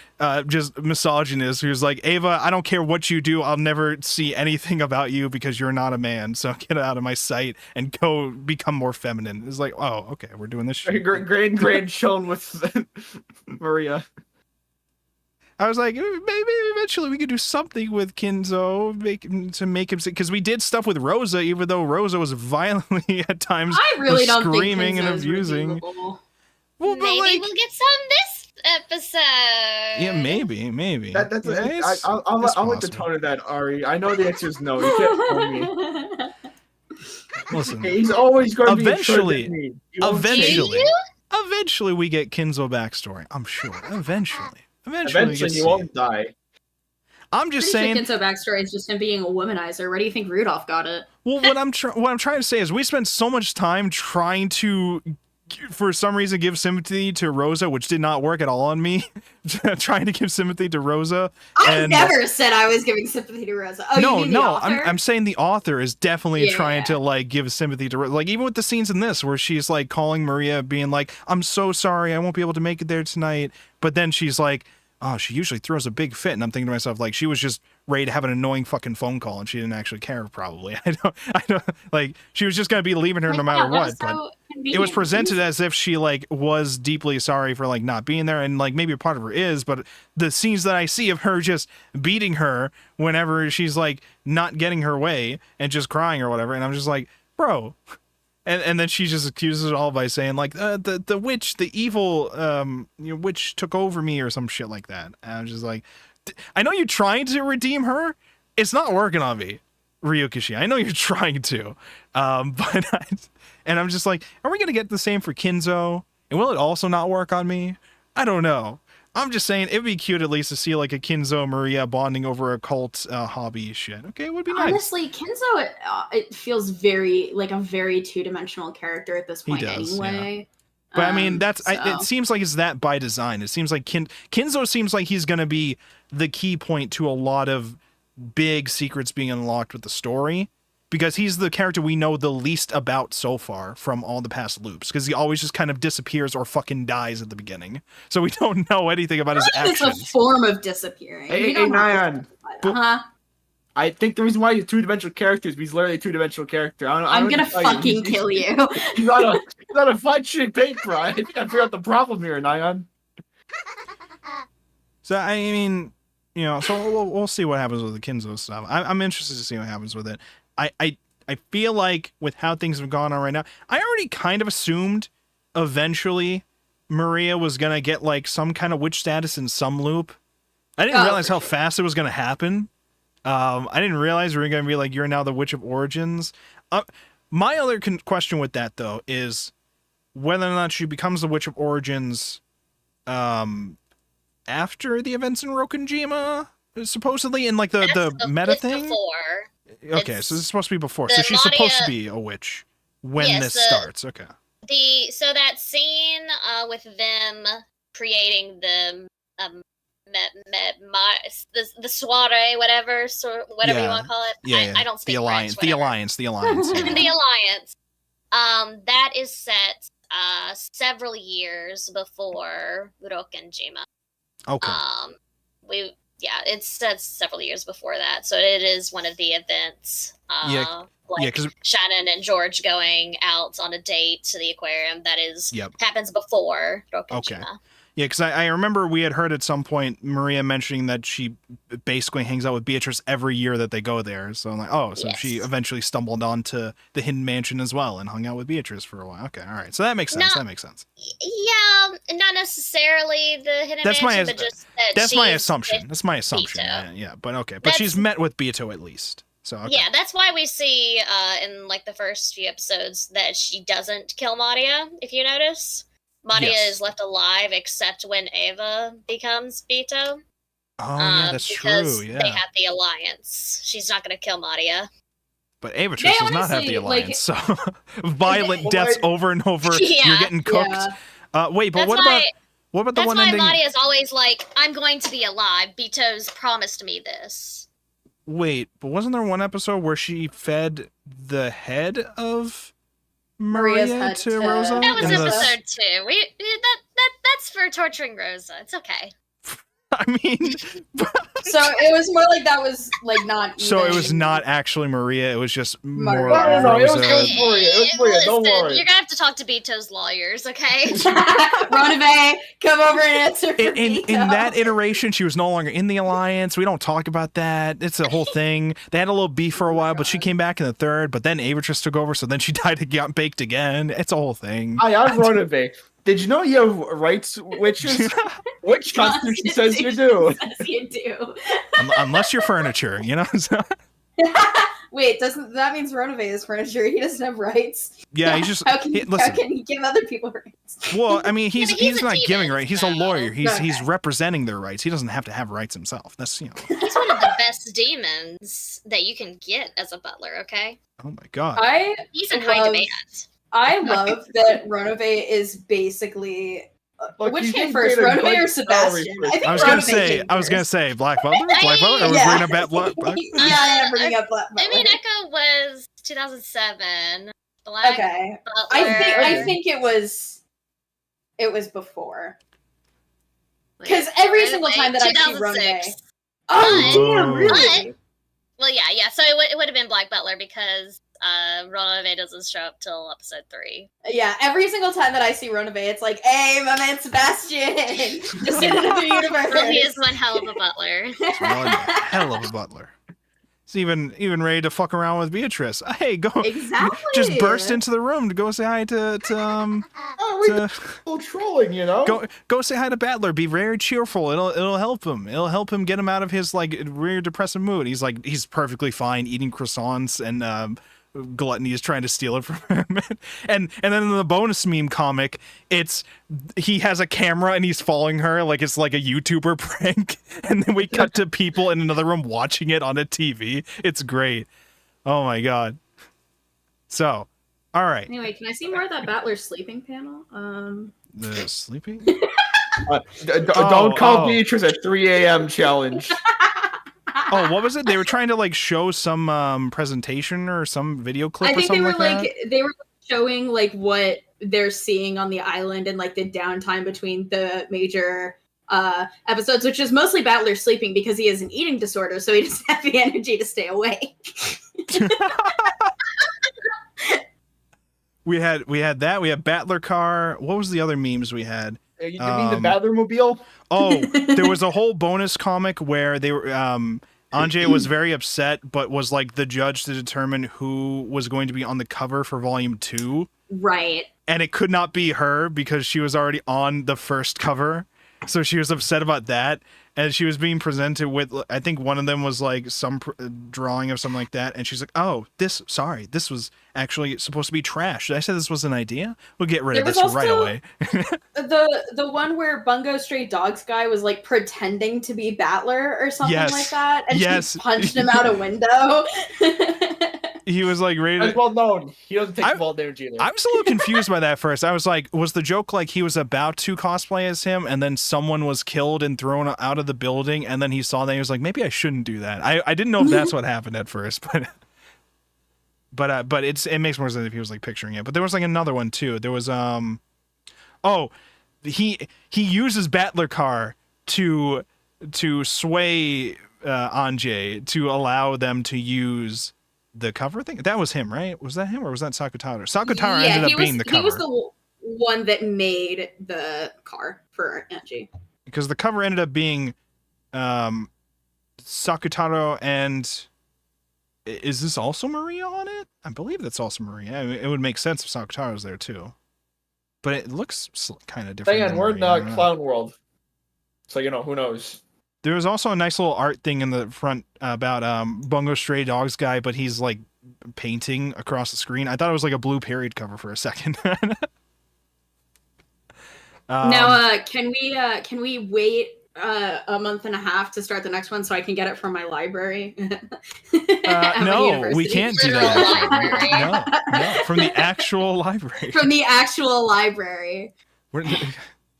just misogynist who's like, "Ava, I don't care what you do, I'll never see anything about you because you're not a man. So get out of my sight and go become more feminine." It's like, oh, okay, we're doing this shit. Grand shown with Maria. I was like, maybe eventually we could do something with Kinzo, make him because we did stuff with Rosa, even though Rosa was violently at times I really don't screaming think and abusing. Redeemable. Well, Maybe like, we'll get some this episode. yeah, maybe. That's Yeah, I'll let the tone of that, Ari. I know the answer is no. You can't tell me. Listen, He's always going to be eventually we get Kinzo backstory. I'm sure. Eventually he won't die. I'm just saying. Kinzo backstory is just him being a womanizer. Where do you think Rudolph got it? Well, what I'm trying to say is we spent so much time trying to, for some reason, give sympathy to Rosa, which did not work at all on me. Trying to give sympathy to Rosa. I never said I was giving sympathy to Rosa. Oh, no, you mean the author? I'm saying the author is definitely trying to like give sympathy to Rosa. Like even with the scenes in this where she's like calling Maria, being like, "I'm so sorry, I won't be able to make it there tonight," but then she's like, "Oh, she usually throws a big fit," and I'm thinking to myself, like, she was just ready to have an annoying fucking phone call, and she didn't actually care, probably. I don't, like, she was just gonna be leaving her no matter what, but it was presented as if she, like, was deeply sorry for, like, not being there, and, like, maybe a part of her is, but the scenes that I see of her just beating her whenever she's, like, not getting her way, and just crying or whatever, and I'm just like, bro... And then she just accuses it all by saying like the witch, the evil witch took over me or some shit like that. And I'm just like, I know you're trying to redeem her. It's not working on me, Ryukishi. I know you're trying to, and I'm just like, are we gonna get the same for Kinzo? And will it also not work on me? I don't know. I'm just saying it'd be cute at least to see like a Kinzo Maria bonding over a cult hobby shit. Okay, it would be nice. Honestly, Kinzo, it feels very like a very 2-dimensional character at this point anyway. Yeah. But I mean, it seems like it's that by design. It seems like Kinzo seems like he's going to be the key point to a lot of big secrets being unlocked with the story, because he's the character we know the least about so far from all the past loops, because he always just kind of disappears or fucking dies at the beginning. So we don't know anything about his actions. It's a form of disappearing. Hey, Nyan. Uh-huh. I think the reason why he's a two-dimensional character is he's literally a two-dimensional character. I'm gonna fucking kill you. He's not a fun shit paper. I think I figured out the problem here, Nyan. So I mean, you know, so we'll see what happens with the Kinzo stuff. I'm interested to see what happens with it. I feel like with how things have gone on right now, I already kind of assumed eventually Maria was gonna get like some kind of witch status in some loop. I didn't realize how fast it was gonna happen. I didn't realize we were gonna be like, you're now the Witch of Origins. My other question with that though is whether or not she becomes the Witch of Origins after the events in Rokunjima, supposedly in like the meta thing. Before. Okay, so this is supposed to be before. So she's supposed to be a witch when this starts. Okay. So that scene with them creating the the soiree, whatever you want to call it. Yeah, I don't speak the alliance. French, The alliance. The alliance. That is set several years before Rokunjima. Okay. It's set several years before that, so it is one of the events. Because Shannon and George going out on a date to the aquarium. That is happens before Rokunjima. Okay. Yeah, because I remember we had heard at some point Maria mentioning that she basically hangs out with Beatrice every year that they go there. So I'm like, she eventually stumbled onto the Hidden Mansion as well and hung out with Beatrice for a while. Okay, all right. So that makes sense. Yeah, not necessarily the Hidden Mansion, but just that that's my assumption. That's my assumption. Yeah, but okay. But she's met with Beato at least. So okay. Yeah, that's why we see in like the first few episodes that she doesn't kill Maria, if you notice. Maria is left alive except when Ava becomes Beato. Oh, yeah, that's true. Yeah. They have the alliance. She's not going to kill Maria. But Ava does not have the alliance, so violent deaths over and over. You're getting cooked. Yeah. Wait, but what about the one ending? That's why Maria's always like, I'm going to be alive. Beato's promised me this. Wait, but wasn't there one episode where she fed the head of Maria to Rosa? That was episode 2. That's for torturing Rosa. It's okay. I mean, so it was more like that was like not. Even... So it was not actually Maria. It was just more. No, it was Maria. It was Maria. Don't worry. You're gonna have to talk to Beato's lawyers, okay? Ronabe, come over and answer. In that iteration, she was no longer in the alliance. We don't talk about that. It's a whole thing. They had a little beef for a while, but she came back in the third. But then Avatris took over, so then she died and got baked again. It's a whole thing. Hi, I'm Ronabe. Did you know you have rights, witches? Which constitution says you do? Says you do. Unless you're furniture, you know? Wait, that means Ronabe is furniture? He doesn't have rights? Yeah, he's just... How can he give other people rights? Well, I mean, he's not giving rights. He's a lawyer. He's representing their rights. He doesn't have to have rights himself. That's, you know... He's one of the best demons that you can get as a butler, okay? Oh my god. He's in high demand. I love that Ronabe is basically which came first, Ronabe or Sebastian? I was gonna say Black Butler. Black Butler. Or was bringing up Black Butler? Yeah, bringing up Black Butler. Umineko was 2007. Okay, Butler. I think it was before. Because every single time that I see Ronabe. Oh damn! Really? Well, yeah. So it would have been Black Butler because Ronabe doesn't show up till episode 3. Yeah, every single time that I see Ronabe, it's like, hey, my man Sebastian! Just in another universe. Well, he is one hell of a butler. One hell of a butler. He's even ready to fuck around with Beatrice. Hey, go! Exactly. Just burst into the room to go say hi to trolling, you know. Go say hi to Battler. Be very cheerful. It'll help him. It'll help him get him out of his like weird depressive mood. He's perfectly fine eating croissants and Gluttony is trying to steal it from him. and then in the bonus meme comic, he has a camera and he's following her like it's like a YouTuber prank, and then we cut to people in another room watching it on a TV. It's great. Oh my god. So, all right. Anyway, can I see more of that Battler sleeping panel? The sleeping? Don't call Beatrice at 3 a.m. challenge. Oh, what was it? They were trying to like show some presentation or some video clip. I think or something they were like they were showing like what they're seeing on the island and like the downtime between the major episodes, which is mostly Battler sleeping because he has an eating disorder, so he doesn't have the energy to stay awake. We had that. We had Battler car. What was the other memes we had? You mean the Battler Mobile? Oh, there was a whole bonus comic where they were Anjay was very upset, but was like the judge to determine who was going to be on the cover for volume 2. Right. And it could not be her because she was already on the first cover. So she was upset about that. And she was being presented with, I think one of them was like some drawing of something like that. And she's like, oh, this was actually supposed to be trash. Did I say this was an idea? We'll get rid of this right away. the one where Bungo Stray Dogs guy was like pretending to be Battler or something like that. And she punched him out a window. He was like ready to... As well known. He doesn't take ball damage either. I was a little confused by that first. I was like, was the joke like he was about to cosplay as him and then someone was killed and thrown out of the building and then he saw that and he was like, maybe I shouldn't do that. I didn't know if that's what happened at first, but it makes more sense if he was like picturing it. But there was like another one too. There was he uses Battler car to sway Anjay to allow them to use the cover thing. That was him, right? Was that him or was that Sakutaro? Sakutaro ended up being the cover. He was the one that made the car for Angie. Because the cover ended up being Sakutaro and... Is this also Maria on it? I believe that's also Maria. I mean, it would make sense if Sakutaro's there too. But it looks kind of different. We're in the clown world. So, who knows? There was also a nice little art thing in the front about Bungo Stray Dogs guy, but he's like painting across the screen. I thought it was like a Blue Period cover for a second. Now, can we wait a month and a half to start the next one so I can get it from my library? No, we can't do that. No, from the actual library. From the actual library. Can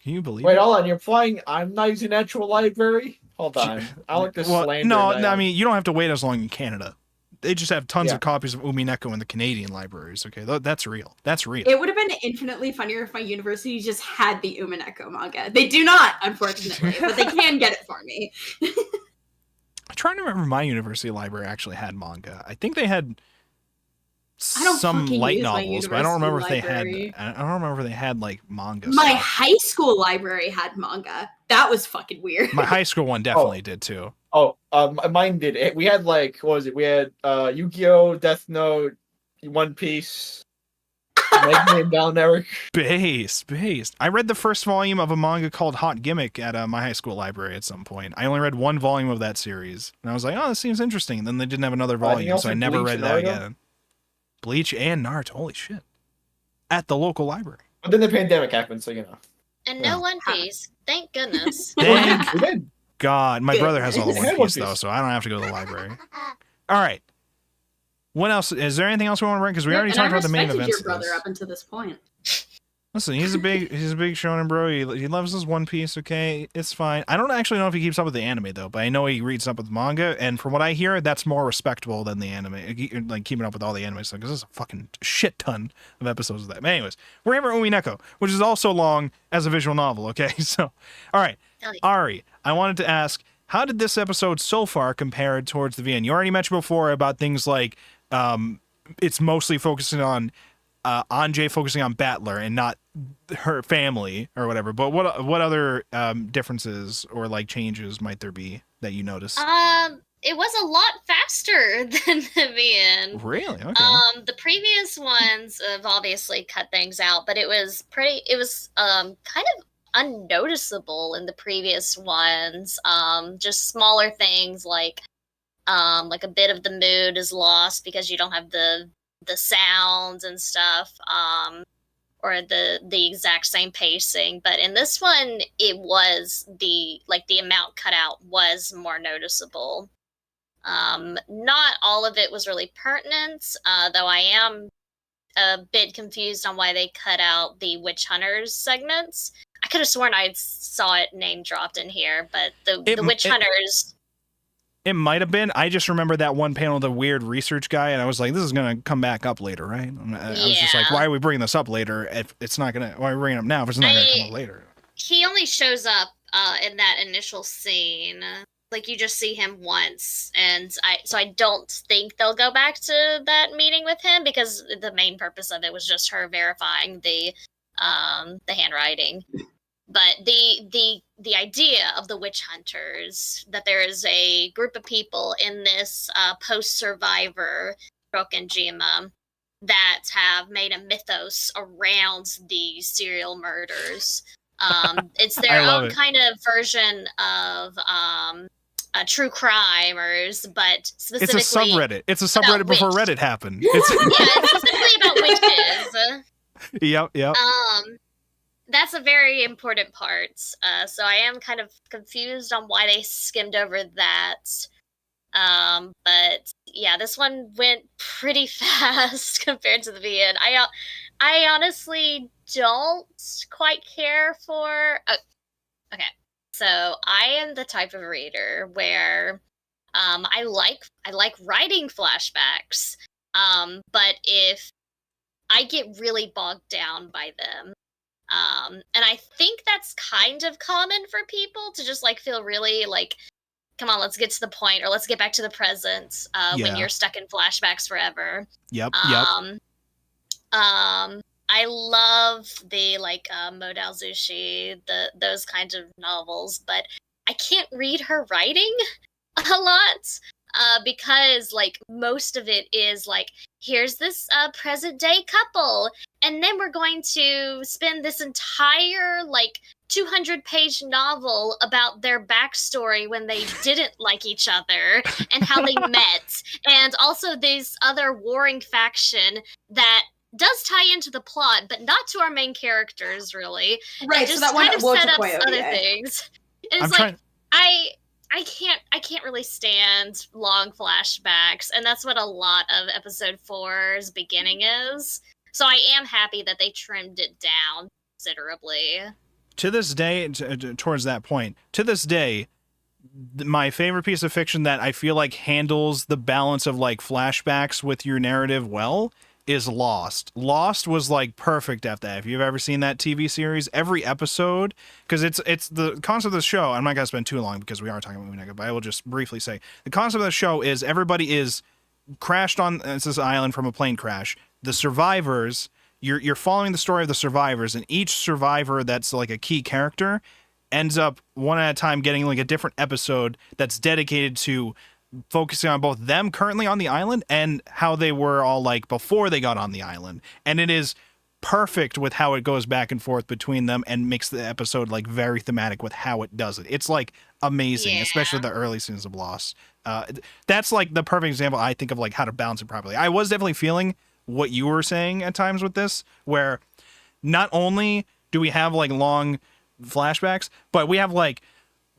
you believe Wait, it? hold on. You're implying I'm not using actual library? Hold on. I like this slander. No, I mean, you don't have to wait as long in Canada. They just have tons of copies of Umineko in the Canadian libraries, okay? That's real. That's real. It would have been infinitely funnier if my university just had the Umineko manga. They do not, unfortunately, but they can get it for me. I'm trying to remember my university library actually had manga. I think they had some light novels, but I don't remember if they had. I don't remember if they had like manga. My high school library had manga. That was fucking weird. My high school one definitely did too. Mine did. We had like, what was it? We had Yu-Gi-Oh, Death Note, One Piece, Mega Man Down Eric. Based. I read the first volume of a manga called Hot Gimmick at my high school library at some point. I only read one volume of that series, and I was like, oh, this seems interesting. And then they didn't have another volume, so I never read that again. Bleach and Naruto, holy shit. At the local library. But then the pandemic happened, so And no One Piece. Thank goodness. Thank God. My brother has all the One Piece, though, so I don't have to go to the library. All right. What else? Is there anything else we want to bring? Because we already talked about the main events. Your brother up until this point. Listen, he's a big shonen bro. He loves his One Piece. Okay, it's fine. I don't actually know if he keeps up with the anime though, but I know he reads up with manga, and from what I hear, that's more respectable than the anime. Like keeping up with all the anime stuff, because there's a fucking shit ton of episodes of that. But anyways, we're here for Umineko, which is also long as a visual novel. Okay, so all right, Ari, I wanted to ask, how did this episode so far compare towards the VN? You already mentioned before about things like it's mostly focusing on Anjay focusing on Battler and not her family or whatever. But what other differences or like changes might there be that you noticed? It was a lot faster than the VN. Really? Okay. The previous ones have obviously cut things out, but it was kind of unnoticeable in the previous ones. Just smaller things like a bit of the mood is lost because you don't have the sounds and stuff, or the exact same pacing. But in this one, it was the amount cut out was more noticeable. Not all of it was really pertinent, though I am a bit confused on why they cut out the Witch Hunters segments. I could have sworn I saw it name dropped in here, but the Witch Hunters... It might have been. I just remember that one panel, the weird research guy, and I was like, this is going to come back up later, right? I was just like, why are we bringing this up later if it's not going to, why are we bringing it up now if it's not going to come up later? He only shows up in that initial scene. Like, you just see him once, and I don't think they'll go back to that meeting with him, because the main purpose of it was just her verifying the handwriting. But the idea of the witch hunters, that there is a group of people in this post-survivor Rokenjima that have made a mythos around these serial murders. It's their own kind of version of true crimers, but specifically... It's a subreddit. It's a subreddit before Reddit happened. It's specifically about witches. Yep. That's a very important part. So I am kind of confused on why they skimmed over that. But yeah, this one went pretty fast compared to the VN. I honestly don't quite care for... okay, so I am the type of reader where I like writing flashbacks, but if I get really bogged down by them, and I think that's kind of common for people to just like feel really like, come on, let's get to the point, or let's get back to the present when you're stuck in flashbacks forever. Yep. I love the like Modal Zushi, those kinds of novels, but I can't read her writing a lot because like most of it is like, here's this present day couple, and then we're going to spend this entire like 200-page novel about their backstory when they didn't like each other and how they met, and also this other warring faction that does tie into the plot, but not to our main characters, really. Right, just so that one kind of will set up OVA. other things. It's I can't really stand long flashbacks, and that's what a lot of episode 4's beginning is. So I am happy that they trimmed it down considerably. To this day, towards that point, to this day, my favorite piece of fiction that I feel like handles the balance of like flashbacks with your narrative well is Lost. Lost was like perfect at that. If you've ever seen that TV series, every episode, because it's the concept of the show, I'm not going to spend too long because we are talking about Umineko, but I will just briefly say the concept of the show is everybody is crashed on this island from a plane crash. The survivors, you're following the story of the survivors, and each survivor that's like a key character ends up one at a time getting like a different episode that's dedicated to focusing on both them currently on the island and how they were all like before they got on the island. And it is perfect with how it goes back and forth between them and makes the episode like very thematic with how it does it. It's like amazing, especially the early seasons of Lost. That's like the perfect example I think of like how to balance it properly. I was definitely feeling what you were saying at times with this, where not only do we have like long flashbacks, but we have like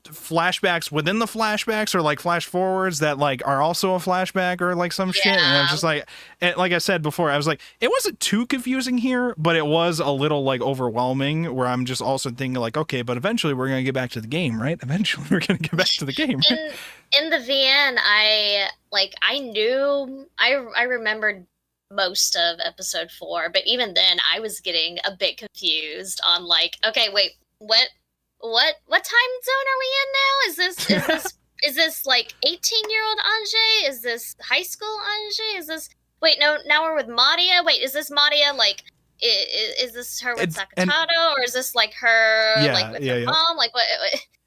flashbacks within the flashbacks, or like flash forwards that like are also a flashback or like some shit. And I'm just like, and like I said before, I was like, it wasn't too confusing here, but it was a little like overwhelming, where I'm just also thinking like, okay, but eventually we're gonna get back to the game, right? Eventually we're gonna get back to the game. Right? In the VN, I remembered most of episode 4, but even then I was getting a bit confused on like, okay, wait, what time zone are we in now? Is this like 18-year-old Ange? Is this high school Ange? Is this, wait, no, now we're with Madia? Wait, is this Madia like, is this her with Sakatato, or is this like her like with her mom? Like what?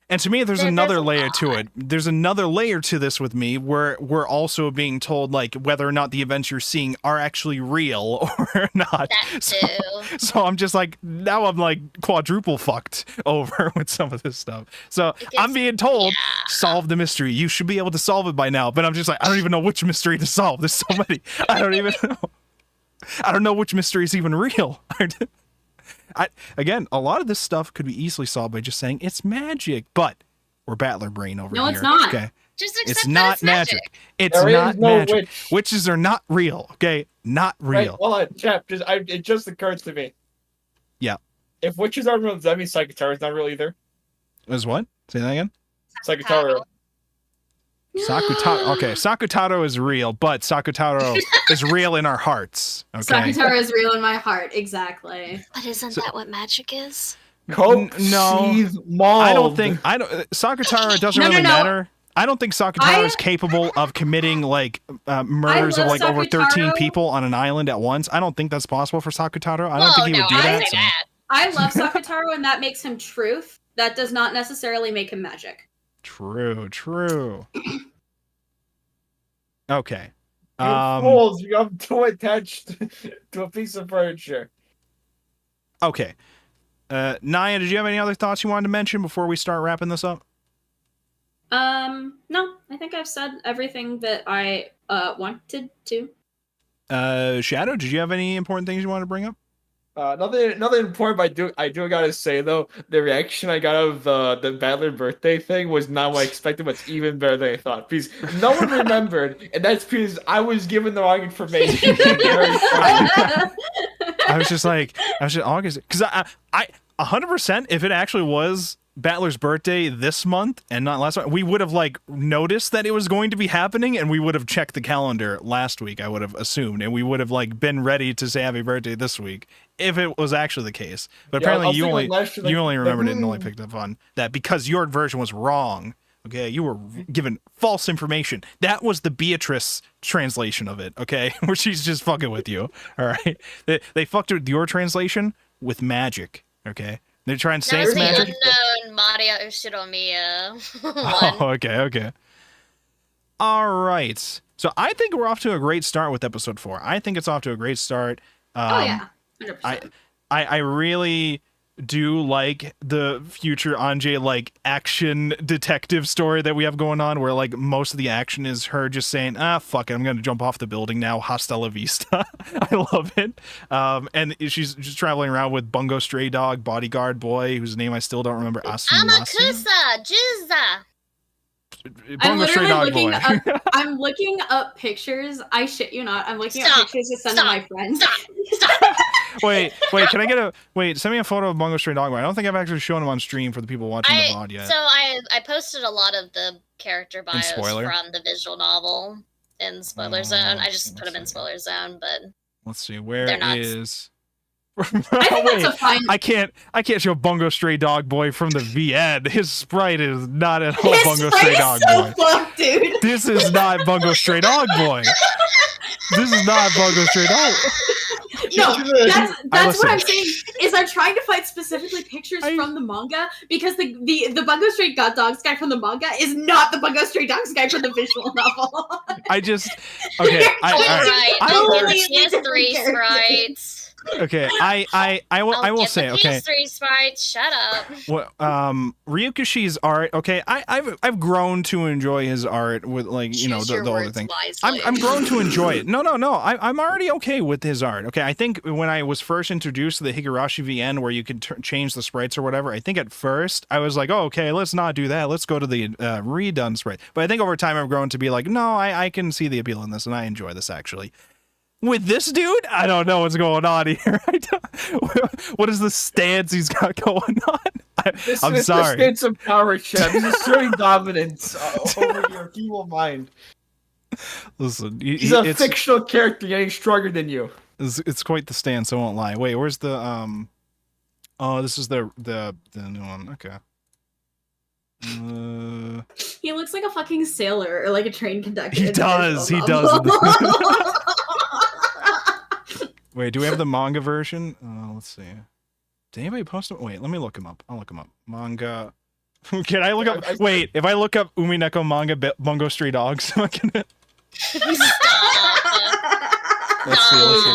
And to me, there's another layer to it. There's another layer to this with me, where we're also being told like whether or not the events you're seeing are actually real or not. So I'm just like, now I'm like quadruple fucked over with some of this stuff. So I'm being told, solve the mystery. You should be able to solve it by now. But I'm just like, I don't even know which mystery to solve. There's so many. I don't even know. I don't know which mystery is even real. Again, a lot of this stuff could be easily solved by just saying it's magic, but we're Battler Brain over here. No, it's not. Okay, just accept it's not magic. It's not magic. Witches are not real. Okay, not real. Right, hold on, Jeff. It just occurs to me. Yeah. If witches aren't real, does that mean Psychotaro is not real either? Is what? Say that again. Psychotaro. Sakutaro. Okay, Sakutaro is real, but Sakutaro is real in our hearts. Okay. Sakutaro is real in my heart, exactly. But isn't that what magic is? Coke, no, cheese, mold. Sakutaro doesn't really matter. I don't think Sakutaro is capable of committing like murders of like over 13 people on an island at once. I don't think that's possible for Sakutaro. I don't think he would do that. So. I love Sakutaro, and that makes him truth. That does not necessarily make him magic. True. Okay. You fools, you have too attached to a piece of furniture. Okay. Naya, did you have any other thoughts you wanted to mention before we start wrapping this up? No, I think I've said everything that I wanted to. Shadow, did you have any important things you wanted to bring up? Nothing important, but I do gotta say though, the reaction I got of the Battler birthday thing was not what I expected, but it's even better than I thought. Because no one remembered, and that's because I was given the wrong information. I was just August, because I 100%, if it actually was Battler's birthday this month and not last month, we would have like noticed that it was going to be happening, and we would have checked the calendar last week, I would have assumed, and we would have like been ready to say happy birthday this week if it was actually the case. But apparently you only remembered it and only picked up on that because your version was wrong. Okay, you were given false information. That was the Beatrice translation of it, okay? Where she's just fucking with you, all right? They fucked with your translation with magic, okay? They're trying to say it's magic. Unknown Maria Ushiromiya Oh, okay. All right. So I think we're off to a great start with episode 4. I think it's off to a great start. Oh yeah, 100%. I really do like the future Anjay like action detective story that we have going on, where like most of the action is her just saying, fuck it, I'm gonna jump off the building now, hasta la vista. I love it. And she's just traveling around with Bungo Stray Dog, bodyguard boy, whose name I still don't remember. Amakusa Jizza. I'm looking up pictures. I shit you not. I'm looking up pictures to send to my friends. Stop. Wait, can I send me a photo of Bungo Stray Dog Boy. I don't think I've actually shown him on stream for the people watching the VOD yet. So I posted a lot of the character bios from the visual novel in Spoiler Zone. I just put them in Spoiler Zone, but let's see, where is I think that's a fine... I can't show Bungo Stray Dog Boy from the VN. His sprite is not at all Bungo Stray Dog Boy. Fucked, dude. This is not Bungo Stray Dog Boy. This is not Bungo Stray Dog. No, that's what I'm saying. Is I'm trying to find specifically pictures from the manga, because the Bungo Stray Dogs guy from the manga is not the Bungo Stray Dogs guy from the visual novel. I has 3 sprites. Okay, I will say, okay. PS3 sprites, shut up. Well, Ryukushi's art, okay, I've grown to enjoy his art with like, you know, the older thing. I'm grown to enjoy it. No, I'm already okay with his art. Okay, I think when I was first introduced to the Higurashi VN where you could change the sprites or whatever, I think at first I was like, oh, okay, let's not do that. Let's go to the redone sprite. But I think over time I've grown to be like, no, I can see the appeal in this and I enjoy this actually. With this dude, I don't know what's going on here. What is the stance he's got going on? I'm sorry. This is some power, Chef. This is showing dominance over your evil mind. Listen, he's a fictional character getting stronger than you. It's quite the stance, I won't lie. Wait, where's the Oh, this is the new one. Okay. He looks like a fucking sailor or like a train conductor. He does. Wait, do we have the manga version? Let's see. Did anybody post it? Wait, let me look him up. I'll look him up. Manga. Can I look up? Wait, if I look up Umineko manga Bungo Stray Dogs, I'm gonna. Let's see.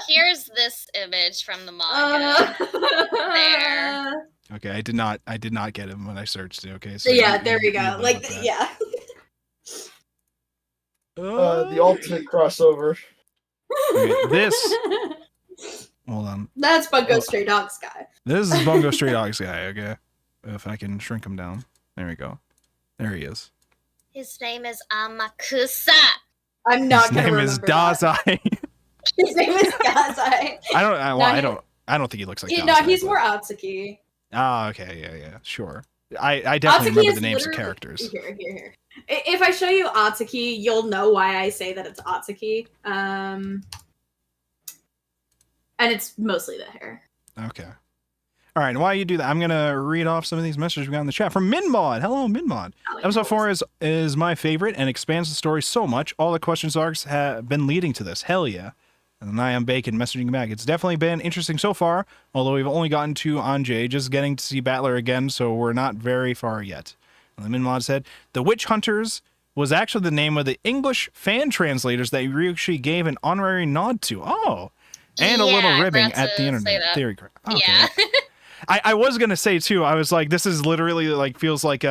Here's this image from the manga. There. Okay, I did not get him when I searched it. Okay, so yeah, there we go. Like, yeah. The ultimate crossover. Okay, this. Hold on. That's Bungo Stray Dogs guy. This is Bungo Stray Dogs guy. Okay, if I can shrink him down. There we go. There he is. His name is Amakusa. I'm not gonna remember. His name is Dazai. His name is Dazai. I don't think he looks like Dazai. No, he's more Atsuki. Ah, okay, yeah, sure. I definitely Atsuki remember is the names of literally- characters. Here. If I show you Atsuki, you'll know why I say that it's Atsuki. And it's mostly the hair. Okay. All right, and while you do that, I'm going to read off some of these messages we got in the chat from Minmod. Hello, Minmod. Episode 4 is my favorite and expands the story so much. All the questions arcs have been leading to this. Hell yeah. And then I am Bacon messaging back. It's definitely been interesting so far, although we've only gotten to Anjay, just getting to see Battler again, so we're not very far yet. And the Minmod said, The Witch Hunters was actually the name of the English fan translators that Ryukishi gave an honorary nod to. Oh. And a little ribbing at the internet. Theory. Okay. Yeah. I was gonna say too. I was like, this is literally like feels like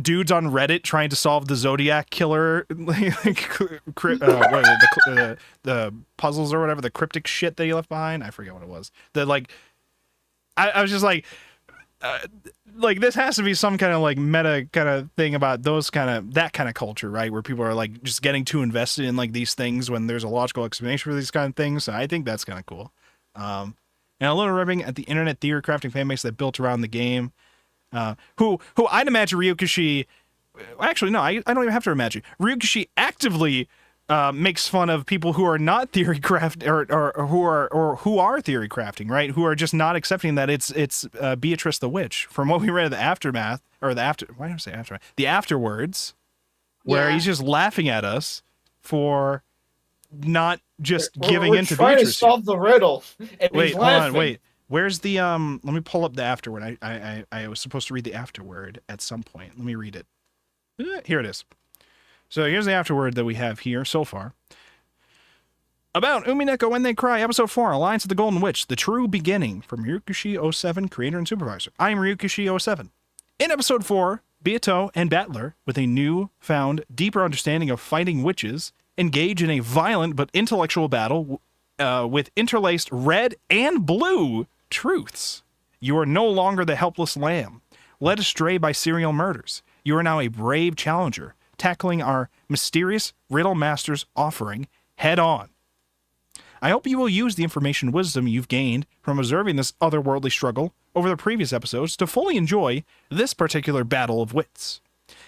dudes on Reddit trying to solve the Zodiac killer, what is it, the puzzles or whatever, the cryptic shit that he left behind. I forget what it was. I was just like this has to be some kind of like meta kind of thing about that kind of culture, right? Where people are like just getting too invested in like these things when there's a logical explanation for these kind of things. So I think that's kind of cool. And a little ribbing at the internet theory crafting fanbase that built around the game. Who I'd imagine Ryukishi. Actually, no, I don't even have to imagine. Ryukishi actively makes fun of people who are not theory craft or who are theory crafting, right? Who are just not accepting that it's Beatrice the witch. From what we read of the aftermath or why did I say aftermath? The afterwards, where he's just laughing at us for not just giving in to trying Beatrice. To solve the riddle. Wait, hold on, wait. Where's the let me pull up the afterword. I was supposed to read the afterword at some point. Let me read it. Here it is. So here's the afterword that we have here so far. About Umineko When They Cry, Episode 4, Alliance of the Golden Witch, The True Beginning, from Ryukishi07, creator and supervisor. I am Ryukishi07. In Episode 4, Beato and Battler, with a new-found, deeper understanding of fighting witches, engage in a violent but intellectual battle with interlaced red and blue truths. You are no longer the helpless lamb, led astray by serial murders. You are now a brave challenger, tackling our mysterious riddle master's offering head on. I hope you will use the information and wisdom you've gained from observing this otherworldly struggle over the previous episodes to fully enjoy this particular battle of wits.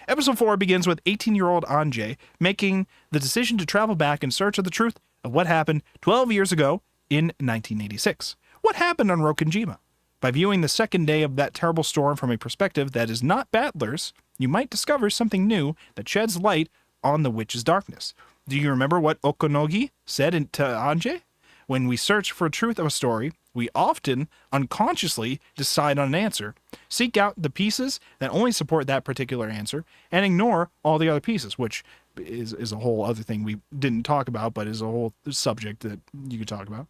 Episode 4 begins with 18-year-old Anjay making the decision to travel back in search of the truth of what happened 12 years ago in 1986. What happened on Rokenjima? By viewing the second day of that terrible storm from a perspective that is not Battler's, you might discover something new that sheds light on the witch's darkness. Do you remember what Okonogi said to Anjay? When we search for truth of a story, we often unconsciously decide on an answer, seek out the pieces that only support that particular answer, and ignore all the other pieces, which is a whole other thing we didn't talk about, but is a whole subject that you could talk about.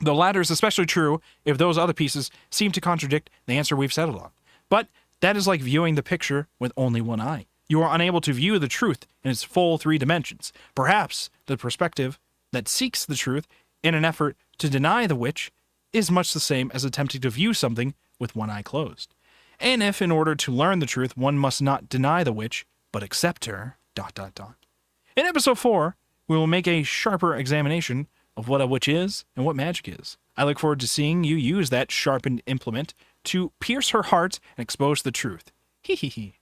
The latter is especially true if those other pieces seem to contradict the answer we've settled on. But that is like viewing the picture with only one eye. You are unable to view the truth in its full 3 dimensions. Perhaps the perspective that seeks the truth in an effort to deny the witch is much the same as attempting to view something with one eye closed. And if, in order to learn the truth, one must not deny the witch, but accept her, ... In episode 4, we will make a sharper examination of what a witch is and what magic is. I look forward to seeing you use that sharpened implement to pierce her heart and expose the truth. Hee hee hee.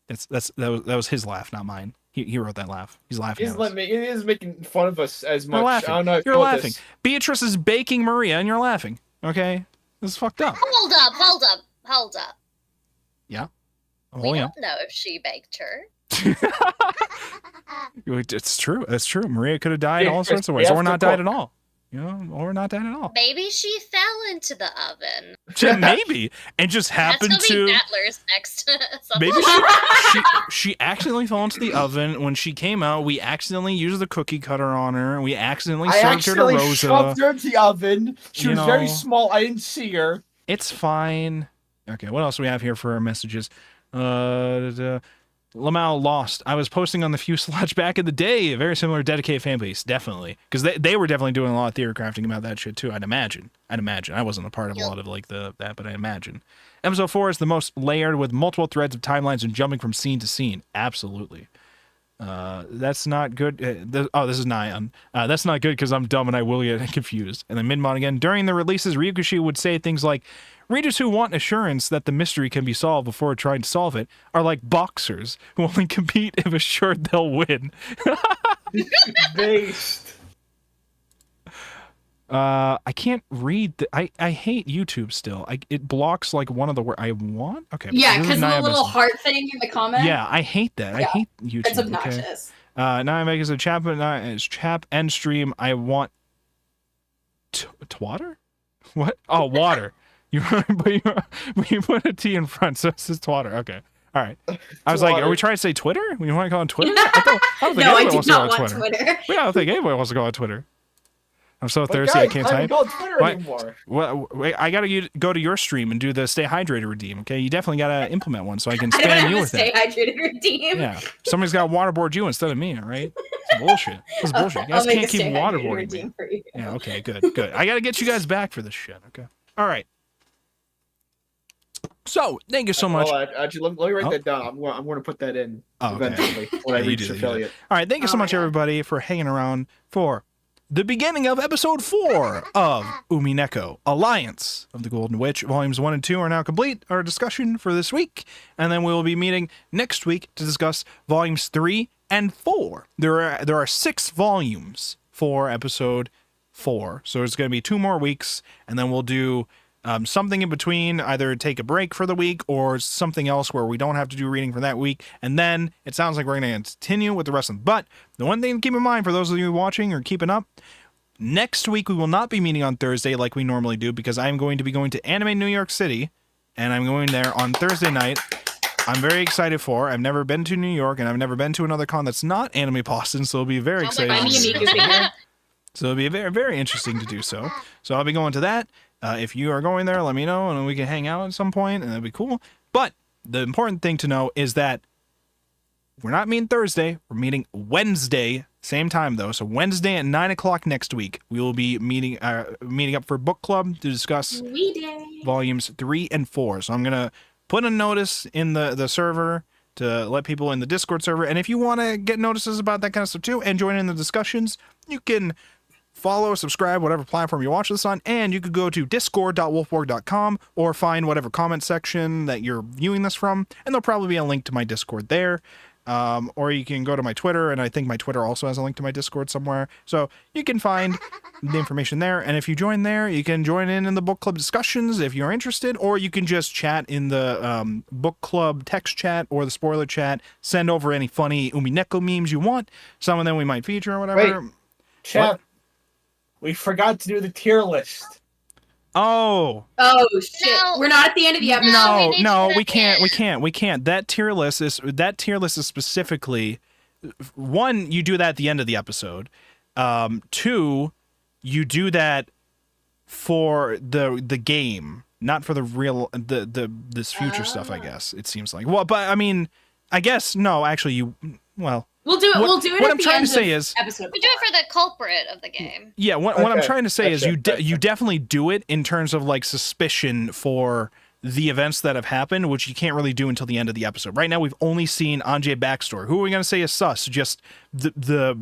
That was his laugh, not mine. He wrote that laugh. He's laughing at us. He is making fun of us as much. You're laughing. I don't know if you're laughing. This. Beatrice is baking Maria, and you're laughing. Okay? This is fucked up. Hold up. Yeah? We don't know if she baked her. It's true. That's true. Maria could have died all sorts of ways, or not died at all. Or not died at all. Maybe she fell into the oven. Maybe, and just happened That's gonna to. be Battler's next. Maybe she accidentally fell into the oven. When she came out, we accidentally used the cookie cutter on her. We accidentally served her to Rosa. Shoved her into the oven. She was very small. I didn't see her. It's fine. Okay, what else do we have here for our messages? Lamau lost. I was posting on the Fuselage back in the day. A very similar dedicated fan base, definitely. Because they were definitely doing a lot of theory crafting about that shit too, I'd imagine. I wasn't a part of a lot of like that, but I imagine. Episode 4 is the most layered with multiple threads of timelines and jumping from scene to scene. Absolutely. That's not good. This is Nyan. That's not good because I'm dumb and I will get confused. And then Midmon again. During the releases, Ryukushi would say things like, readers who want assurance that the mystery can be solved before trying to solve it are like boxers who only compete if assured they'll win. Based. I can't read. I hate YouTube still. It blocks like one of the words I want. Okay. Yeah, because of the little heart thing in the comment. Yeah, I hate that. Yeah. I hate YouTube. It's obnoxious. Okay? Now I'm making a chap and stream. I want twatter? What? Oh, water. You put a T in front, so it says twatter. Okay. All right. I was like, are we trying to say Twitter? We want to call it Twitter? I don't think anybody wants to go on Twitter. I don't think anybody wants to go on Twitter. I'm so thirsty, guys, I can't type. Go on Twitter anymore. Well, wait, I gotta go to your stream and do the stay hydrated redeem. Okay, you definitely gotta implement one so I can spam you with stay that. Stay hydrated redeem. Yeah, somebody's got to waterboard you instead of me. All right, it's bullshit. It's bullshit. You guys can't keep waterboarding me. For you. Yeah, okay, good. I gotta get you guys back for this shit. Okay, all right. So, thank you so much. Actually, let me write that down. I'm going to put that in eventually when I reach affiliate. All right, thank you so much, everybody, for hanging around for the beginning of episode 4 of Umineko, Alliance of the Golden Witch. Volumes 1 and 2 are now complete, our discussion for this week. And then we will be meeting next week to discuss volumes 3 and 4. There are 6 volumes for episode 4. So it's going to be 2 more weeks, and then we'll do something in between, either take a break for the week or something else where we don't have to do reading for that week. And then it sounds like we're going to continue with the rest of them. But the one thing to keep in mind for those of you watching or keeping up, next week we will not be meeting on Thursday like we normally do because I'm going to be going to Anime New York City, and I'm going there on Thursday night. I'm very excited for. I've never been to New York, and I've never been to another con that's not Anime Boston, so it'll be very exciting. So it'll be very, very interesting to do so. So I'll be going to that. If you are going there, let me know, and we can hang out at some point, and that'd be cool. But the important thing to know is that we're not meeting Thursday. We're meeting Wednesday, same time, though. So Wednesday at 9 o'clock next week, we will be meeting up for book club to discuss volumes 3 and 4. So I'm going to put a notice in the server to let people in the Discord server. And if you want to get notices about that kind of stuff, too, and join in the discussions, you can follow, subscribe, whatever platform you watch this on, and you could go to discord.wolfborg.com or find whatever comment section that you're viewing this from, and there'll probably be a link to my Discord there. Or you can go to my Twitter, and I think my Twitter also has a link to my Discord somewhere. So you can find the information there, and if you join there, you can join in the book club discussions if you're interested, or you can just chat in the book club text chat or the spoiler chat, send over any funny Umineko memes you want. Some of them we might feature or whatever. Wait, chat. What? We forgot to do the tier list. Oh shit! No. We're not at the end of the episode. No, we can't. That tier list is specifically 1. You do that at the end of the episode. 2, you do that for the game, not for the real this future stuff. I guess it seems like. Well, but I mean, I guess no. Actually, We'll do it. We'll do it. What I'm trying to say is, we do it for the culprit of the game. Yeah. What I'm trying to say is, you definitely do it in terms of like suspicion for the events that have happened, which you can't really do until the end of the episode. Right now, we've only seen Anjay backstory. Who are we going to say is sus? Just the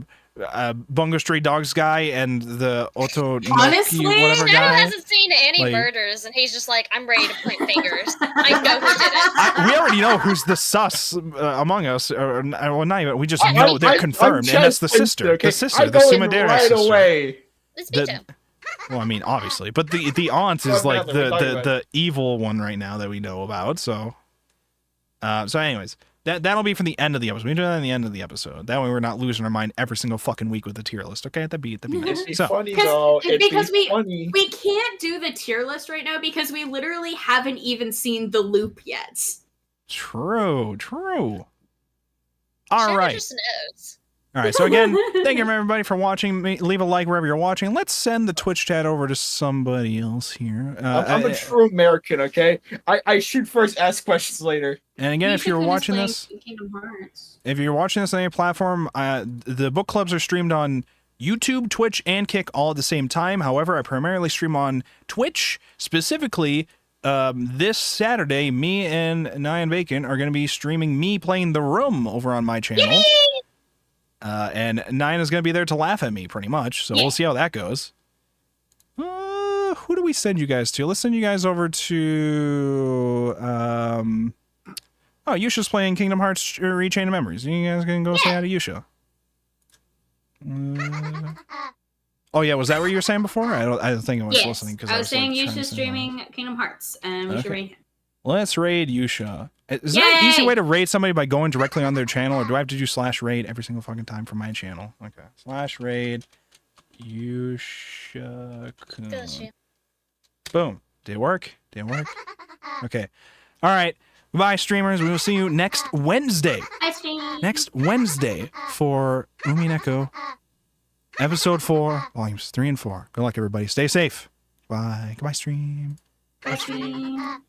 Bungo Stray Dogs guy and the Oto honestly whatever guy. Hasn't seen any murders, and he's just like, I'm ready to point fingers. I know who did it. We already know who's the sus among us, or not even. We just know they're confirmed, and that's the sister, okay? the Sumadera right sister. Away. Well, I mean, obviously, but the aunt is like the evil one right now that we know about. So, anyways. That'll be from the end of the episode. We do that at the end of the episode. That way we're not losing our mind every single fucking week with the tier list. Okay, that'd be nice. It'd be funny though. Because we can't do the tier list right now because we literally haven't even seen the loop yet. True. All right. All right, so again, thank you everybody for watching. Leave a like wherever you're watching. Let's send the Twitch chat over to somebody else here. I'm a true American, okay? I shoot first, ask questions later. And again, if you're watching this on any platform, the book clubs are streamed on YouTube, Twitch, and Kick all at the same time. However, I primarily stream on Twitch. Specifically, this Saturday, me and Nyan Bacon are going to be streaming me playing The Room over on my channel. Yippee! And Nina's going to be there to laugh at me, pretty much. So we'll see how that goes. Who do we send you guys to? Let's send you guys over to... Oh, Yusha's playing Kingdom Hearts Rechain of Memories. You guys can go say hi to Yusha. Oh yeah, was that what you were saying before? I don't think I was listening because I was saying Yusha's streaming Kingdom Hearts, and we should raid him. Let's raid Yusha. Is there an easy way to raid somebody by going directly on their channel, or do I have to do /raid every single fucking time for my channel? Okay, /raid Yusha-kun. Boom. Did it work? Did it work? Okay. All right. Bye, streamers. We will see you next Wednesday. Bye, stream. Next Wednesday for Umineko, episode 4, volumes 3 and 4. Good luck, everybody. Stay safe. Bye. Goodbye, stream. Bye, stream.